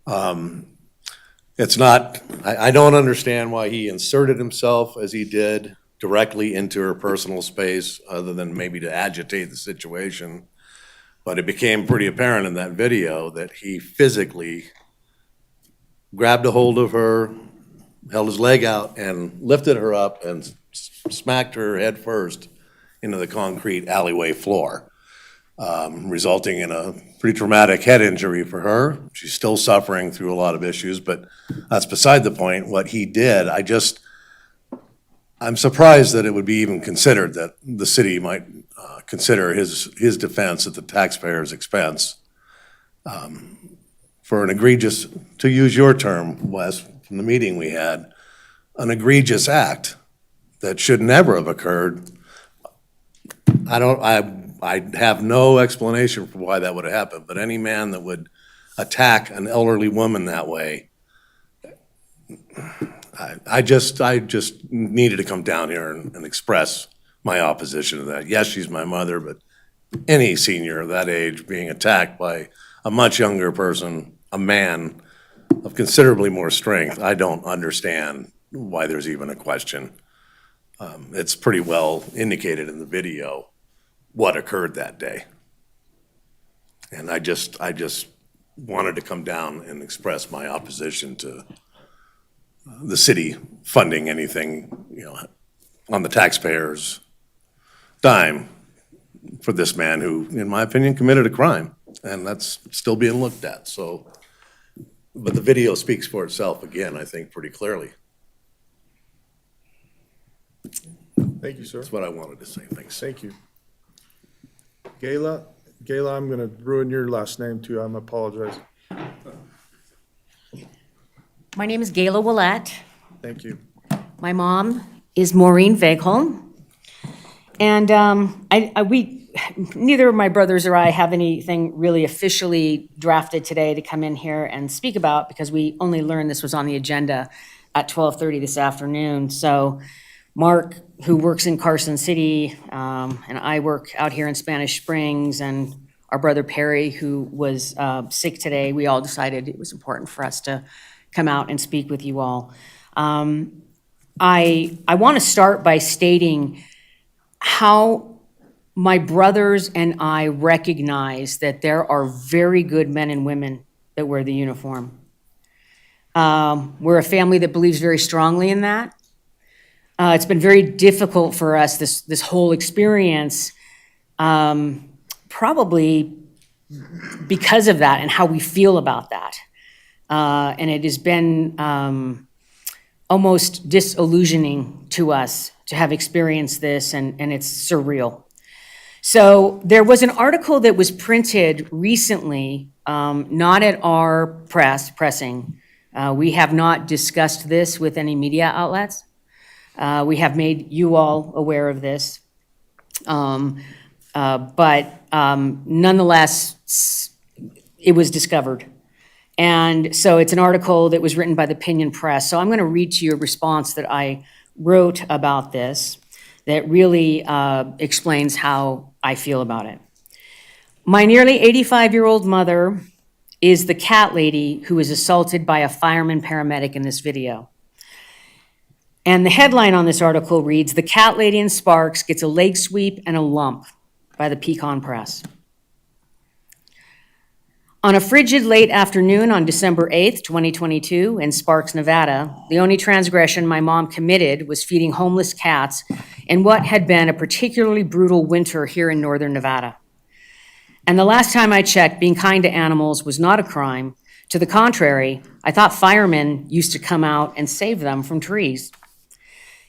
It's not, I don't understand why he inserted himself as he did directly into her personal space, other than maybe to agitate the situation. But it became pretty apparent in that video that he physically grabbed a hold of her, held his leg out, and lifted her up and smacked her head first into the concrete alleyway floor, resulting in a pretty traumatic head injury for her. She's still suffering through a lot of issues, but that's beside the point. What he did, I'm surprised that it would be even considered, that the city might consider his defense at the taxpayer's expense. for an egregious, to use your term, Wes, from the meeting we had, an egregious act that should never have occurred. I have no explanation for why that would have happened, but any man that would attack an elderly woman that way, I just needed to come down here and express my opposition to that. Yes, she's my mother, but any senior of that age being attacked by a much younger person, a man of considerably more strength, I don't understand why there's even a question. It's pretty well indicated in the video what occurred that day. And I just wanted to come down and express my opposition to the city funding anything, on the taxpayers' dime for this man who, in my opinion, committed a crime, and that's still being looked at, so. But the video speaks for itself again, I think, pretty clearly. Thank you, sir. That's what I wanted to say, thanks. Thank you. Gayla, I'm gonna ruin your last name too, I apologize. My name is Gayla Willett. Thank you. My mom is Maureen Vegholm. And neither of my brothers or I have anything really officially drafted today to come in here and speak about, because we only learned this was on the agenda at 12:30 this afternoon. So Mark, who works in Carson City, and I work out here in Spanish Springs, and our brother Perry, who was sick today, we all decided it was important for us to come out and speak with you all. I want to start by stating how my brothers and I recognize that there are very good men and women that wear the uniform. We're a family that believes very strongly in that. It's been very difficult for us, this whole experience, probably because of that and how we feel about that. And it has been almost disillusioning to us to have experienced this, and it's surreal. So there was an article that was printed recently, not at our pressing. We have not discussed this with any media outlets. We have made you all aware of this. But nonetheless, it was discovered. And so it's an article that was written by the Pinion Press. So I'm going to read to you a response that I wrote about this that really explains how I feel about it. My nearly 85-year-old mother is the cat lady who was assaulted by a fireman paramedic in this video. And the headline on this article reads, "The cat lady in Sparks gets a leg sweep and a lump," by the Pecan Press. On a frigid late afternoon on December 8th, 2022, in Sparks, Nevada, the only transgression my mom committed was feeding homeless cats in what had been a particularly brutal winter here in northern Nevada. And the last time I checked, being kind to animals was not a crime. To the contrary, I thought firemen used to come out and save them from trees.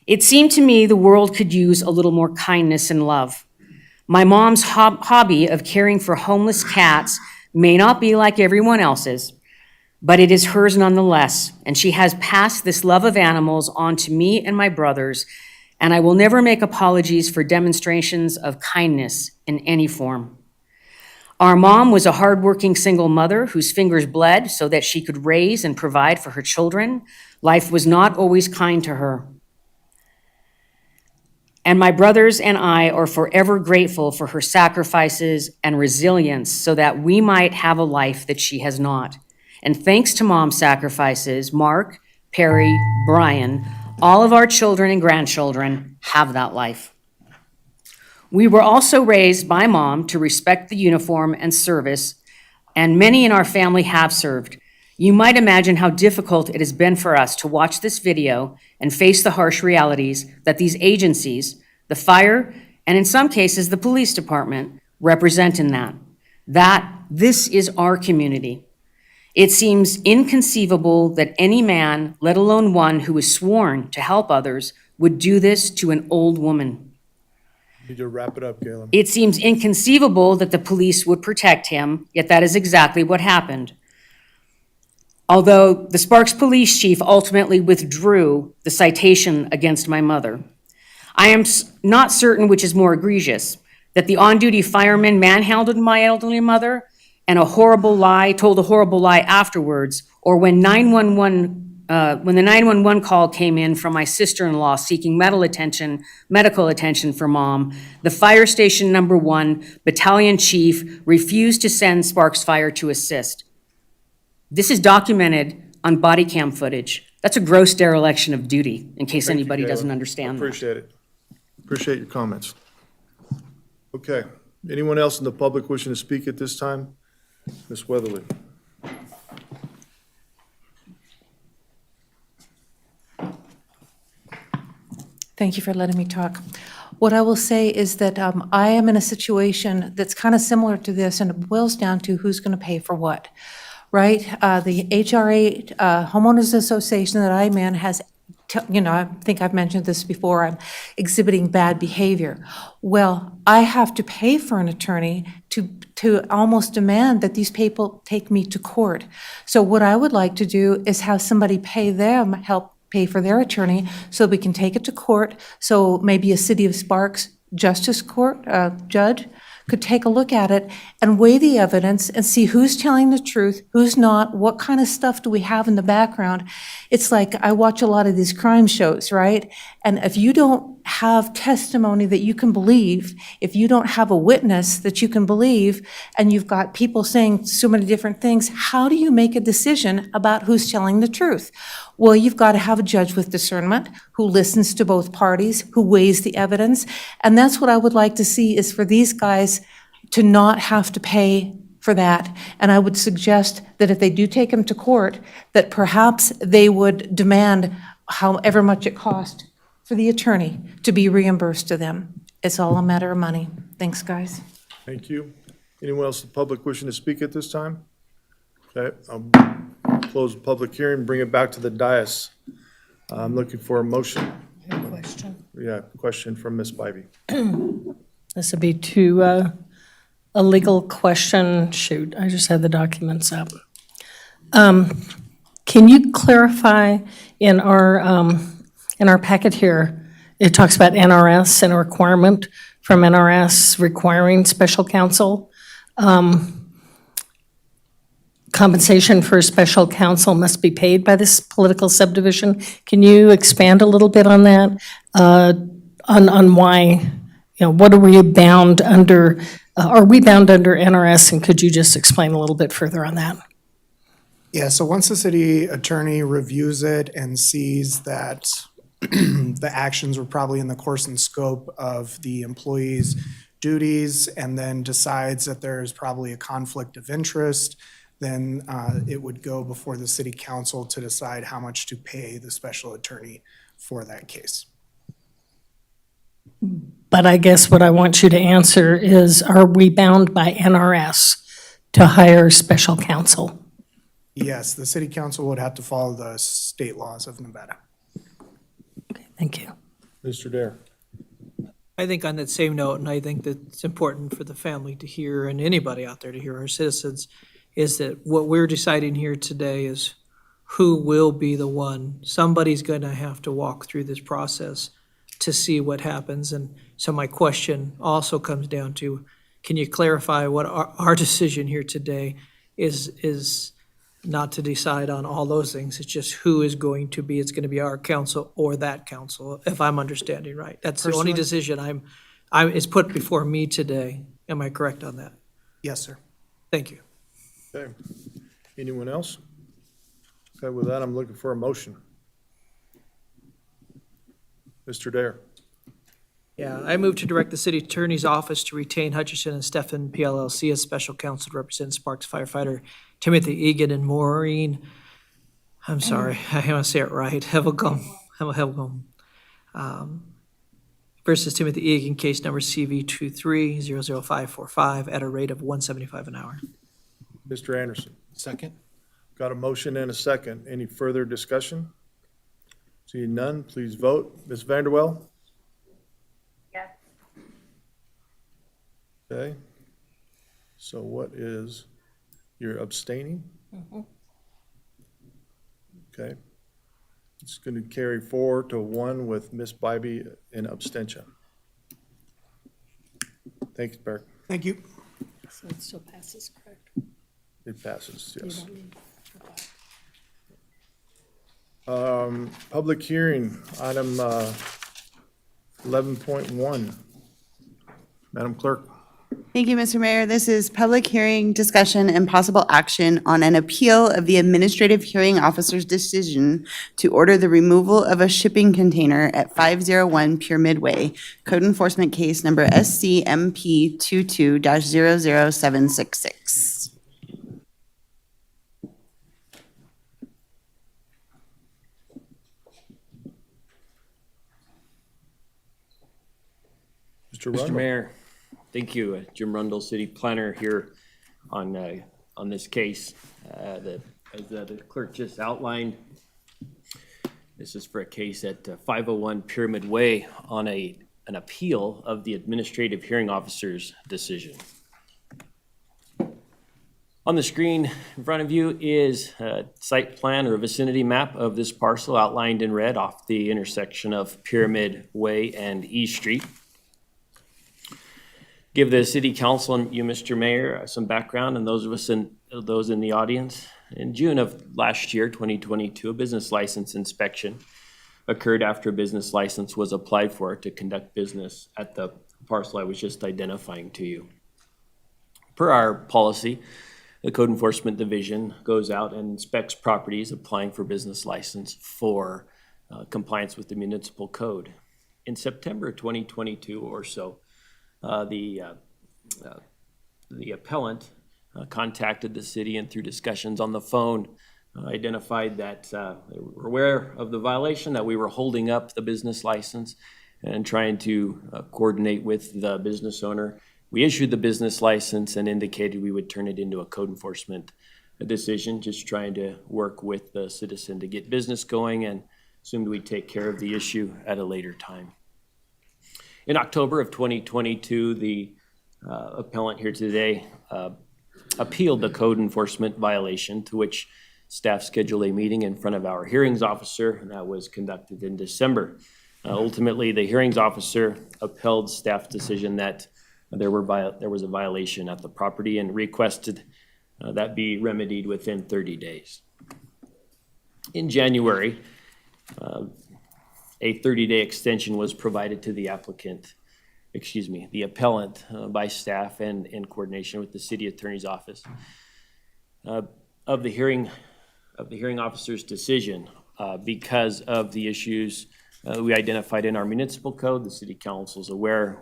It seemed to me the world could use a little more kindness and love. My mom's hobby of caring for homeless cats may not be like everyone else's, but it is hers nonetheless, and she has passed this love of animals on to me and my brothers, and I will never make apologies for demonstrations of kindness in any form. Our mom was a hardworking single mother whose fingers bled so that she could raise and provide for her children. Life was not always kind to her. And my brothers and I are forever grateful for her sacrifices and resilience so that we might have a life that she has not. And thanks to Mom's sacrifices, Mark, Perry, Brian, all of our children and grandchildren have that life. We were also raised by Mom to respect the uniform and service, and many in our family have served. You might imagine how difficult it has been for us to watch this video and face the harsh realities that these agencies, the fire, and in some cases, the police department, represent in that this is our community. It seems inconceivable that any man, let alone one who is sworn to help others, would do this to an old woman. Need to wrap it up, Galen. It seems inconceivable that the police would protect him, yet that is exactly what happened. Although the Sparks Police Chief ultimately withdrew the citation against my mother. I am not certain which is more egregious, that the on-duty fireman manhandled my elderly mother and told a horrible lie afterwards, or when the 911 call came in from my sister-in-law seeking medical attention for Mom, the fire station number 1 battalion chief refused to send Sparks Fire to assist. This is documented on body cam footage. That's a gross dereliction of duty, in case Thank you, anybody doesn't Galen. understand that. Appreciate it. Appreciate your comments. Okay. Anyone else in the public wishing to speak at this time? Ms. Weatherly. Thank you for letting me talk. What I will say is that I am in a situation that's kind of similar to this, and it boils down to who's going to pay for what, right? The HRA Homeowners Association that I'm in has, I think I've mentioned this before, I'm exhibiting bad behavior. Well, I have to pay for an attorney to almost demand that these people take me to court. So what I would like to do is have somebody help pay for their attorney so we can take it to court. So maybe a City of Sparks Justice Court judge could take a look at it and weigh the evidence and see who's telling the truth, who's not, what kind of stuff do we have in the background. It's like I watch a lot of these crime shows, right? And if you don't have testimony that you can believe, if you don't have a witness that you can believe, and you've got people saying so many different things, how do you make a decision about who's telling the truth? Well, you've got to have a judge with discernment who listens to both parties, who weighs the evidence. And that's what I would like to see, is for these guys to not have to pay for that. And I would suggest that if they do take them to court, that perhaps they would demand however much it cost for the attorney to be reimbursed to them. It's all a matter of money. Thanks, guys. Thank you. Anyone else in the public wishing to speak at this time? Okay, I'll close the public hearing, bring it back to the dais. I'm looking for a motion. Question. Yeah, question from Ms. Bybee. This would be to a legal question. Shoot, I just had the documents up. Can you clarify in our packet here, it talks about NRS and a requirement from NRS requiring special counsel. Compensation for special counsel must be paid by this political subdivision. Can you expand a little bit on that? On why, what are we bound under? Are we bound under NRS, and could you just explain a little bit further on that? Yeah, so once the city attorney reviews it and sees that the actions were probably in the course and scope of the employee's duties, and then decides that there is probably a conflict of interest, then it would go before the city council to decide how much to pay the special attorney for that case. But I guess what I want you to answer is, are we bound by NRS to hire special counsel? Yes, the city council would have to follow the state laws of Nevada. Okay, thank you. Mr. Dare. I think on that same note, and I think that it's important for the family to hear, and anybody out there to hear, our citizens, is that what we're deciding here today is who will be the one. Somebody's going to have to walk through this process to see what happens. And so my question also comes down to, can you clarify what our decision here today is not to decide on all those things. It's just who is going to be, it's going to be our council or that council, if I'm understanding right. That's the only decision it's put before me today. Am I correct on that? Yes, sir. Thank you. Okay. Anyone else? Okay, with that, I'm looking for a motion. Mr. Dare. Yeah, I move to direct the city attorney's office to retain Hutchison and Steffen PLLC as special counsel to represent Sparks Firefighter Timothy Egan and Maureen, I'm sorry, I want to say it right, Hevelgum, versus Timothy Egan, case number CV 23-00545 at a rate of $175 an hour. Mr. Anderson. Second. Got a motion and a second. Any further discussion? Seeing none, please vote. Ms. Vanderwell? Yes. Okay. So what is, you're abstaining? Okay. It's going to carry 4-1 with Ms. Bybee in abstention. Thanks, Barry. Thank you. So it still passes, correct? It passes, You yes. don't need to go back. Public hearing, item 11.1. Madam Clerk. Thank you, Mr. Mayor. This is public hearing, discussion, and possible action on an appeal of the administrative hearing officer's decision to order the removal of a shipping container at 501 Pyramid Way, code enforcement case number SCMP 22-00766. Mr. Mr. Rundle. Mayor, thank you. Jim Rundle, City Planner here on this case. As the clerk just outlined, this is for a case at 501 Pyramid Way on an appeal of the administrative hearing officer's decision. On the screen in front of you is a site plan or vicinity map of this parcel outlined in red off the intersection of Pyramid Way and E Street. Give the city council and you, Mr. Mayor, some background, and those in the audience. In June of last year, 2022, a business license inspection occurred after a business license was applied for to conduct business at the parcel I was just identifying to you. Per our policy, the Code Enforcement Division goes out and inspects properties applying for business license for compliance with the municipal code. In September 2022 or so, the appellant contacted the city and through discussions on the phone identified that they were aware of the violation, that we were holding up the business license and trying to coordinate with the business owner. We issued the business license and indicated we would turn it into a code enforcement decision, just trying to work with the citizen to get business going, and assumed we'd take care of the issue at a later time. In October of 2022, the appellant here today appealed the code enforcement violation, to which staff scheduled a meeting in front of our hearings officer, and that was conducted in December. Ultimately, the hearings officer upheld staff's decision that there was a violation at the property and requested that be remedied within 30 days. In January, a 30-day extension was provided to the the appellant by staff and in coordination with the city attorney's office of the hearing officer's decision because of the issues we identified in our municipal code. The city council is aware.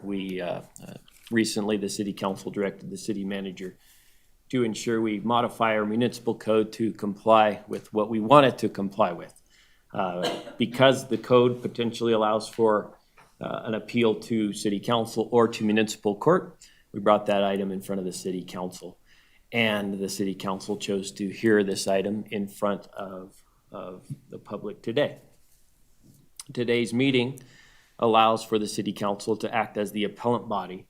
Recently, the city council directed the city manager to ensure we modify our municipal code to comply with what we want it to comply with. Because the code potentially allows for an appeal to city council or to municipal court, we brought that item in front of the city council. And the city council chose to hear this item in front of the public today. Today's meeting allows for the city council to act as the appellant body,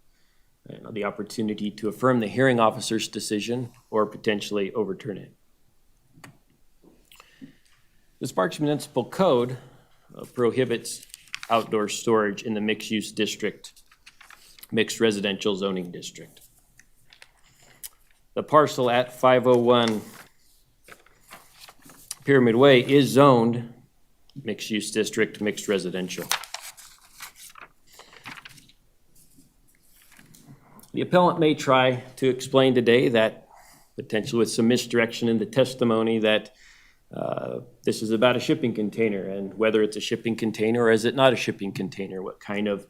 the opportunity to affirm the hearing officer's decision or potentially overturn it. The Sparks Municipal Code prohibits outdoor storage in the mixed-use district, mixed residential zoning district. The parcel at 501 Pyramid Way is zoned mixed-use district, mixed residential. The appellant may try to explain today that, potentially with some misdirection in the testimony, that this is about a shipping container, and whether it's a shipping container or is it not a shipping container, what kind of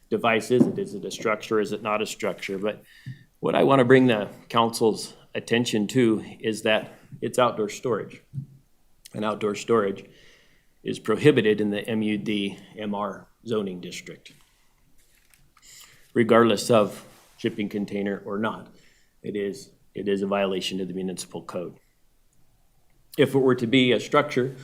device is it? Is it a structure? Is it not a structure? But what I want to bring the council's attention to is that it's outdoor storage. And outdoor storage is prohibited in the MUD-MR zoning district. Regardless of shipping container or not, it is a violation of the municipal code. If it were to be a structure,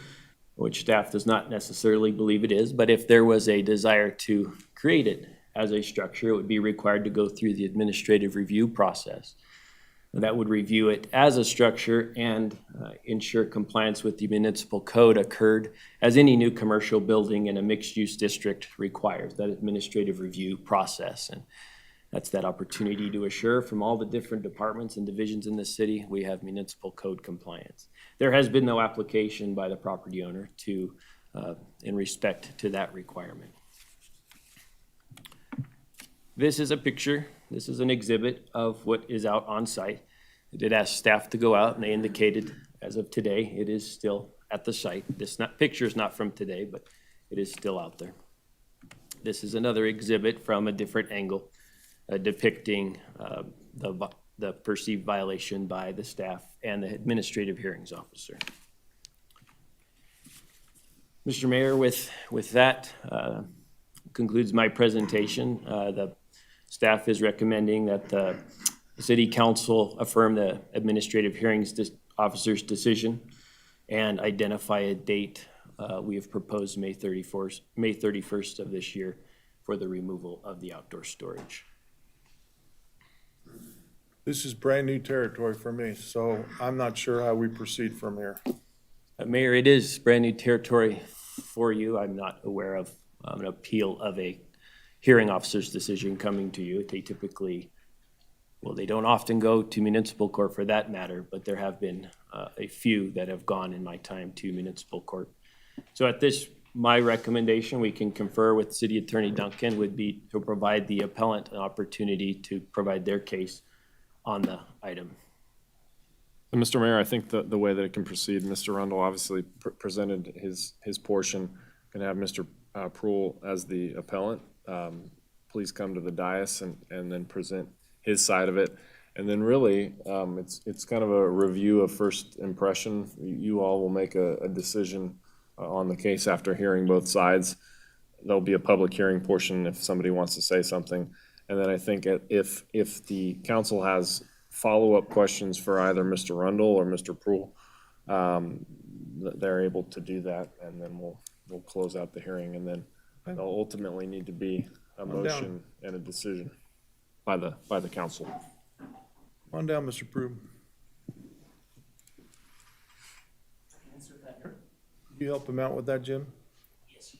which staff does not necessarily believe it is, but if there was a desire to create it as a structure, it would be required to go through the administrative review process. That would review it as a structure and ensure compliance with the municipal code occurred as any new commercial building in a mixed-use district requires, that administrative review process. And that's that opportunity to assure from all the different departments and divisions in the city, we have municipal code compliance. There has been no application by the property owner to, in respect to that requirement. This is a picture, this is an exhibit of what is out on site. I did ask staff to go out and they indicated as of today, it is still at the site. This picture is not from today, but it is still out there. This is another exhibit from a different angle depicting the perceived violation by the staff and the administrative hearings officer. Mr. Mayor, with that concludes my presentation. The staff is recommending that the City Council affirm the administrative hearings officer's decision and identify a date. We have proposed May 31st of this year for the removal of the outdoor storage. This is brand new territory for me, so I'm not sure how we proceed from here. Mayor, it is brand new territory for you. I'm not aware of an appeal of a hearing officer's decision coming to you. They typically, well, they don't often go to municipal court for that matter, but there have been a few that have gone in my time to municipal court. So at this, my recommendation, we can confer with City Attorney Duncan, would be to provide the appellant an opportunity to provide their case on the item. And Mr. Mayor, I think the way that it can proceed, Mr. Rundle obviously presented his portion. Going to have Mr. Prohl as the appellant. Please come to the dais and then present his side of it. And then really, it's kind of a review of first impression. You all will make a decision on the case after hearing both sides. There'll be a public hearing portion if somebody wants to say something. And then I think if the council has follow-up questions for either Mr. Rundle or Mr. Prohl, they're able to do that, and then we'll close out the hearing, and then there'll ultimately need to be a motion and a decision by the council. On down, Mr. Prohl. You help him out with that, Jim? Yes.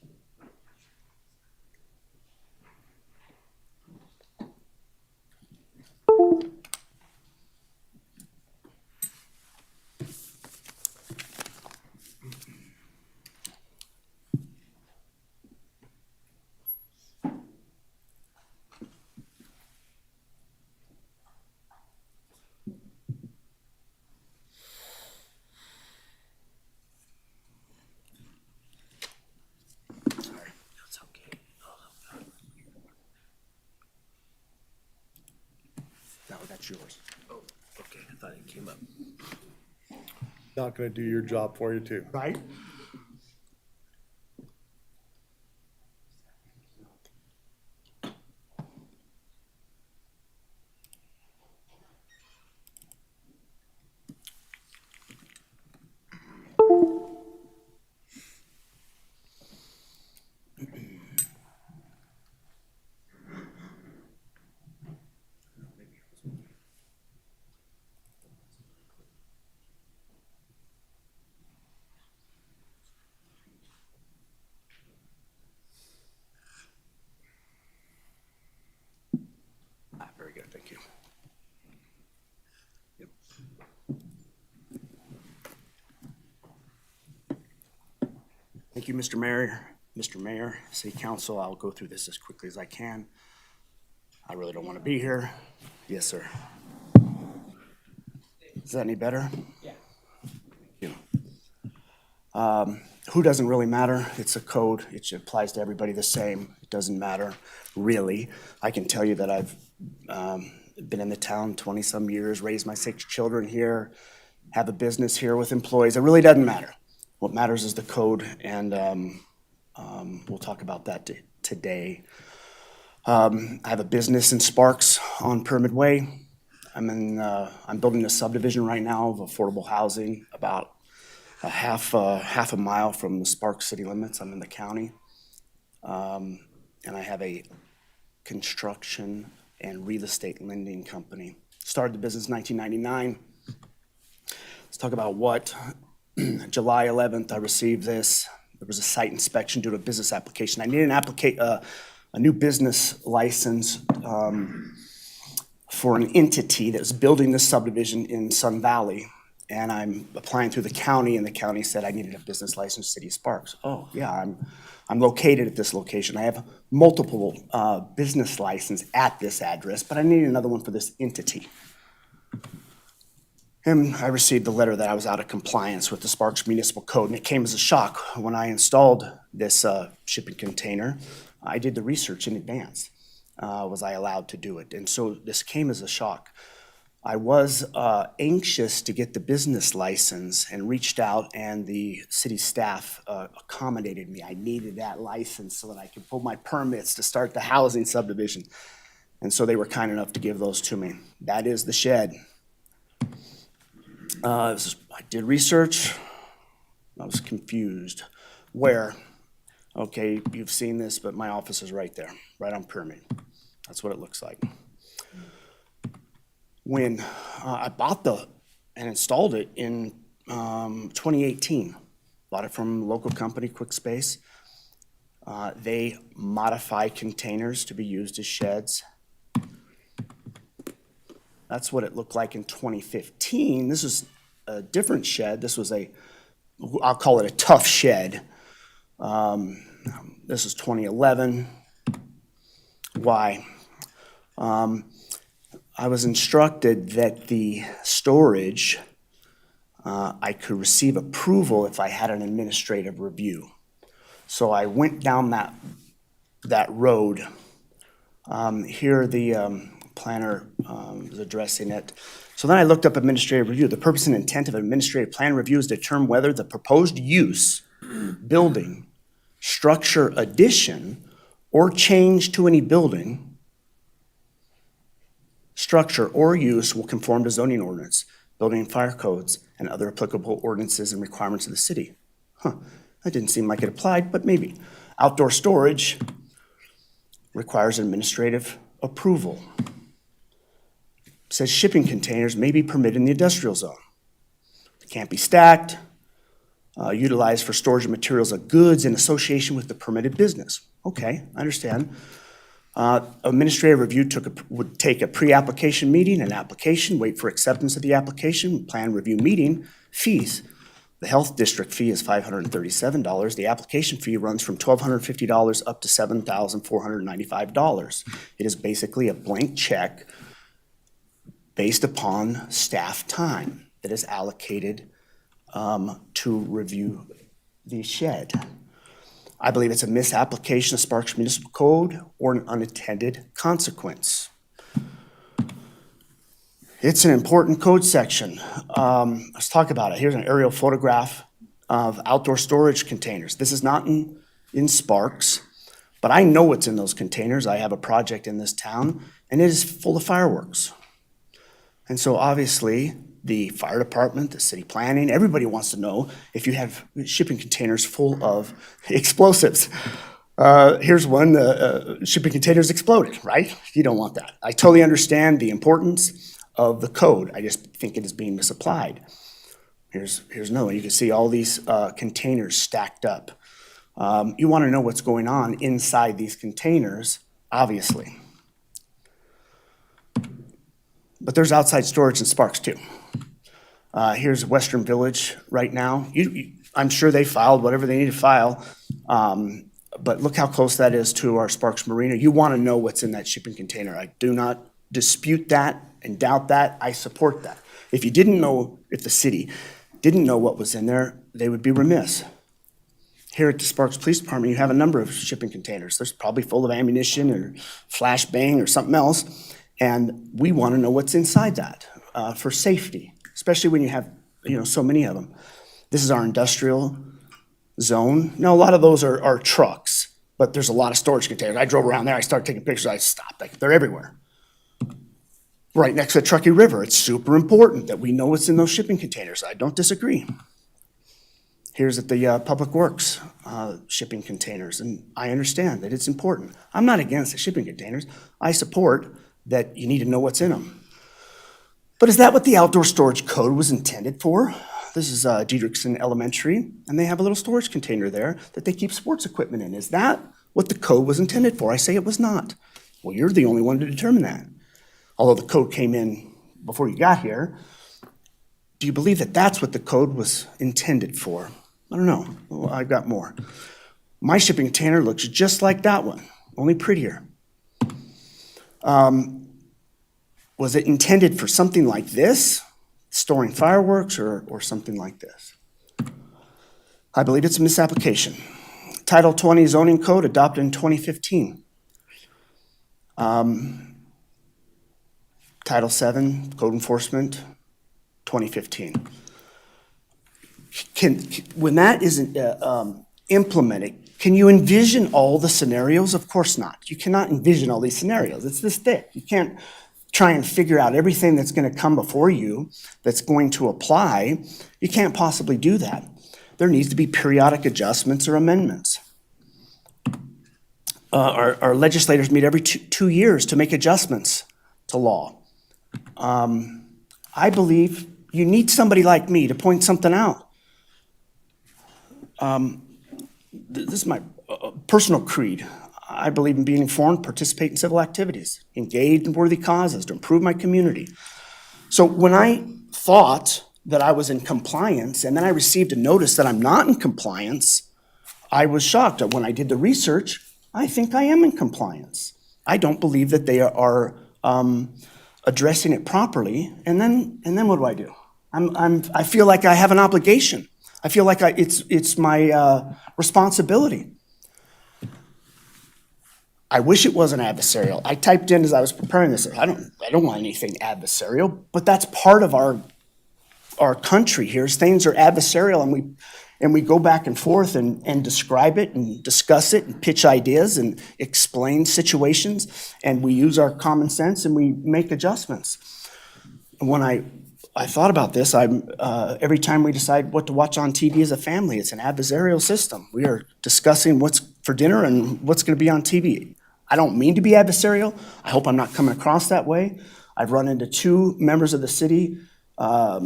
That's yours. Oh, okay, I thought it came up. Not gonna do your job for you too. Right? Very good, thank you. Yep. Thank you, Mr. Mayor. Mr. Mayor, City Council, I'll go through this as quickly as I can. I really don't want to be here. Yes, sir. Is that any better? Yeah. Thank you. Who doesn't really matter? It's a code. It applies to everybody the same. It doesn't matter, really. I can tell you that I've been in the town 20-some years, raised my 6 children here, have a business here with employees. It really doesn't matter. What matters is the code, and we'll talk about that today. I have a business in Sparks on Pyramid Way. I'm building a subdivision right now of affordable housing about half a mile from the Sparks city limits. I'm in the county. And I have a construction and real estate lending company. Started the business in 1999. Let's talk about what. July 11th, I received this. There was a site inspection due to a business application. I needed a new business license for an entity that was building this subdivision in Sun Valley. And I'm applying through the county, and the county said I needed a business license, City of Sparks. Oh, yeah, I'm located at this location. I have multiple business license at this address, but I need another one for this entity. And I received a letter that I was out of compliance with the Sparks Municipal Code, and it came as a shock. When I installed this shipping container, I did the research in advance. Was I allowed to do it? And so this came as a shock. I was anxious to get the business license and reached out, and the city staff accommodated me. I needed that license so that I could pull my permits to start the housing subdivision. And so they were kind enough to give those to me. That is the shed. I did research. I was confused. Where? Okay, you've seen this, but my office is right there, right on Pyramid. That's what it looks like. When I bought and installed it in 2018, bought it from a local company, Quick Space. They modify containers to be used as sheds. That's what it looked like in 2015. This was a different shed. This was I'll call it a tough shed. This is 2011. Why? I was instructed that the storage, I could receive approval if I had an administrative review. So I went down that road. Here the planner is addressing it. So then I looked up administrative review. The purpose and intent of an administrative plan review is to determine whether the proposed use, building, structure, addition, or change to any building, structure, or use will conform to zoning ordinance, building and fire codes, and other applicable ordinances and requirements of the city. That didn't seem like it applied, but maybe. Outdoor storage requires administrative approval. It says shipping containers may be permitted in the industrial zone. They can't be stacked, utilized for storage of materials of goods in association with the permitted business. Okay, I understand. Administrative review would take a pre-application meeting, an application, wait for acceptance of the application, plan review meeting, fees. The health district fee is $537. The application fee runs from $1,250 up to $7,495. It is basically a blank check based upon staff time that is allocated to review the shed. I believe it's a misapplication of Sparks Municipal Code or an unintended consequence. It's an important code section. Let's talk about it. Here's an aerial photograph of outdoor storage containers. This is not in Sparks, but I know what's in those containers. I have a project in this town, and it is full of fireworks. And so obviously, the fire department, the city planning, everybody wants to know if you have shipping containers full of explosives. Here's one, the shipping containers exploded, right? You don't want that. I totally understand the importance of the code. I just think it is being misapplied. Here's another one. You can see all these containers stacked up. You want to know what's going on inside these containers, obviously. But there's outside storage in Sparks too. Here's Western Village right now. I'm sure they filed whatever they need to file, but look how close that is to our Sparks Marina. You want to know what's in that shipping container. I do not dispute that and doubt that. I support that. If you didn't know, if the city didn't know what was in there, they would be remiss. Here at the Sparks Police Department, you have a number of shipping containers. There's probably full of ammunition or flashbang or something else. And we want to know what's inside that for safety, especially when you have so many of them. This is our industrial zone. Now, a lot of those are trucks, but there's a lot of storage containers. I drove around there. I started taking pictures. I stopped. They're everywhere. Right next to the Truckee River. It's super important that we know what's in those shipping containers. I don't disagree. Here's at the Public Works shipping containers, and I understand that it's important. I'm not against the shipping containers. I support that you need to know what's in them. But is that what the outdoor storage code was intended for? This is Diedrichson Elementary, and they have a little storage container there that they keep sports equipment in. Is that what the code was intended for? I say it was not. Well, you're the only one to determine that. Although the code came in before you got here, do you believe that that's what the code was intended for? I don't know. Well, I've got more. My shipping container looks just like that one, only prettier. Was it intended for something like this, storing fireworks, or something like this? I believe it's a misapplication. Title 20 zoning code adopted in 2015. Title 7 code enforcement, 2015. When that isn't implemented, can you envision all the scenarios? Of course not. You cannot envision all these scenarios. It's this thick. You can't try and figure out everything that's going to come before you that's going to apply. You can't possibly do that. There needs to be periodic adjustments or amendments. Our legislators meet every 2 years to make adjustments to law. I believe you need somebody like me to point something out. This is my personal creed. I believe in being informed, participate in civil activities, engage in worthy causes to improve my community. So when I thought that I was in compliance and then I received a notice that I'm not in compliance, I was shocked. When I did the research, I think I am in compliance. I don't believe that they are addressing it properly. And then what do? I feel like I have an obligation. I feel like it's my responsibility. I wish it wasn't adversarial. I typed in as I was preparing this, I don't want anything adversarial, but that's part of our country here, is things are adversarial, and we go back and forth and describe it and discuss it and pitch ideas and explain situations, and we use our common sense and we make adjustments. When I thought about this, every time we decide what to watch on TV as a family, it's an adversarial system. We are discussing what's for dinner and what's going to be on TV. I don't mean to be adversarial. I hope I'm not coming across that way. I've run into 2 members of the city while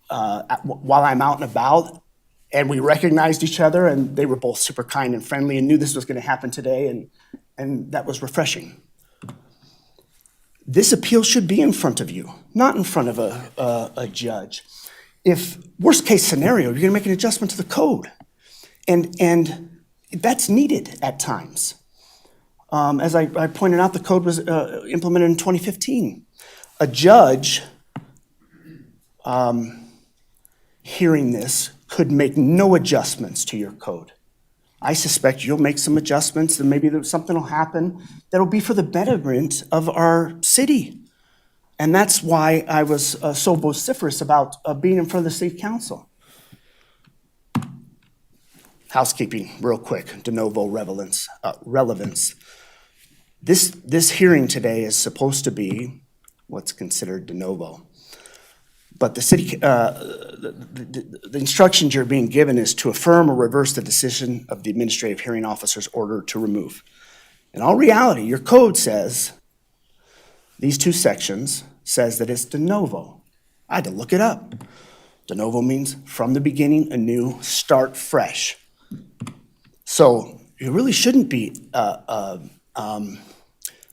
I'm out and about, and we recognized each other, and they were both super kind and friendly and knew this was going to happen today, and that was refreshing. This appeal should be in front of you, not in front of a judge. If, worst case scenario, you're going to make an adjustment to the code, and that's needed at times. As I pointed out, the code was implemented in 2015. A judge hearing this could make no adjustments to your code. I suspect you'll make some adjustments, and maybe something will happen that'll be for the betterment of our city. And that's why I was so vociferous about being in front of the city council. Housekeeping, real quick, de novo relevance. This hearing today is supposed to be what's considered de novo. But the city, the instructions you're being given is to affirm or reverse the decision of the administrative hearing officer's order to remove. In all reality, your code says, these 2 sections says that it's de novo. I had to look it up. De novo means from the beginning, anew, start fresh. So you really shouldn't be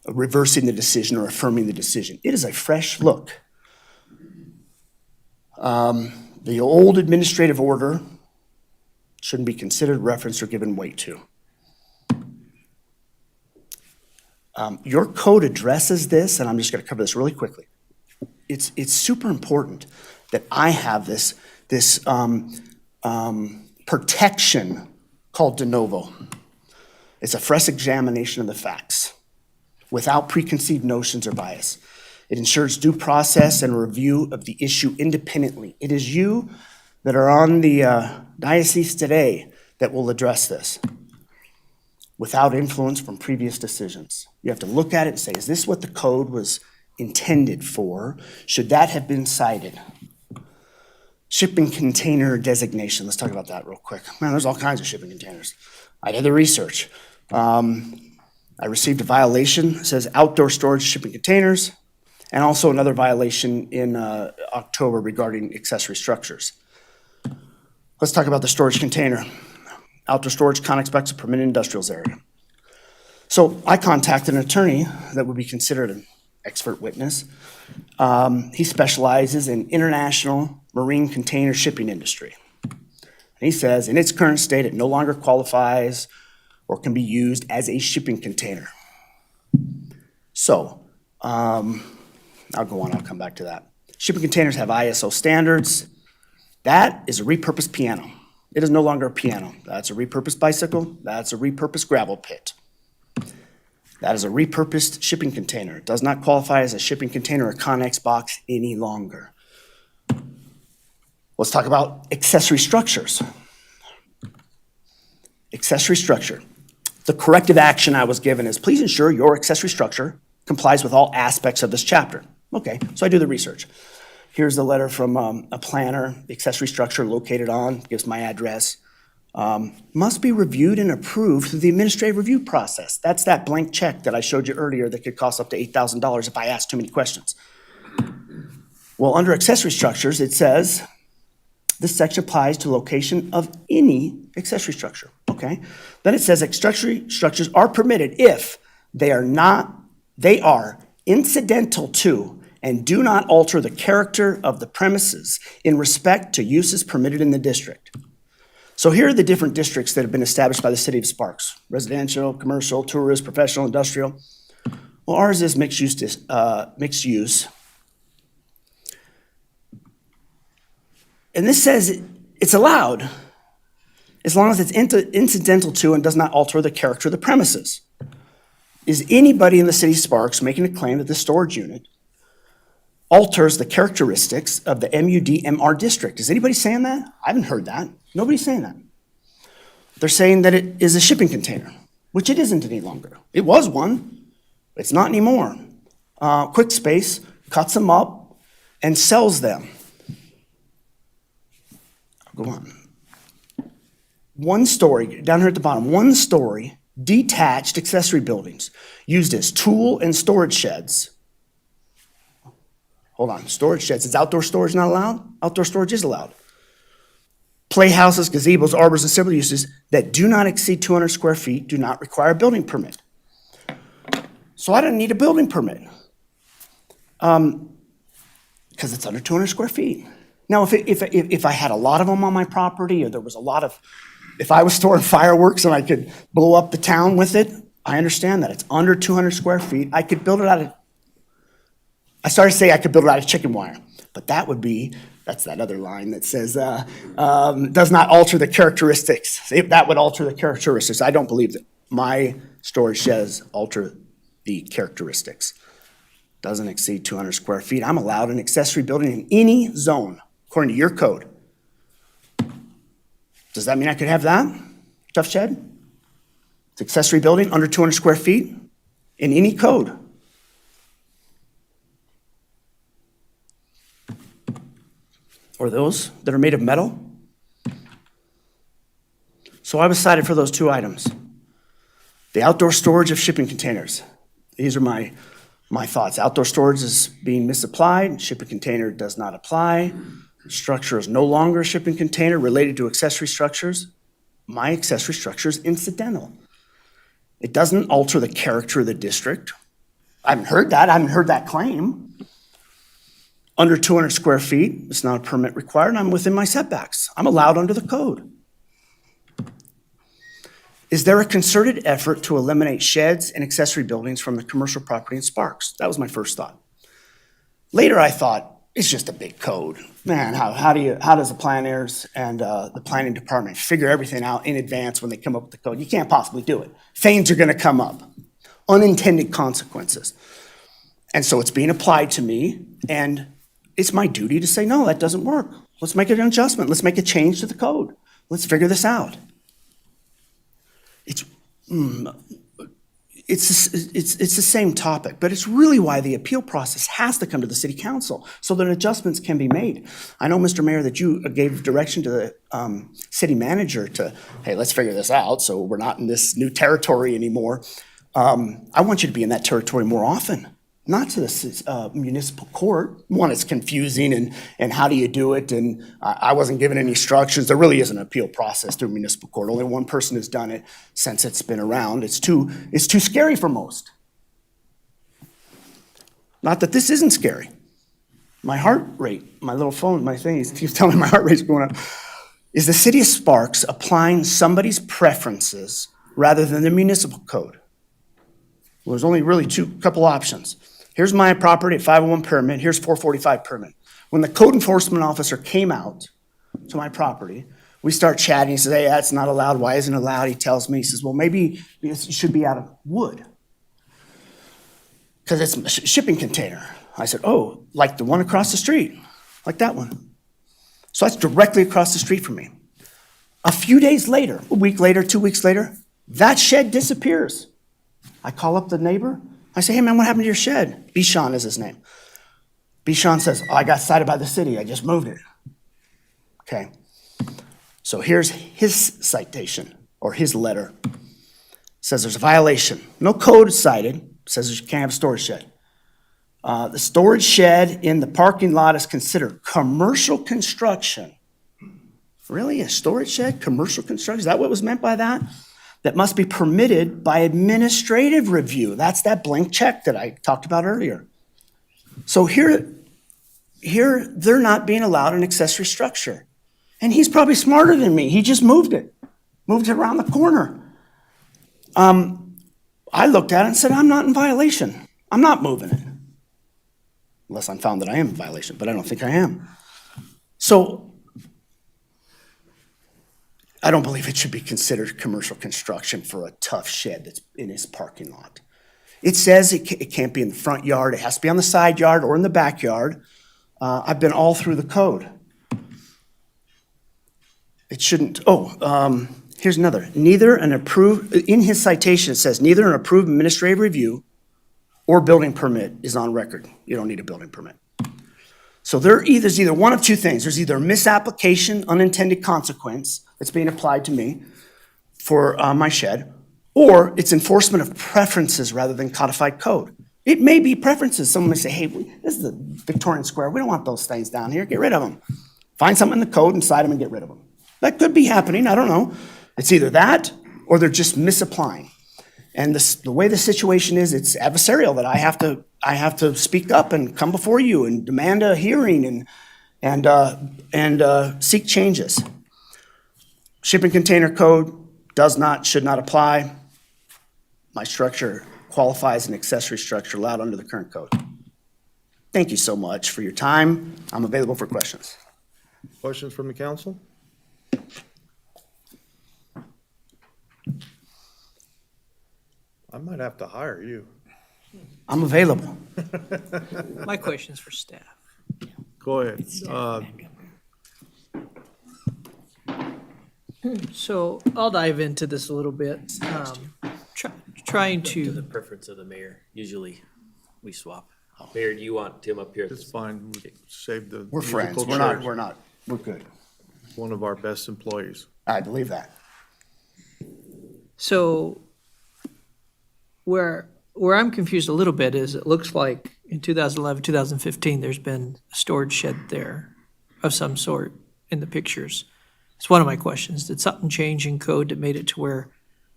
reversing the decision or affirming the decision. It is a fresh look. The old administrative order shouldn't be considered, referenced, or given weight to. Your code addresses this, and I'm just going to cover this really quickly. It's super important that I have this protection called de novo. It's a fresh examination of the facts without preconceived notions or bias. It ensures due process and review of the issue independently. It is you that are on the diocese today that will address this without influence from previous decisions. You have to look at it and say, is this what the code was intended for? Should that have been cited? Shipping container designation, let's talk about that real quick. Man, there's all kinds of shipping containers. I did the research. I received a violation, it says outdoor storage of shipping containers, and also another violation in October regarding accessory structures. Let's talk about the storage container. Outdoor storage Conexpects a permitted industrials area. So I contacted an attorney that would be considered an expert witness. He specializes in international marine container shipping industry. And he says, in its current state, it no longer qualifies or can be used as a shipping container. So, I'll go on, I'll come back to that. Shipping containers have ISO standards. That is a repurposed piano. It is no longer a piano. That's a repurposed bicycle. That's a repurposed gravel pit. That is a repurposed shipping container. It does not qualify as a shipping container or Connex box any longer. Let's talk about accessory structures. Accessory structure. The corrective action I was given is please ensure your accessory structure complies with all aspects of this chapter. Okay, so I do the research. Here's the letter from a planner, the accessory structure located on, gives my address. Must be reviewed and approved through the administrative review process. That's that blank check that I showed you earlier that could cost up to $8,000 if I asked too many questions. Well, under accessory structures, it says, this section applies to location of any accessory structure, okay? Then it says accessory structures are permitted if they are incidental to and do not alter the character of the premises in respect to uses permitted in the district. So here are the different districts that have been established by the city of Sparks: residential, commercial, tourist, professional, industrial. Well, ours is mixed use. And this says it's allowed as long as it's incidental to and does not alter the character of the premises. Is anybody in the city of Sparks making a claim that this storage unit alters the characteristics of the MUD-MR district? Is anybody saying that? I haven't heard that. Nobody's saying that. They're saying that it is a shipping container, which it isn't any longer. It was one. It's not anymore. Quick Space cuts them up and sells them. Go on. One story, down here at the bottom, one story, detached accessory buildings used as tool and storage sheds. Hold on, storage sheds. Is outdoor storage not allowed? Outdoor storage is allowed. Playhouses, gazebos, arbors, and similar uses that do not exceed 200 square feet do not require a building permit. So I don't need a building permit because it's under 200 square feet. Now, if I had a lot of them on my property, or there was a lot of, if I was storing fireworks and I could blow up the town with it, I understand that. It's under 200 square feet. I could build it out of, I started to say I could build it out of chicken wire, but that would be, that's that other line that says, does not alter the characteristics. That would alter the characteristics. I don't believe that my storage sheds alter the characteristics. Doesn't exceed 200 square feet. I'm allowed an accessory building in any zone, according to your code. Does that mean I could have that? Tough shed? It's accessory building under 200 square feet in any code. Or those that are made of metal. So I was cited for those two items. The outdoor storage of shipping containers. These are my thoughts. Outdoor storage is being misapplied. Shipping container does not apply. Structure is no longer a shipping container related to accessory structures. My accessory structure is incidental. It doesn't alter the character of the district. I haven't heard that. I haven't heard that claim. Under 200 square feet, it's not a permit required, and I'm within my setbacks. I'm allowed under the code. Is there a concerted effort to eliminate sheds and accessory buildings from the commercial property in Sparks? That was my first thought. Later, I thought, it's just a big code. Man, how does the planners and the planning department figure everything out in advance when they come up with the code? You can't possibly do it. Things are gonna come up. Unintended consequences. And so it's being applied to me, and it's my duty to say, no, that doesn't work. Let's make an adjustment. Let's make a change to the code. Let's figure this out. It's it's the same topic, but it's really why the appeal process has to come to the city council so that adjustments can be made. I know, Mr. Mayor, that you gave direction to the city manager to, hey, let's figure this out so we're not in this new territory anymore. I want you to be in that territory more often, not to the municipal court. One, it's confusing, and how do you do it? And I wasn't given any instructions. There really is an appeal process through municipal court. Only one person has done it since it's been around. It's too scary for most. Not that this isn't scary. My heart rate, my little phone, my thing keeps telling me my heart rate's going up. Is the city of Sparks applying somebody's preferences rather than the municipal code? Well, there's only really couple options. Here's my property at 501 permit, here's 445 permit. When the code enforcement officer came out to my property, we start chatting, he says, hey, that's not allowed, why isn't it allowed? He tells me, he says, well, maybe it should be out of wood. Because it's a shipping container. I said, oh, like the one across the street, like that one. So that's directly across the street from me. A few days later, a week later, 2 weeks later, that shed disappears. I call up the neighbor. I say, hey, man, what happened to your shed? Bishan is his name. Bishan says, oh, I got cited by the city. I just moved it. Okay. So here's his citation, or his letter. Says there's a violation. No code is cited. Says you can't have a storage shed. The storage shed in the parking lot is considered commercial construction. Really? A storage shed? Commercial construction? Is that what was meant by that? That must be permitted by administrative review. That's that blank check that I talked about earlier. So here they're not being allowed an accessory structure. And he's probably smarter than me. He just moved it around the corner. I looked at it and said, I'm not in violation. I'm not moving it. Unless I'm found that I am in violation, but I don't think I am. So I don't believe it should be considered commercial construction for a tough shed that's in his parking lot. It says it can't be in the front yard. It has to be on the side yard or in the backyard. I've been all through the code. It shouldn't. Here's another. In his citation, it says neither an approved administrative review or building permit is on record. You don't need a building permit. So there's either one of two things. There's either a misapplication, unintended consequence that's being applied to me for my shed, or it's enforcement of preferences rather than codified code. It may be preferences. Someone may say, hey, this is the Victorian Square. We don't want those things down here. Get rid of them. Find something in the code and cite them and get rid of them. That could be happening. I don't know. It's either that or they're just misapplying. And the way the situation is, it's adversarial that I have to speak up and come before you and demand a hearing and seek changes. Shipping container code should not apply. My structure qualifies an accessory structure allowed under the current code. Thank you so much for your time. I'm available for questions. Questions from the council? I might have to hire you. I'm available. My question's for staff. Go ahead. So I'll dive into this a little bit. Trying To the to, preference of the mayor, usually we swap. Mayor, do you want Tim up here? It's fine. Save the. We're friends. musical We're chairs. we're good. One of our best employees. I believe that. so where I'm confused a little bit is it looks like in 2011, 2015, there's been a storage shed there of some sort in the pictures. It's one of my questions. Did something change in code that made it to where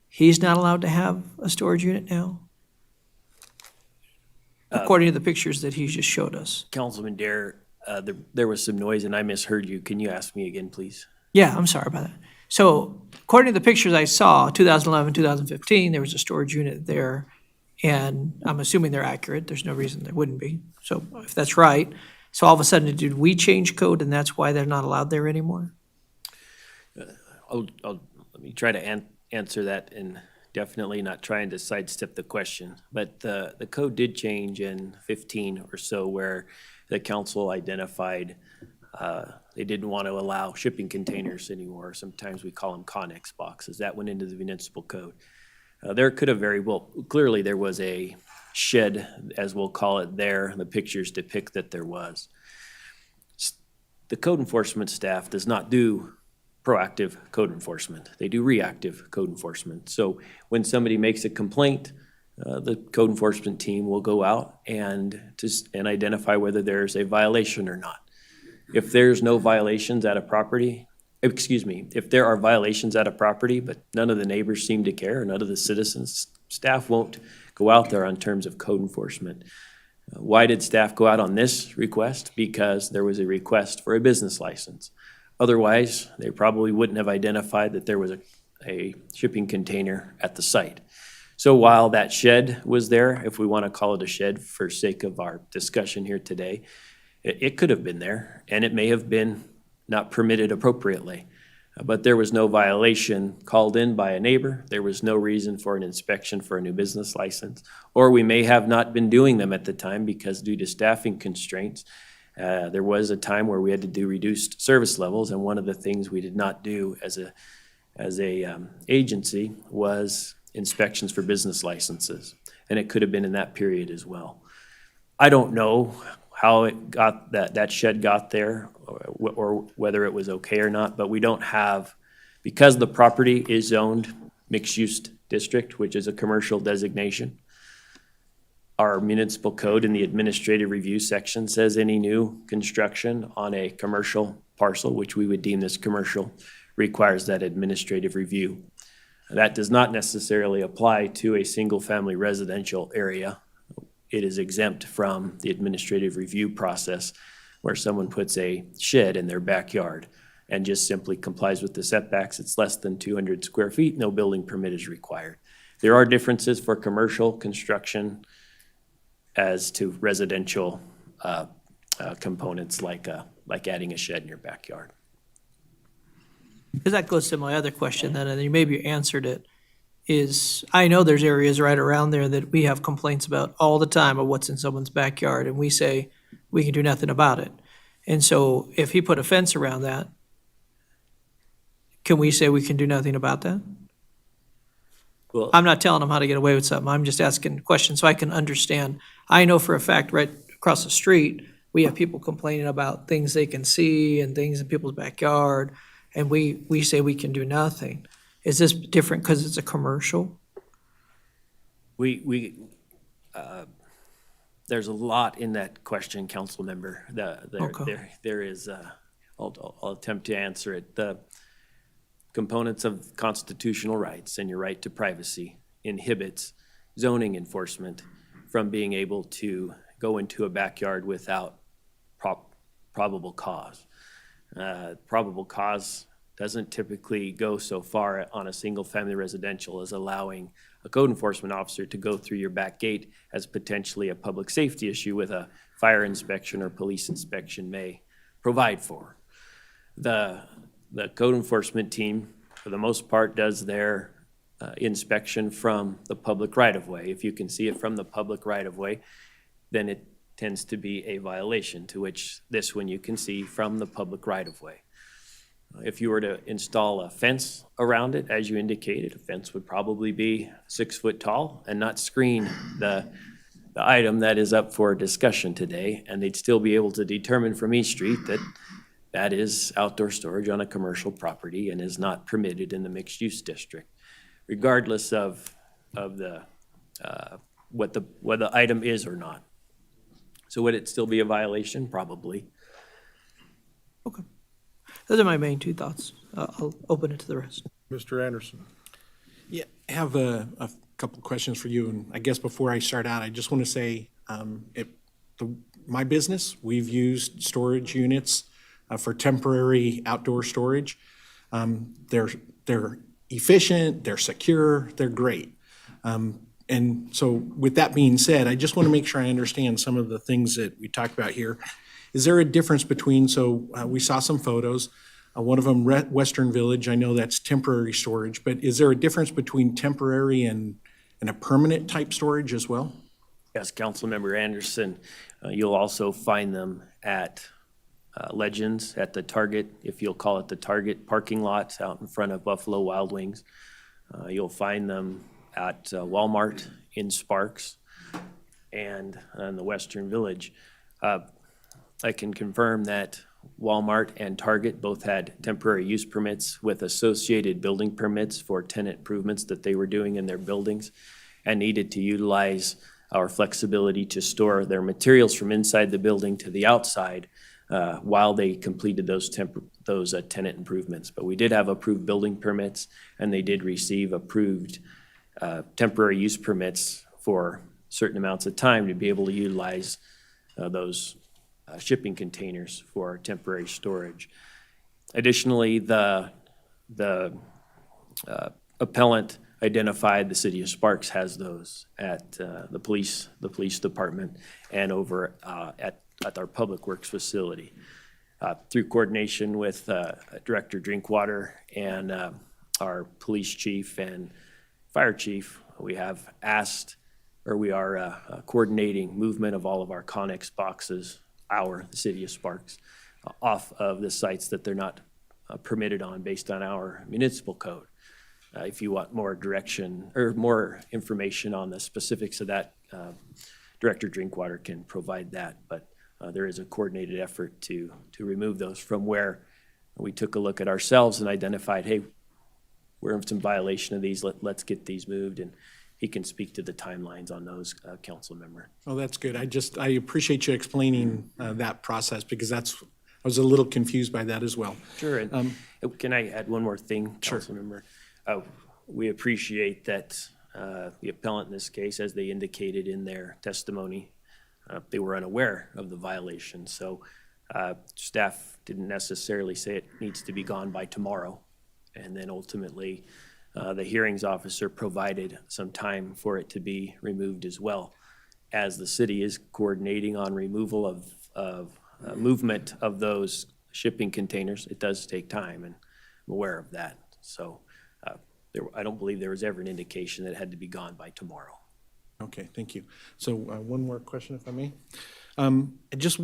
he's not allowed to have a storage unit now? According to the pictures that he just showed us. Councilman Dare, there was some noise and I misheard you. Can you ask me again, please? Yeah, I'm sorry about that. So according to the pictures I saw, 2011, 2015, there was a storage unit there, and I'm assuming they're accurate. There's no reason they wouldn't be. So if that's right, so all of a sudden, did we change code and that's why they're not allowed there anymore? Let me try to answer that, and definitely not trying to sidestep the question. But the code did change in 15 or so, where the council identified they didn't want to allow shipping containers anymore. Sometimes we call them Connex boxes. That went into the municipal code. There could have very well, clearly there was a shed, as we'll call it there. The pictures depict that there was. The code enforcement staff does not do proactive code enforcement. They do reactive code enforcement. So when somebody makes a complaint, the code enforcement team will go out and identify whether there's a violation or not. If there's no violations at a property, if there are violations at a property, but none of the neighbors seem to care, none of the citizens, staff won't go out there on terms of code enforcement. Why did staff go out on this request? Because there was a request for a business license. Otherwise, they probably wouldn't have identified that there was a shipping container at the site. So while that shed was there, if we want to call it a shed for sake of our discussion here today, it could have been there, and it may have been not permitted appropriately. But there was no violation called in by a neighbor. There was no reason for an inspection for a new business license. Or we may have not been doing them at the time because due to staffing constraints, there was a time where we had to do reduced service levels, and one of the things we did not do as a agency was inspections for business licenses, and it could have been in that period as well. I don't know how it got that shed got there, or whether it was okay or not, but we don't have, because the property is zoned mixed-use district, which is a commercial designation. Our municipal code in the administrative review section says any new construction on a commercial parcel, which we would deem this commercial, requires that administrative review. That does not necessarily apply to a single-family residential area. It is exempt from the administrative review process where someone puts a shed in their backyard and just simply complies with the setbacks. It's less than 200 square feet, no building permit is required. There are differences for commercial construction as to residential components like adding a shed in your backyard. Because that goes to my other question then, and you maybe answered it, is I know there's areas right around there that we have complaints about all the time of what's in someone's backyard, and we say we can do nothing about it. And so if he put a fence around that, can we say we can do nothing about that? Well, I'm not telling him how to get away with something. I'm just asking questions so I can understand. I know for a fact right across the street, we have people complaining about things they can see and things in people's backyard, and we say we can do nothing. Is this different because it's a commercial? There's a lot in that question, council member. Okay. There is, I'll attempt to answer it. The components of constitutional rights and your right to privacy inhibits zoning enforcement from being able to go into a backyard without probable cause. Probable cause doesn't typically go so far on a single-family residential as allowing a code enforcement officer to go through your back gate as potentially a public safety issue with a fire inspection or police inspection may provide for. The code enforcement team, for the most part, does their inspection from the public right-of-way. If you can see it from the public right-of-way, then it tends to be a violation, to which this one you can see from the public right-of-way. If you were to install a fence around it, as you indicated, a fence would probably be 6 foot tall and not screen the item that is up for discussion today, and they'd still be able to determine from East Street that that is outdoor storage on a commercial property and is not permitted in the mixed-use district, regardless of what the item is or not. So would it still be a violation? Probably. Okay. Those are my main two thoughts. I'll open it to the rest. Mr. Anderson. Yeah, I have a couple questions for you, and I guess before I start out, I just want to say, my business, we've used storage units for temporary outdoor storage. They're efficient, they're secure, they're great. And so with that being said, I just want to make sure I understand some of the things that we talked about here. Is there a difference between, we saw some photos, one of them Western Village, I know that's temporary storage, but is there a difference between temporary and a permanent type storage as well? Yes, Councilmember Anderson, you'll also find them at Legends, at the Target, if you'll call it the Target parking lot out in front of Buffalo Wild Wings. You'll find them at Walmart in Sparks and in the Western Village. I can confirm that Walmart and Target both had temporary use permits with associated building permits for tenant improvements that they were doing in their buildings and needed to utilize our flexibility to store their materials from inside the building to the outside while they completed those tenant improvements. But we did have approved building permits, and they did receive approved temporary use permits for certain amounts of time to be able to utilize those shipping containers for temporary storage. Additionally, the appellant identified the city of Sparks has those at the police department and over at our public works facility. Through coordination with Director Drinkwater and our police chief and fire chief, we have asked, or we are coordinating movement of all of our Connex boxes, the city of Sparks, off of the sites that they're not permitted on based on our municipal code. If you want more direction or more information on the specifics of that, Director Drinkwater can provide that. But there is a coordinated effort to remove those from where we took a look at ourselves and identified, hey, we're in some violation of these. Let's get these moved, and he can speak to the timelines on those, council member. Oh, that's good. I appreciate you explaining that process, because I was a little confused by that as well. Sure. And can I add one more thing, Sure. council member? We appreciate that the appellant in this case, as they indicated in their testimony, they were unaware of the violation. So staff didn't necessarily say it needs to be gone by tomorrow. And then ultimately, the hearings officer provided some time for it to be removed as well. As the city is coordinating on removal of movement of those shipping containers, it does take time, and I'm aware of that. So I don't believe there was ever an indication that it had to be gone by tomorrow. Okay, thank you. So one more question, if I may. I just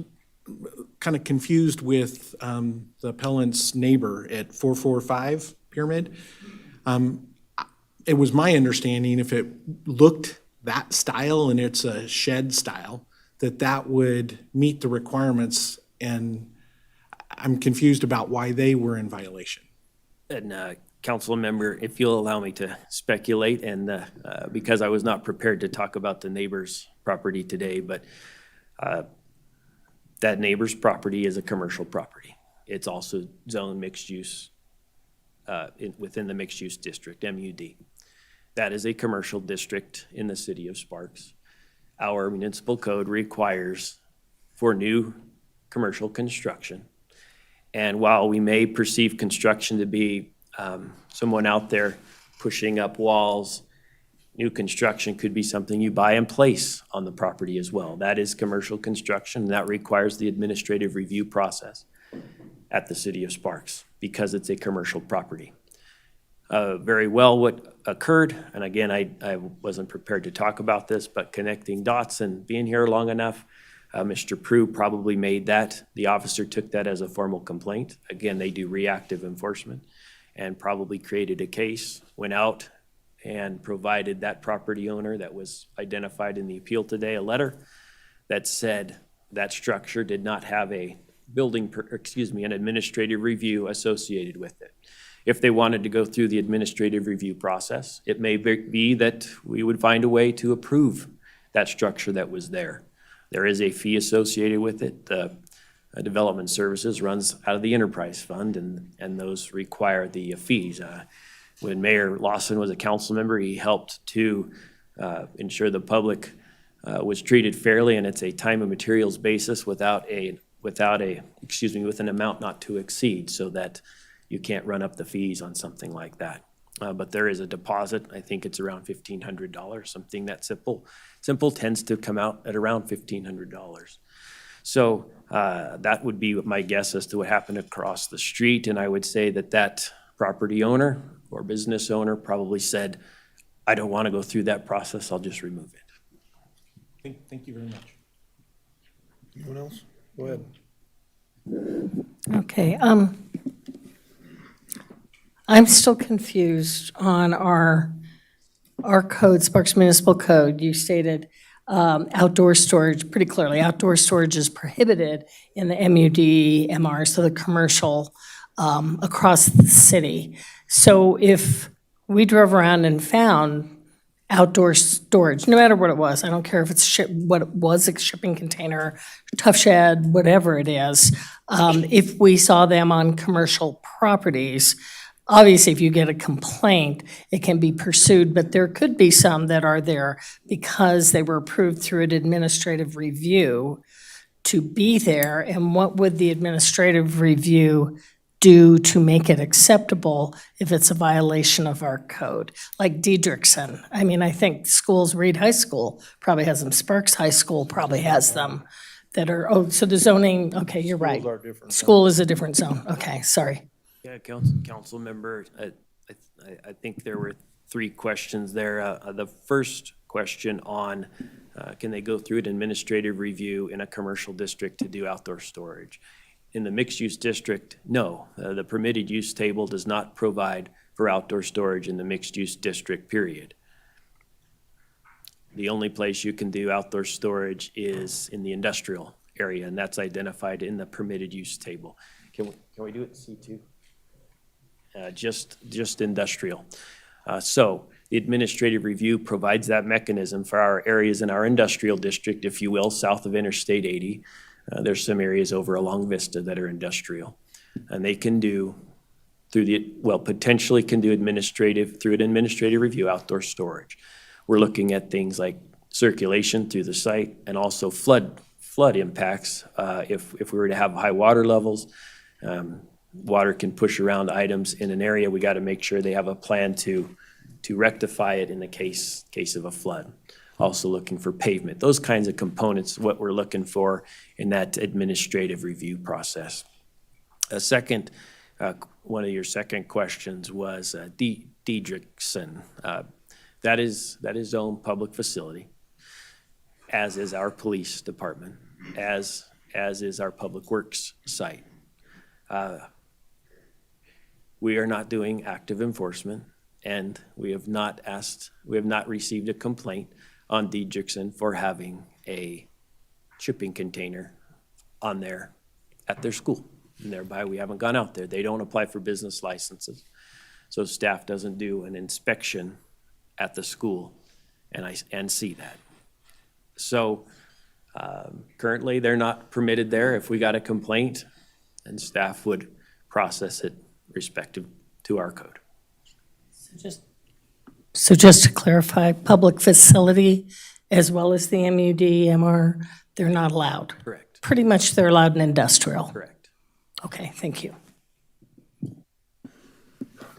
kind of confused with the appellant's neighbor at 445 Pyramid. It was my understanding, if it looked that style and it's a shed style, that would meet the requirements, and I'm confused about why they were in violation. And council member, if you'll allow me to speculate, and because I was not prepared to talk about the neighbor's property today, but that neighbor's property is a commercial property. It's also zone mixed use within the mixed use district, MUD. That is a commercial district in the city of Sparks. Our municipal code requires for new commercial construction. And while we may perceive construction to be someone out there pushing up walls, new construction could be something you buy and place on the property as well. That is commercial construction, and that requires the administrative review process at the city of Sparks because it's a commercial property. Very well what occurred, and again, I wasn't prepared to talk about this, but connecting dots and being here long enough, Mr. Prue probably made that. The officer took that as a formal complaint. Again, they do reactive enforcement, and probably created a case, went out and provided that property owner that was identified in the appeal today a letter that said that structure did not have a an administrative review associated with it. If they wanted to go through the administrative review process, it may be that we would find a way to approve that structure that was there. There is a fee associated with it. Development Services runs out of the enterprise fund, and those require the fees. When Mayor Lawson was a council member, he helped to ensure the public was treated fairly, and it's a time and materials basis with an amount not to exceed, so that you can't run up the fees on something like that. But there is a deposit. I think it's around $1,500, something that simple. Simple tends to come out at around $1,500. So that would be my guess as to what happened across the street. And I would say that property owner or business owner probably said, I don't want to go through that process. I'll just remove it. Thank you very much. Anyone else? Go ahead. Okay, I'm still confused on our our code, Sparks Municipal Code, you stated outdoor storage pretty clearly. Outdoor storage is prohibited in the MUD, MR, so the commercial across the city. So if we drove around and found outdoor storage, no matter what it was, I don't care if it's what it was, a shipping container, tough shed, whatever it is, if we saw them on commercial properties, obviously, if you get a complaint, it can be pursued, but there could be some that are there because they were approved through an administrative review to be there. And what would the administrative review do to make it acceptable if it's a violation of our code? Like Diedrichson. I mean, I think schools, Reed High School probably has them. Sparks High School probably has them that are, oh, so the zoning, okay, you're right. Schools are different. School is a different zone. Okay, sorry. Yeah, council member, I think there were three questions there. The first question on, can they go through an administrative review in a commercial district to do outdoor storage? In the mixed-use district, no. The permitted use table does not provide for outdoor storage in the mixed-use district, period. The only place you can do outdoor storage is in the industrial area, and that's identified in the permitted use table. Can we do it C2? Just industrial. So the administrative review provides that mechanism for our areas in our industrial district, if you will, south of Interstate 80. There's some areas over along Vista that are industrial. And they can do potentially can do through an administrative review, outdoor storage. We're looking at things like circulation through the site and also flood impacts. If we were to have high water levels, water can push around items in an area. We got to make sure they have a plan to rectify it in the case of a flood. Also looking for pavement. Those kinds of components, what we're looking for in that administrative review process. One of your second questions was Diedrichson. That is zoned public facility, as is our police department, as is our public works site. We are not doing active enforcement, and we have not received a complaint on Diedrichson for having a shipping container on there at their school. And thereby, we haven't gone out there. They don't apply for business licenses. So staff doesn't do an inspection at the school and see that. So currently, they're not permitted there. If we got a complaint, and staff would process it respective to our code. So just to clarify, public facility as well as the MUD, MR, they're not allowed? Correct. Pretty much they're allowed in industrial? Correct. Okay, thank you.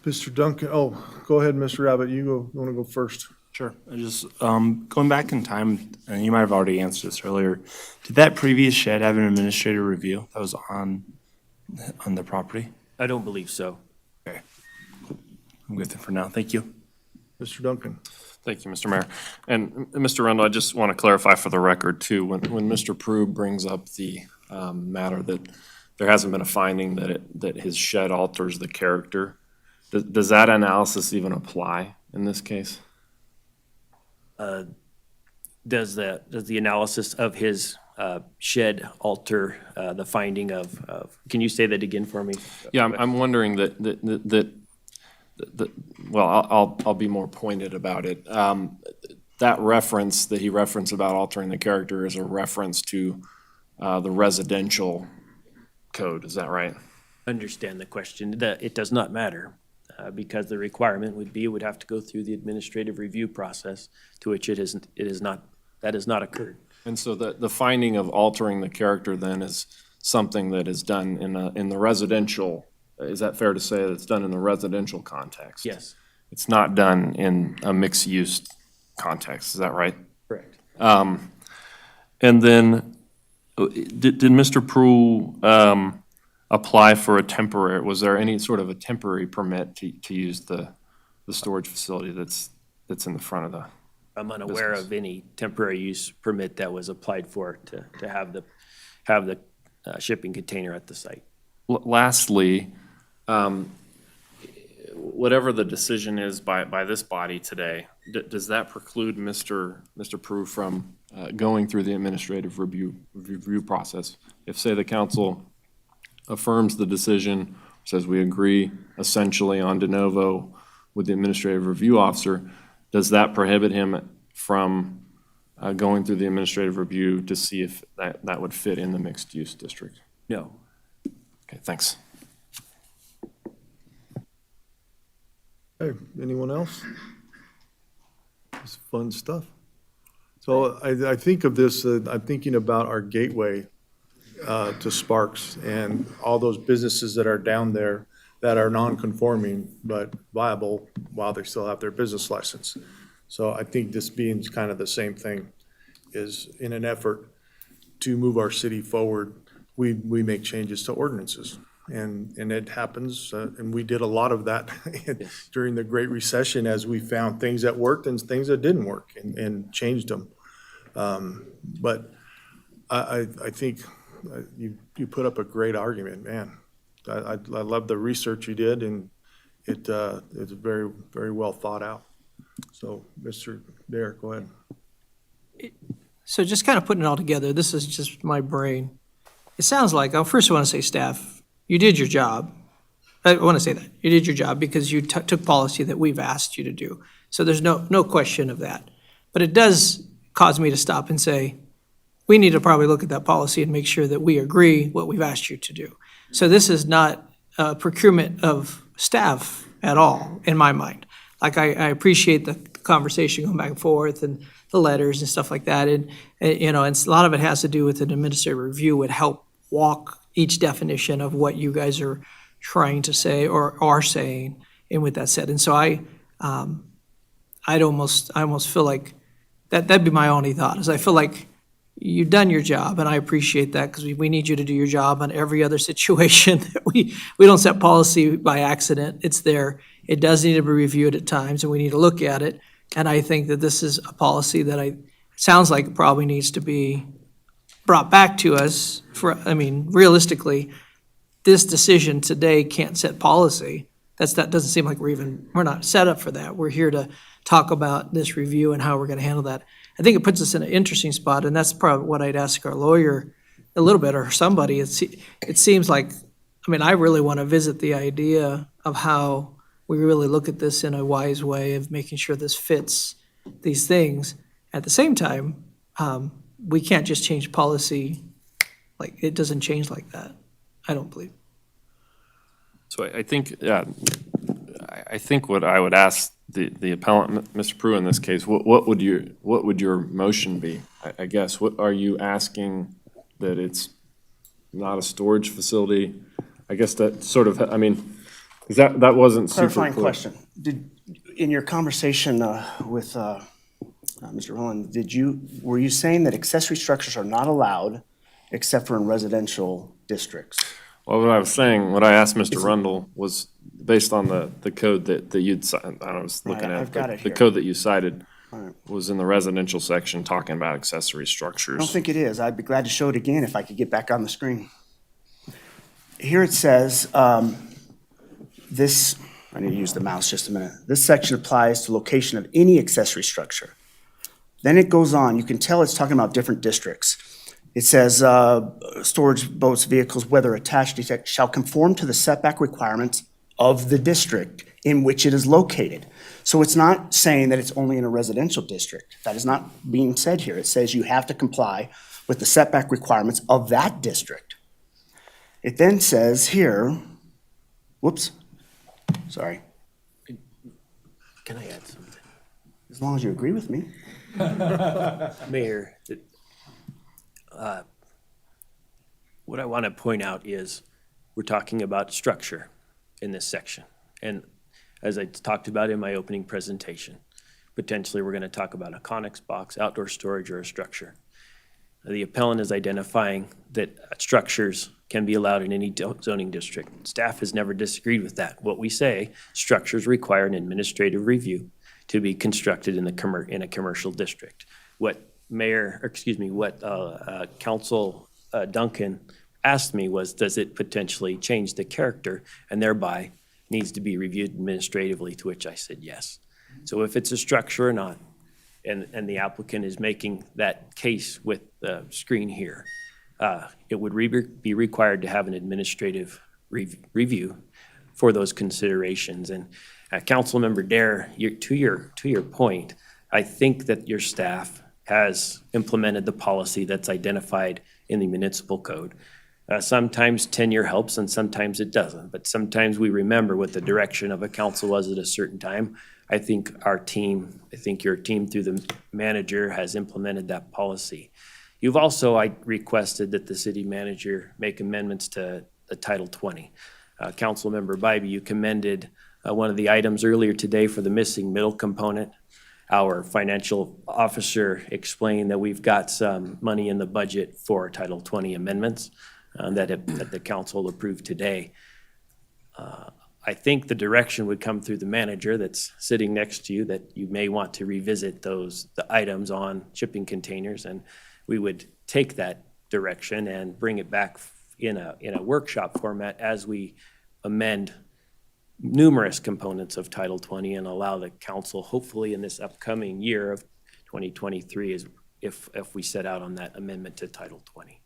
Mr. Duncan, go ahead, Mr. Abbott, you want to go first? Sure. I just, going back in time, and you might have already answered this earlier, did that previous shed have an administrative review that was on the property? I don't believe so. Okay. I'm good for now. Thank you. Mr. Duncan. Thank you, Mr. Mayor. And Mr. Rendell, I just want to clarify for the record too, when Mr. Prue brings up the matter that there hasn't been a finding that his shed alters the character, does that analysis even apply in this case? Does the analysis of his shed alter the finding of, can you say that again for me? Yeah, I'm wondering well, I'll be more pointed about it. That reference that he referenced about altering the character is a reference to the residential code, is that right? Understand the question. It does not matter because the requirement would be it would have to go through the administrative review process to which that has not occurred. And so the finding of altering the character then is something that is done in the residential. Is that fair to say that it's done in the residential context? Yes. It's not done in a mixed-use context, is that right? Correct. And then, did Mr. Prue apply for a temporary, was there any sort of a temporary permit to use the storage facility that's in the front of the I'm unaware business? of any temporary use permit that was applied for to have the shipping container at the site. Lastly, whatever the decision is by this body today, does that preclude Mr. Prue from going through the administrative review process? If, say, the council affirms the decision, says we agree essentially on de novo with the administrative review officer, does that prohibit him from going through the administrative review to see if that would fit in the mixed-use district? No. Okay, thanks. Hey, anyone else? It's fun stuff. So I think of this, I'm thinking about our gateway to Sparks and all those businesses that are down there that are non-conforming but viable while they still have their business license. So I think this being kind of the same thing is in an effort to move our city forward, we make changes to ordinances. And it happens, and we did a lot of that during the Great Recession as we found things that worked and things that didn't work and changed them. But I think you put up a great argument, man. I love the research you did, and it's very, very well thought out. So, Mr. Derek, go ahead. So just kind of putting it all together, this is just my brain. It sounds like, first I want to say, staff, you did your job. I want to say that. You did your job because you took policy that we've asked you to do. So there's no question of that. But it does cause me to stop and say, we need to probably look at that policy and make sure that we agree what we've asked you to do. So this is not procurement of staff at all, in my mind. Like, I appreciate the conversation going back and forth and the letters and stuff like that. And a lot of it has to do with an administrative review would help walk each definition of what you guys are trying to say or are saying, and with that said. And so I almost feel like that'd be my only thought, is I feel like you've done your job, and I appreciate that, because we need you to do your job on every other situation. We don't set policy by accident. It's there. It does need to be reviewed at times, and we need to look at it. And I think that this is a policy that sounds like it probably needs to be brought back to us realistically, this decision today can't set policy. That doesn't seem like we're not set up for that. We're here to talk about this review and how we're going to handle that. I think it puts us in an interesting spot, and that's probably what I'd ask our lawyer a little bit, or somebody. It seems like, I really want to visit the idea of how we really look at this in a wise way of making sure this fits these things. At the same time, we can't just change policy. Like, it doesn't change like that, I don't believe. So I think what I would ask the appellant, Mr. Prue, in this case, what would your motion be? I guess, what are you asking, that it's not a storage facility? I guess that sort of, because that wasn't super clear. Clarifying question. In your conversation with Mr. Holland, were you saying that accessory structures are not allowed except for in residential districts? Well, what I asked Mr. Rundle was based on the code that you'd, I was looking at, the code that you cited was in the residential section talking about accessory structures. I don't think it is. I'd be glad to show it again if I could get back on the screen. Here it says, I need to use the mouse just a minute. This section applies to location of any accessory structure. Then it goes on. You can tell it's talking about different districts. It says, storage boats, vehicles, whether attached, detached, shall conform to the setback requirements of the district in which it is located. So it's not saying that it's only in a residential district. That is not being said here. It says you have to comply with the setback requirements of that district. It then says here, whoops, sorry. Can I add something? As long as you agree with me. Mayor, what I want to point out is we're talking about structure in this section. And as I talked about in my opening presentation, potentially we're going to talk about a Conex box, outdoor storage, or a structure. The appellant is identifying that structures can be allowed in any zoning district. Staff has never disagreed with that. What we say, structures require an administrative review to be constructed in a commercial district. What Council Duncan asked me was, does it potentially change the character and thereby needs to be reviewed administratively, to which I said yes. So if it's a structure or not, and the applicant is making that case with the screen here, it would be required to have an administrative review for those considerations. And Councilmember Dare, to your point, I think that your staff has implemented the policy that's identified in the municipal code. Sometimes tenure helps and sometimes it doesn't, but sometimes we remember what the direction of a council was at a certain time. I think your team through the manager has implemented that policy. You've also requested that the city manager make amendments to the Title 20. Councilmember Bybee, you commended one of the items earlier today for the missing middle component. Our financial officer explained that we've got some money in the budget for Title 20 amendments that the council approved today. I think the direction would come through the manager that's sitting next to you, that you may want to revisit the items on shipping containers, and we would take that direction and bring it back in a workshop format as we amend numerous components of Title 20 and allow the council, hopefully in this upcoming year of 2023, if we set out on that amendment to Title 20.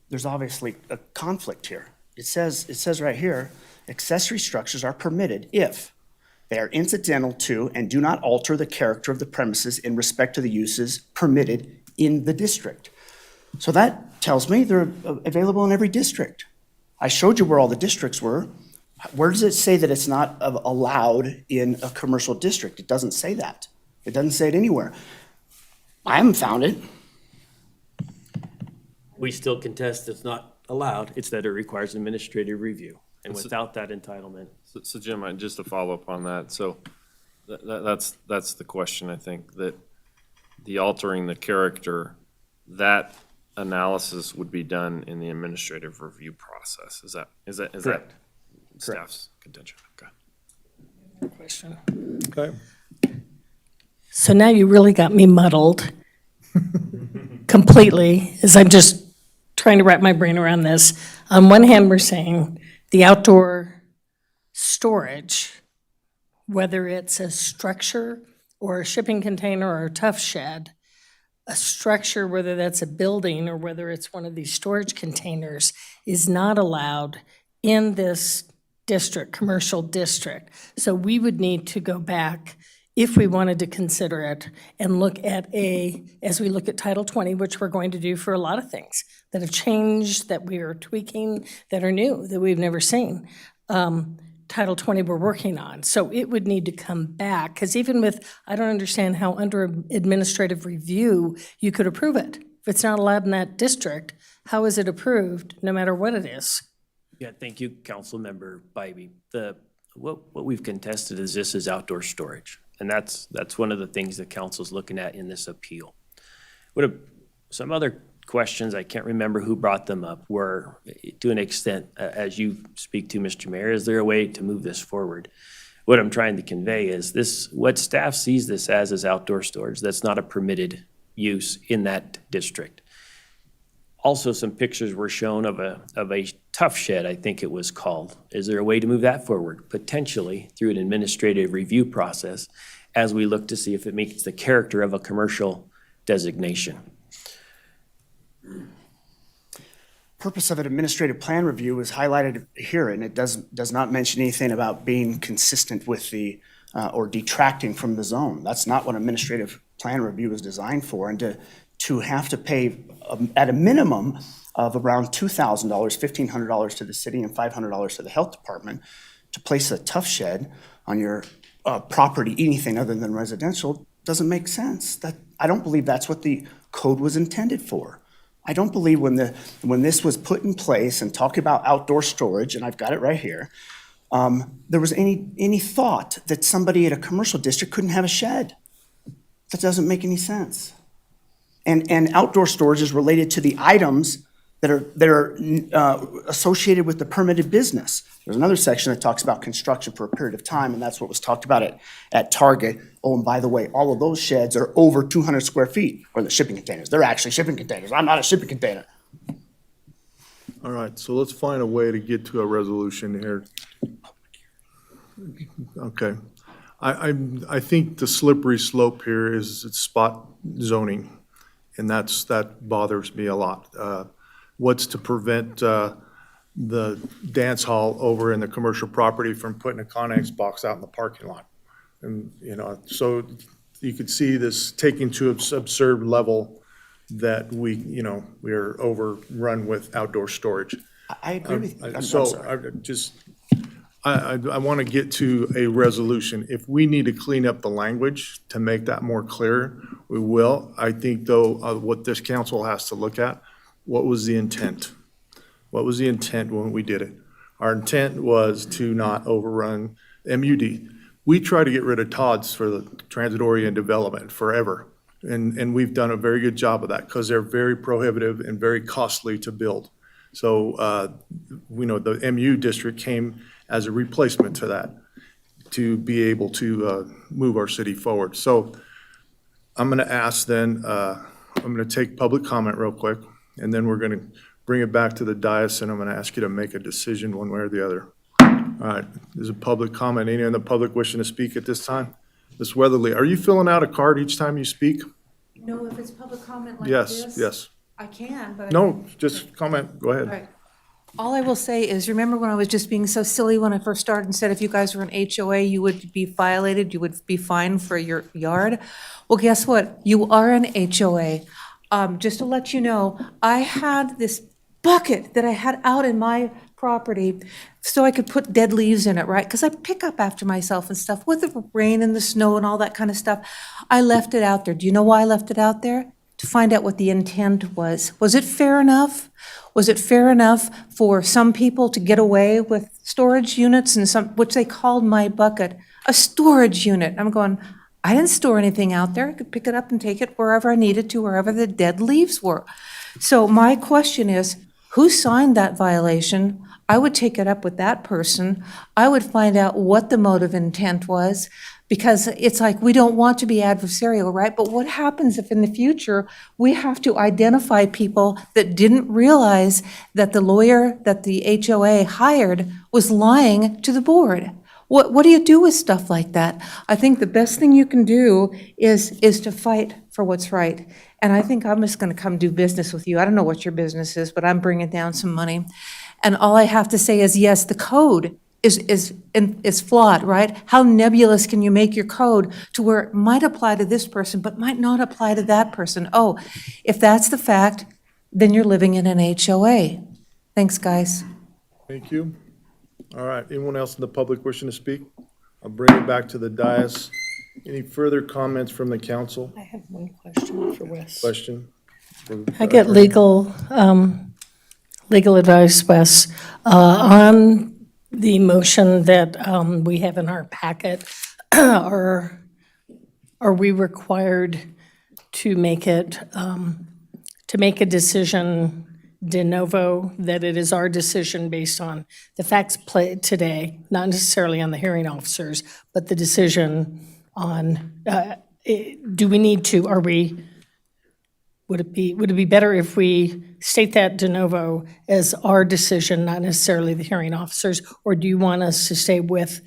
There's obviously a conflict here. It says right here, accessory structures are permitted if they are incidental to and do not alter the character of the premises in respect to the uses permitted in the district. So that tells me they're available in every district. I showed you where all the districts were. Where does it say that it's not allowed in a commercial district? It doesn't say that. It doesn't say it anywhere. I haven't found it. We still contest it's not allowed. It's that it requires administrative review. And without that entitlement. So Jim, just to follow up on that, so that's the question, I think, that the altering the character, that analysis would be done in the administrative review process. Is that Correct. Staff's contention? Okay. Question. Okay. So now you really got me muddled completely, as I'm just trying to wrap my brain around this. On one hand, we're saying the outdoor storage, whether it's a structure or a shipping container or a tough shed, a structure, whether that's a building or whether it's one of these storage containers, is not allowed in this district, commercial district. So we would need to go back, if we wanted to consider it, and look at as we look at Title 20, which we're going to do for a lot of things that have changed, that we are tweaking, that are new, that we've never seen. Title 20 we're working on. So it would need to come back, because even with, I don't understand how under administrative review you could approve it. If it's not allowed in that district, how is it approved, no matter what it is? Yeah, thank you, Councilmember Bybee. What we've contested is this is outdoor storage, and that's one of the things the council's looking at in this appeal. Some other questions, I can't remember who brought them up, were, to an extent, as you speak to, Mr. Mayor, is there a way to move this forward? What I'm trying to convey is what staff sees this as is outdoor storage. That's not a permitted use in that district. Also, some pictures were shown of a tough shed, I think it was called. Is there a way to move that forward? Potentially through an administrative review process as we look to see if it meets the character of a commercial designation. Purpose of an administrative plan review is highlighted here, and it does not mention anything about being consistent with or detracting from the zone. That's not what administrative plan review is designed for, and to have to pay at a minimum of around $2,000, $1,500 to the city and $500 to the health department to place a tough shed on your property, anything other than residential, doesn't make sense. I don't believe that's what the code was intended for. I don't believe when this was put in place and talking about outdoor storage, and I've got it right here, there was any thought that somebody at a commercial district couldn't have a shed. That doesn't make any sense. And outdoor storage is related to the items that are associated with the permitted business. There's another section that talks about construction for a period of time, and that's what was talked about at Target. Oh, and by the way, all of those sheds are over 200 square feet, or the shipping containers. They're actually shipping containers. I'm not a shipping container. All right, so let's find a way to get to a resolution here. Okay. I think the slippery slope here is it's spot zoning, and that bothers me a lot. What's to prevent the dance hall over in the commercial property from putting a Connex box out in the parking lot? And, so you could see this taking to an absurd level that we're overrun with outdoor storage. I agree with you. I'm So sorry. I want to get to a resolution. If we need to clean up the language to make that more clear, we will. I think, though, what this council has to look at, what was the intent? What was the intent when we did it? Our intent was to not overrun MUD. We try to get rid of TODs for the transit-oriented development forever. And we've done a very good job of that because they're very prohibitive and very costly to build. So, the MU district came as a replacement to that, to be able to move our city forward. So I'm going to ask then, I'm going to take public comment real quick, and then we're going to bring it back to the dais, and I'm going to ask you to make a decision one way or the other. All right, there's a public comment. Any in the public wishing to speak at this time? Ms. Weatherly, are you filling out a card each time you speak? No, if it's public comment like Yes, this. yes. I can, but. No, just comment. Go ahead. All right. All I will say is, remember when I was just being so silly when I first started and said if you guys were an HOA, you would be violated, you would be fined for your yard? Well, guess what? You are an HOA. Just to let you know, I had this bucket that I had out in my property so I could put dead leaves in it, right? Because I pick up after myself and stuff with the rain and the snow and all that kind of stuff. I left it out there. Do you know why I left it out there? To find out what the intent was. Was it fair enough? Was it fair enough for some people to get away with storage units and which they called my bucket a storage unit? I'm going, I didn't store anything out there. I could pick it up and take it wherever I needed to, wherever the dead leaves were. So my question is, who signed that violation? I would take it up with that person. I would find out what the motive intent was, because it's like we don't want to be adversarial, right? But what happens if in the future we have to identify people that didn't realize that the lawyer that the HOA hired was lying to the board? What do you do with stuff like that? I think the best thing you can do is to fight for what's right. And I think I'm just going to come do business with you. I don't know what your business is, but I'm bringing down some money. And all I have to say is, yes, the code is flawed, right? How nebulous can you make your code to where it might apply to this person but might not apply to that person? Oh, if that's the fact, then you're living in an HOA. Thanks, guys. Thank you. All right, anyone else in the public wishing to speak? I'll bring it back to the dais. Any further comments from the council? I have one question for Wes. Question? I get legal advice, Wes, on the motion that we have in our packet. Are we required to make it, to make a decision de novo, that it is our decision based on the facts played today, not necessarily on the hearing officers, but the decision on, do we need to, would it be better if we state that de novo as our decision, not necessarily the hearing officers? Or do you want us to stay with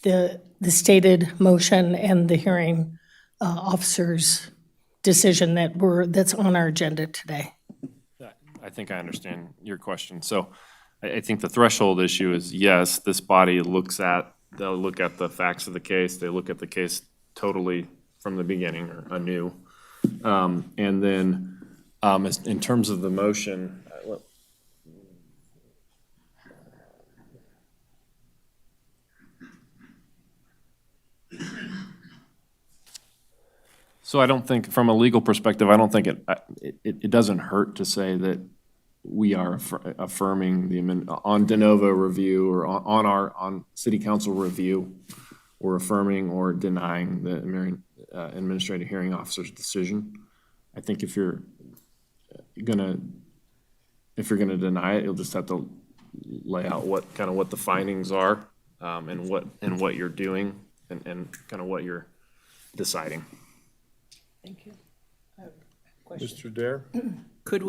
the stated motion and the hearing officers' decision that's on our agenda today? I think I understand your question. So I think the threshold issue is, yes, this body they'll look at the facts of the case, they look at the case totally from the beginning or anew. And then in terms of the motion, so I don't think, from a legal perspective, I don't think it doesn't hurt to say that we are affirming the amendment on de novo review or on city council review. We're affirming or denying the administrative hearing officer's decision. I think if you're gonna deny it, you'll just have to lay out what the findings are, and what you're doing and kind of what you're deciding. Thank you. Mr. Dare? Could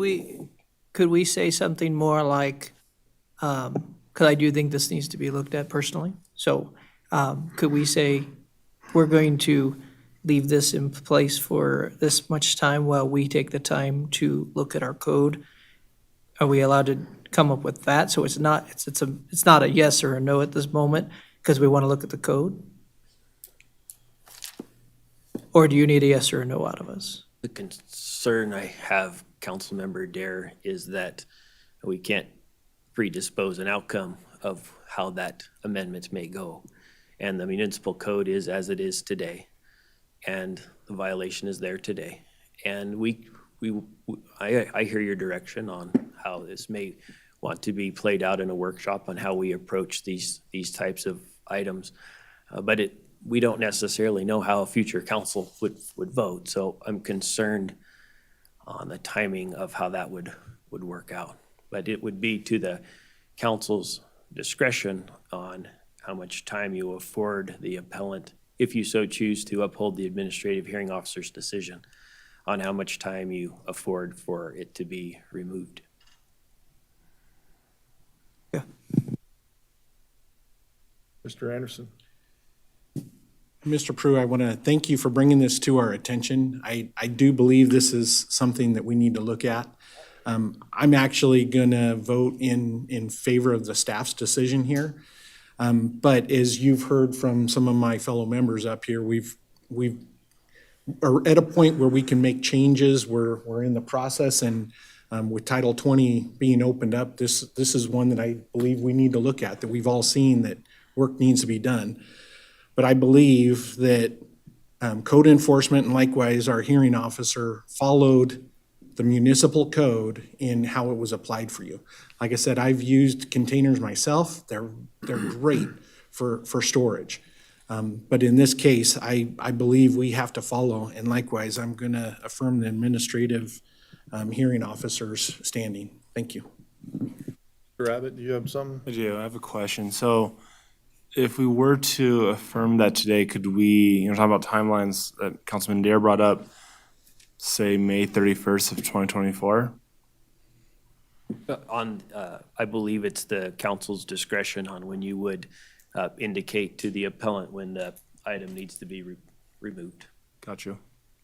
we say something more like, because I do think this needs to be looked at personally. So Could we say, we're going to leave this in place for this much time while we take the time to look at our code? Are we allowed to come up with that? So it's not a yes or a no at this moment because we want to look at the code? Or do you need a yes or a no out of us? The concern I have, Councilmember Dare, is that we can't predispose an outcome of how that amendment may go. And the municipal code is as it is today, and the violation is there today. And I hear your direction on how this may want to be played out in a workshop on how we approach these types of items. But we don't necessarily know how a future council would vote, so I'm concerned on the timing of how that would work out. But it would be to the council's discretion on how much time you afford the appellant, if you so choose to uphold the administrative hearing officer's decision, on how much time you afford for it to be removed. Mr. Anderson? Mr. Prue, I want to thank you for bringing this to our attention. I do believe this is something that we need to look at. I'm actually going to vote in favor of the staff's decision here. But as you've heard from some of my fellow members up here, we are at a point where we can make changes. We're in the process, and with Title 20 being opened up, this is one that I believe we need to look at, that we've all seen that work needs to be done. But I believe that code enforcement and likewise our hearing officer followed the municipal code in how it was applied for you. Like I said, I've used containers myself. They're great for storage. But in this case, I believe we have to follow, and likewise, I'm going to affirm the administrative hearing officer's standing. Thank you. Mr. Abbott, do you have something? I do. I have a question. So if we were to affirm that today, could we, talking about timelines that Councilman Dare brought up, say May 31st of 2024? I believe it's the council's discretion on when you would indicate to the appellant when the item needs to be removed. Got you.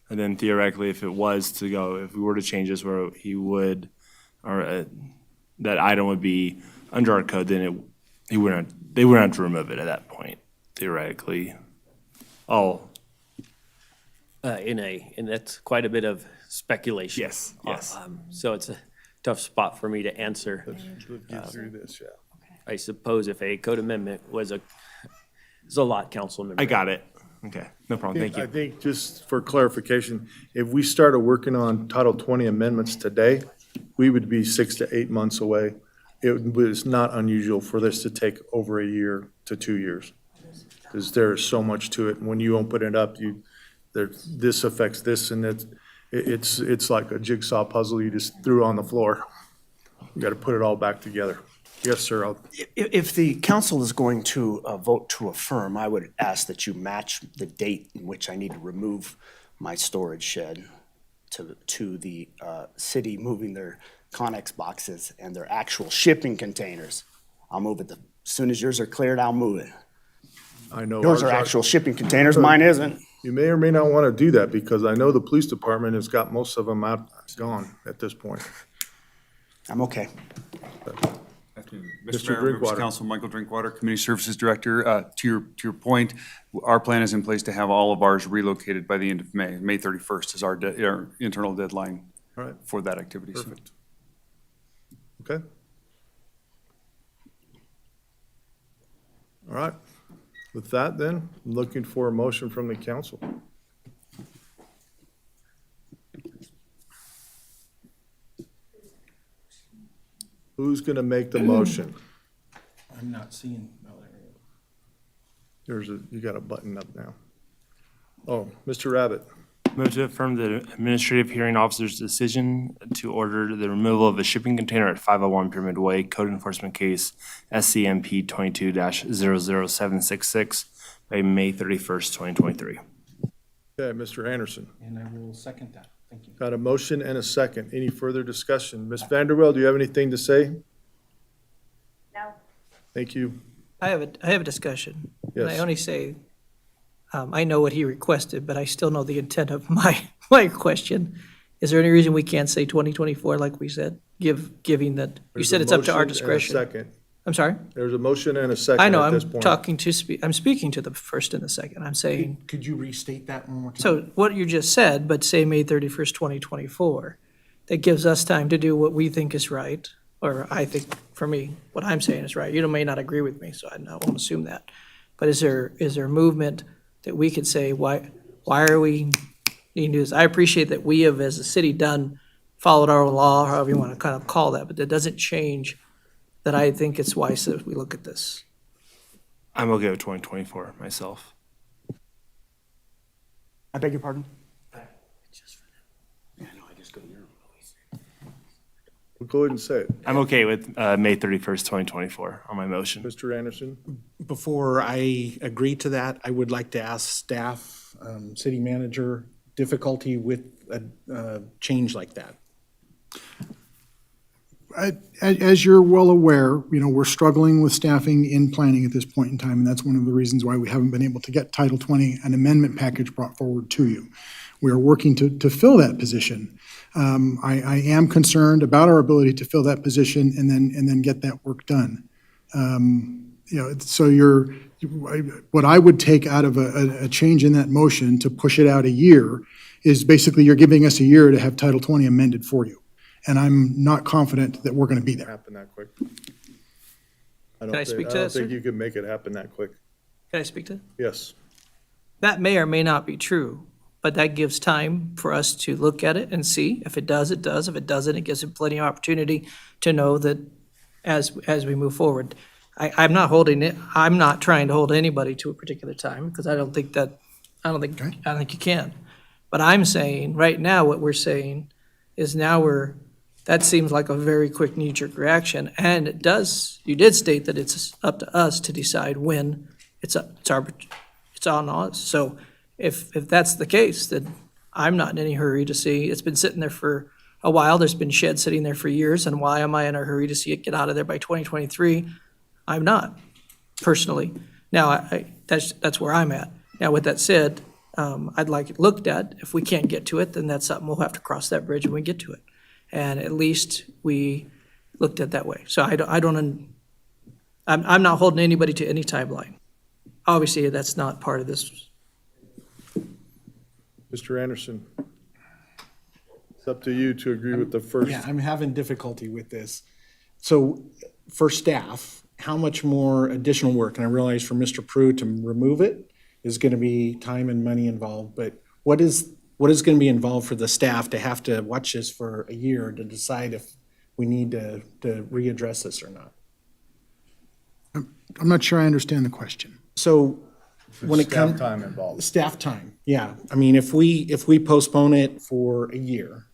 And then theoretically, if it was to go, if we were to change this where he would, or that item would be under our code, then they wouldn't have to remove it at that point, theoretically. And that's quite a bit of speculation. Yes. So it's a tough spot for me to answer. Let's get through this, yeah. I suppose if a code amendment was it's a lot, Councilmember. I got it. Okay, no problem. Thank you. I think just for clarification, if we started working on Title 20 amendments today, we would be 6 to 8 months away. It was not unusual for this to take over a year to 2 years, because there's so much to it. When you open it up, this affects this, and it's like a jigsaw puzzle you just threw on the floor. You got to put it all back together. Yes, sir. If the council is going to vote to affirm, I would ask that you match the date in which I need to remove my storage shed to the city moving their Connex boxes and their actual shipping containers. I'll move it. As soon as yours are cleared, I'll move it. I know. Yours are actual shipping containers, mine isn't. You may or may not want to do that, because I know the police department has got most of them gone at this point. I'm okay. Mr. Mayor, members of Drinkwater. Council, Michael Drinkwater, Community Services Director. To your point, our plan is in place to have all of ours relocated by the end of May. May 31st is our internal deadline All right. for that activity. So Perfect. Okay. All right. With that then, I'm looking for a motion from the council. Who's going to make the motion? I'm not seeing. You got a button up now. Oh, Mr. Rabbit. Move to affirm the administrative hearing officer's decision to order the removal of a shipping container at 501 Pyramid Way, code enforcement case SCMP 22-00766 by May 31st, 2023. Okay, Mr. Anderson. And I will second that. Thank you. Got a motion and a second. Any further discussion? Ms. Vanderwell, do you have anything to say? No. Thank you. I have a discussion. And I Yes. only say, I know what he requested, but I still know the intent of my question. Is there any reason we can't say 2024 like we said, giving that, you There's said a it's up to our motion and a discretion? second. I'm sorry? There's a motion and a second I know, at this I'm point. I'm speaking to the first and the second. I'm saying, Could you restate that one more time? so what you just said, but say May 31st, 2024, that gives us time to do what we think is right, or I think, for me, what I'm saying is right. You may not agree with me, so I won't assume that. But is there movement that we could say, why are we needing to do this? I appreciate that we have, as a city, followed our own law, however you want to kind of call that, but that doesn't change that I think it's wise that we look at this. I'm okay with 2024 myself. I beg your pardon? We'll go ahead and say it. I'm okay with May 31st, 2024 on my motion. Mr. Anderson? Before I agree to that, I would like to ask staff, city manager, difficulty with a change like that. As you're well aware, we're struggling with staffing in planning at this point in time, and that's one of the reasons why we haven't been able to get Title 20, an amendment package brought forward to you. We are working to fill that position. I am concerned about our ability to fill that position and then get that work done. So what I would take out of a change in that motion to push it out a year is basically you're giving us a year to have Title 20 amended for you. And I'm not confident that we're going to be there. Happen that quick. Can I speak to I that, don't think sir? you can make it happen that quick. Can I speak to that? Yes. That may or may not be true, but that gives time for us to look at it and see. If it does, it does. If it doesn't, it gives it plenty of opportunity to know that as we move forward. I'm not trying to hold anybody to a particular time, because I don't think you can. But I'm saying, right now, what we're saying is that seems like a very quick knee-jerk reaction, and you did state that it's up to us to decide when it's on us. So if that's the case, then I'm not in any hurry to see. It's been sitting there for a while. There's been sheds sitting there for years, and why am I in a hurry to see it get out of there by 2023? I'm not, personally. Now, that's where I'm at. Now, with that said, I'd like it looked at. If we can't get to it, then that's something we'll have to cross that bridge when we get to it. And at least we looked at that way. So I'm not holding anybody to any timeline. Obviously, that's not part of this. Mr. Anderson? It's up to you to agree with the first. Yeah, I'm having difficulty with this. So for staff, how much more additional work? And I realize for Mr. Prue to remove it is going to be time and money involved, but what is going to be involved for the staff to have to watch this for a year to decide if we need to readdress this or not? I'm not sure I understand the question. So when it comes. Staff time involved. Staff time, yeah. I mean, if we postpone it for a year,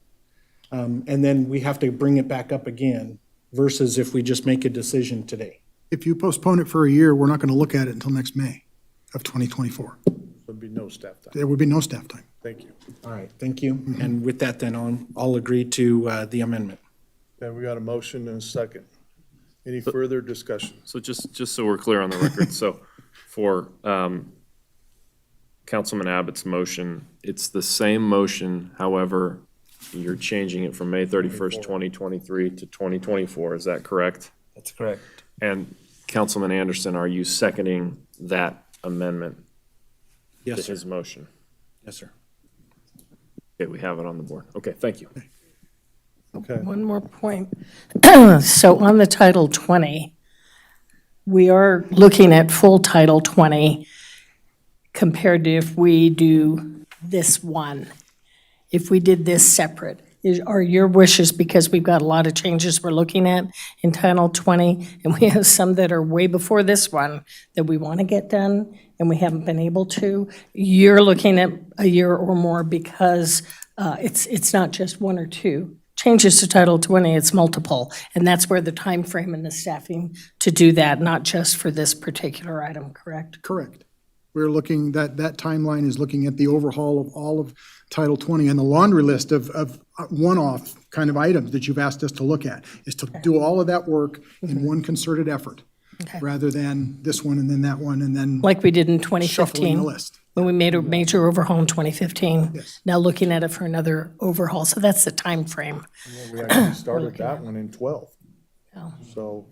and then we have to bring it back up again, versus if we just make a decision today. If you postpone it for a year, we're not going to look at it until next May of 2024. There'd be no staff time. There would be no staff time. Thank you. All right, thank you. And with that, then I'll agree to the amendment. Okay, we got a motion and a second. Any further discussion? So just so we're clear on the record, so for Councilman Abbott's motion, it's the same motion, however, you're changing it from May 31st, 2023 to 2024, is that correct? That's correct. And Councilman Anderson, are you seconding that amendment to Yes, sir. his motion? Yes, sir. Okay, we have it on the board. Okay, thank you. Okay. One more point. So on the Title 20, we are looking at full Title 20 compared to if we do this one. If we did this separate, are your wishes, because we've got a lot of changes we're looking at in Title 20, and we have some that are way before this one that we want to get done, and we haven't been able to, you're looking at a year or more because it's not just one or two changes to Title 20, it's multiple, and that's where the time frame and the staffing to do that, not just for this particular item, correct? Correct. We're looking, that timeline is looking at the overhaul of all of Title 20 and the laundry list of one-off kind of items that you've asked us to look at, is to do all of that work in one concerted effort. Okay. rather than this one and then that one and then Like we did in shuffling 2015. the list. When we made a major overhaul in 2015. Yes. Now looking at it for another overhaul. So that's the time frame. We actually started that one in 12. Oh. So,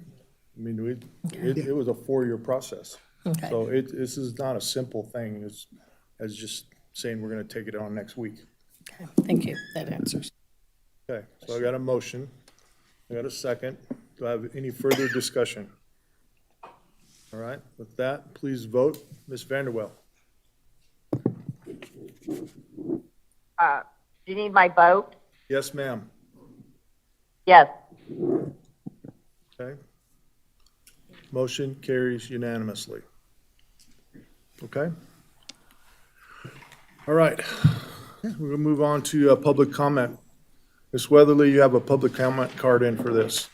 I mean, it was a 4-year process. Okay. So this is not a simple thing. It's as just saying we're going to take it on next week. Okay. Thank you. That answers. Okay, so I got a motion. I got a second. Do I have any further discussion? All right, with that, please vote. Ms. Vanderwell. Do you need my vote? Yes, ma'am. Yes. Okay. Motion carries unanimously. Okay? All right. We're going to move on to public comment. Ms. Weatherly, you have a public comment card in for this.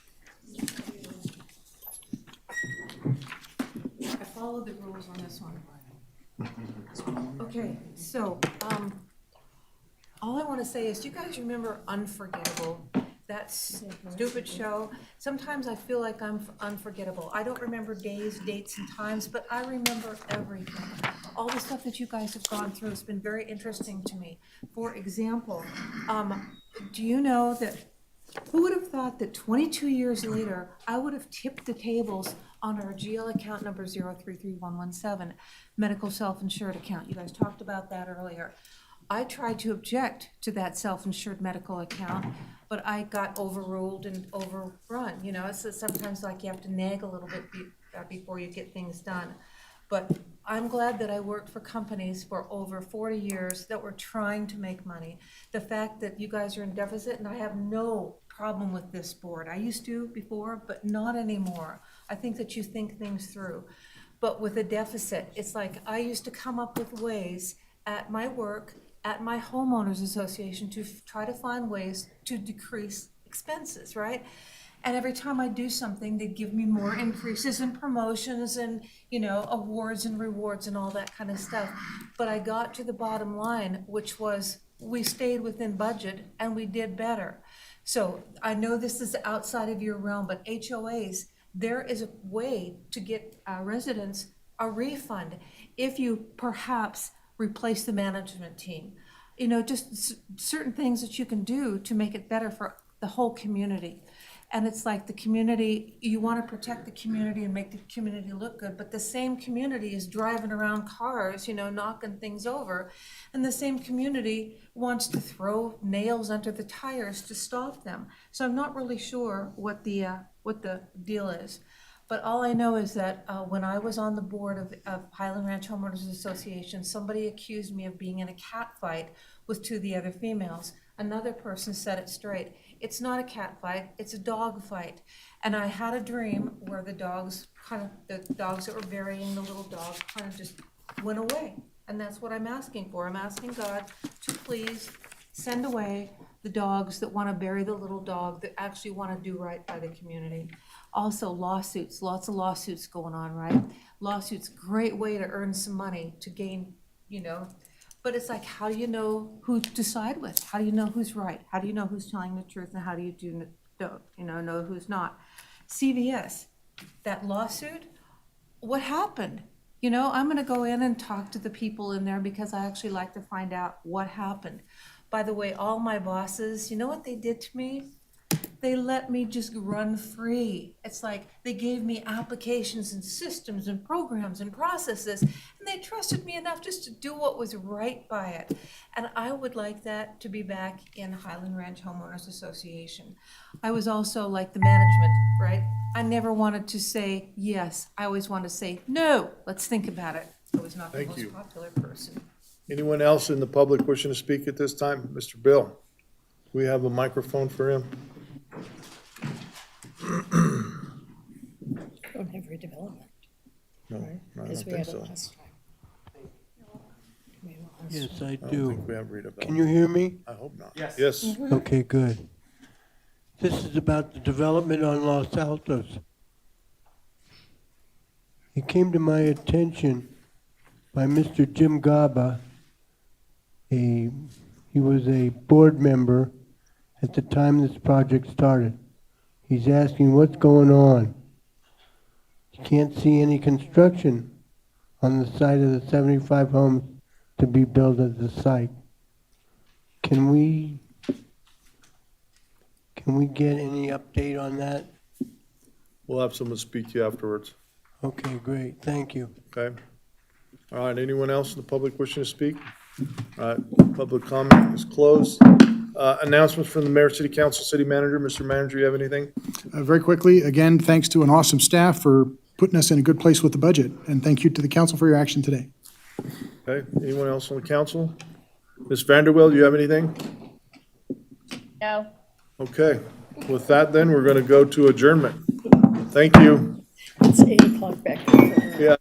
I followed the rules on this one. Okay, so, all I want to say is, do you guys remember Unforgettable? That stupid show? Sometimes I feel like I'm unforgettable. I don't remember days, dates, and times, but I remember everything. All the stuff that you guys have gone through has been very interesting to me. For example, do you know that, who would have thought that 22 years later, I would have tipped the tables on our GL account number 033117, medical self-insured account? You guys talked about that earlier. I tried to object to that self-insured medical account, but I got overruled and overrun. You know, so sometimes like you have to nag a little bit before you get things done. But I'm glad that I worked for companies for over 40 years that were trying to make money. The fact that you guys are in deficit, and I have no problem with this board. I used to before, but not anymore. I think that you think things through. But with a deficit, it's like I used to come up with ways at my work, at my homeowners association, to try to find ways to decrease expenses, right? And every time I do something, they give me more increases in promotions and, you know, awards and rewards and all that kind of stuff. But I got to the bottom line, which was we stayed within budget and we did better. So I know this is outside of your realm, but HOAs, there is a way to get residents a refund if you perhaps replace the management team. You know, just certain things that you can do to make it better for the whole community. And it's like the community, you want to protect the community and make the community look good, but the same community is driving around cars, you know, knocking things over. And the same community wants to throw nails under the tires to stop them. So I'm not really sure what the deal is. But all I know is that when I was on the board of Highland Ranch Homeowners Association, somebody accused me of being in a cat fight with two of the other females. Another person said it straight. It's not a cat fight, it's a dog fight. And I had a dream where the dogs that were burying the little dog kind of just went away. And that's what I'm asking for. I'm asking God to please send away the dogs that want to bury the little dog, that actually want to do right by the community. Also lawsuits, lots of lawsuits going on, right? Lawsuits, great way to earn some money, to gain, you know. But it's like, how do you know who to side with? How do you know who's right? How do you know who's telling the truth, and how do you know who's not? CVS, that lawsuit, what happened? You know, I'm gonna go in and talk to the people in there because I actually like to find out what happened. By the way, all my bosses, you know what they did to me? They let me just run free. It's like they gave me applications and systems and programs and processes, and they trusted me enough just to do what was right by it. And I would like that to be back in Highland Ranch Homeowners Association. I was also like the management, right? I never wanted to say yes. I always wanted to say, no, let's think about it. I was not the Thank you. most popular person. Anyone else in the public wishing to speak at this time? Mr. Bill, we have a microphone for him. Don't have redevelopment. No, Right? I don't Because we think had it so. last time. We had it last Yes, time. I I don't do. think we have redevelopment. Can you hear me? I hope not. Yes. Yes. Okay, good. This is about the development on Los Altos. It came to my attention by Mr. Jim Gaba. He was a board member at the time this project started. He's asking what's going on. you can't see any construction on the side of the 75 homes to be built at the site. Can we get any update on that? We'll have someone speak to you afterwards. Okay, great, thank you. Okay. All right, anyone else in the public wishing to speak? All right, public comment is closed. Announcements from the mayor, city council, city manager. Mr. Manager, you have anything? Very quickly, again, thanks to an awesome staff for putting us in a good place with the budget, and thank you to the council for your action today. Okay, anyone else on the council? Ms. Vanderwell, do you have anything? No. Okay, with that then, we're gonna go to adjournment. Thank you. It's 8 o'clock back there. Yeah.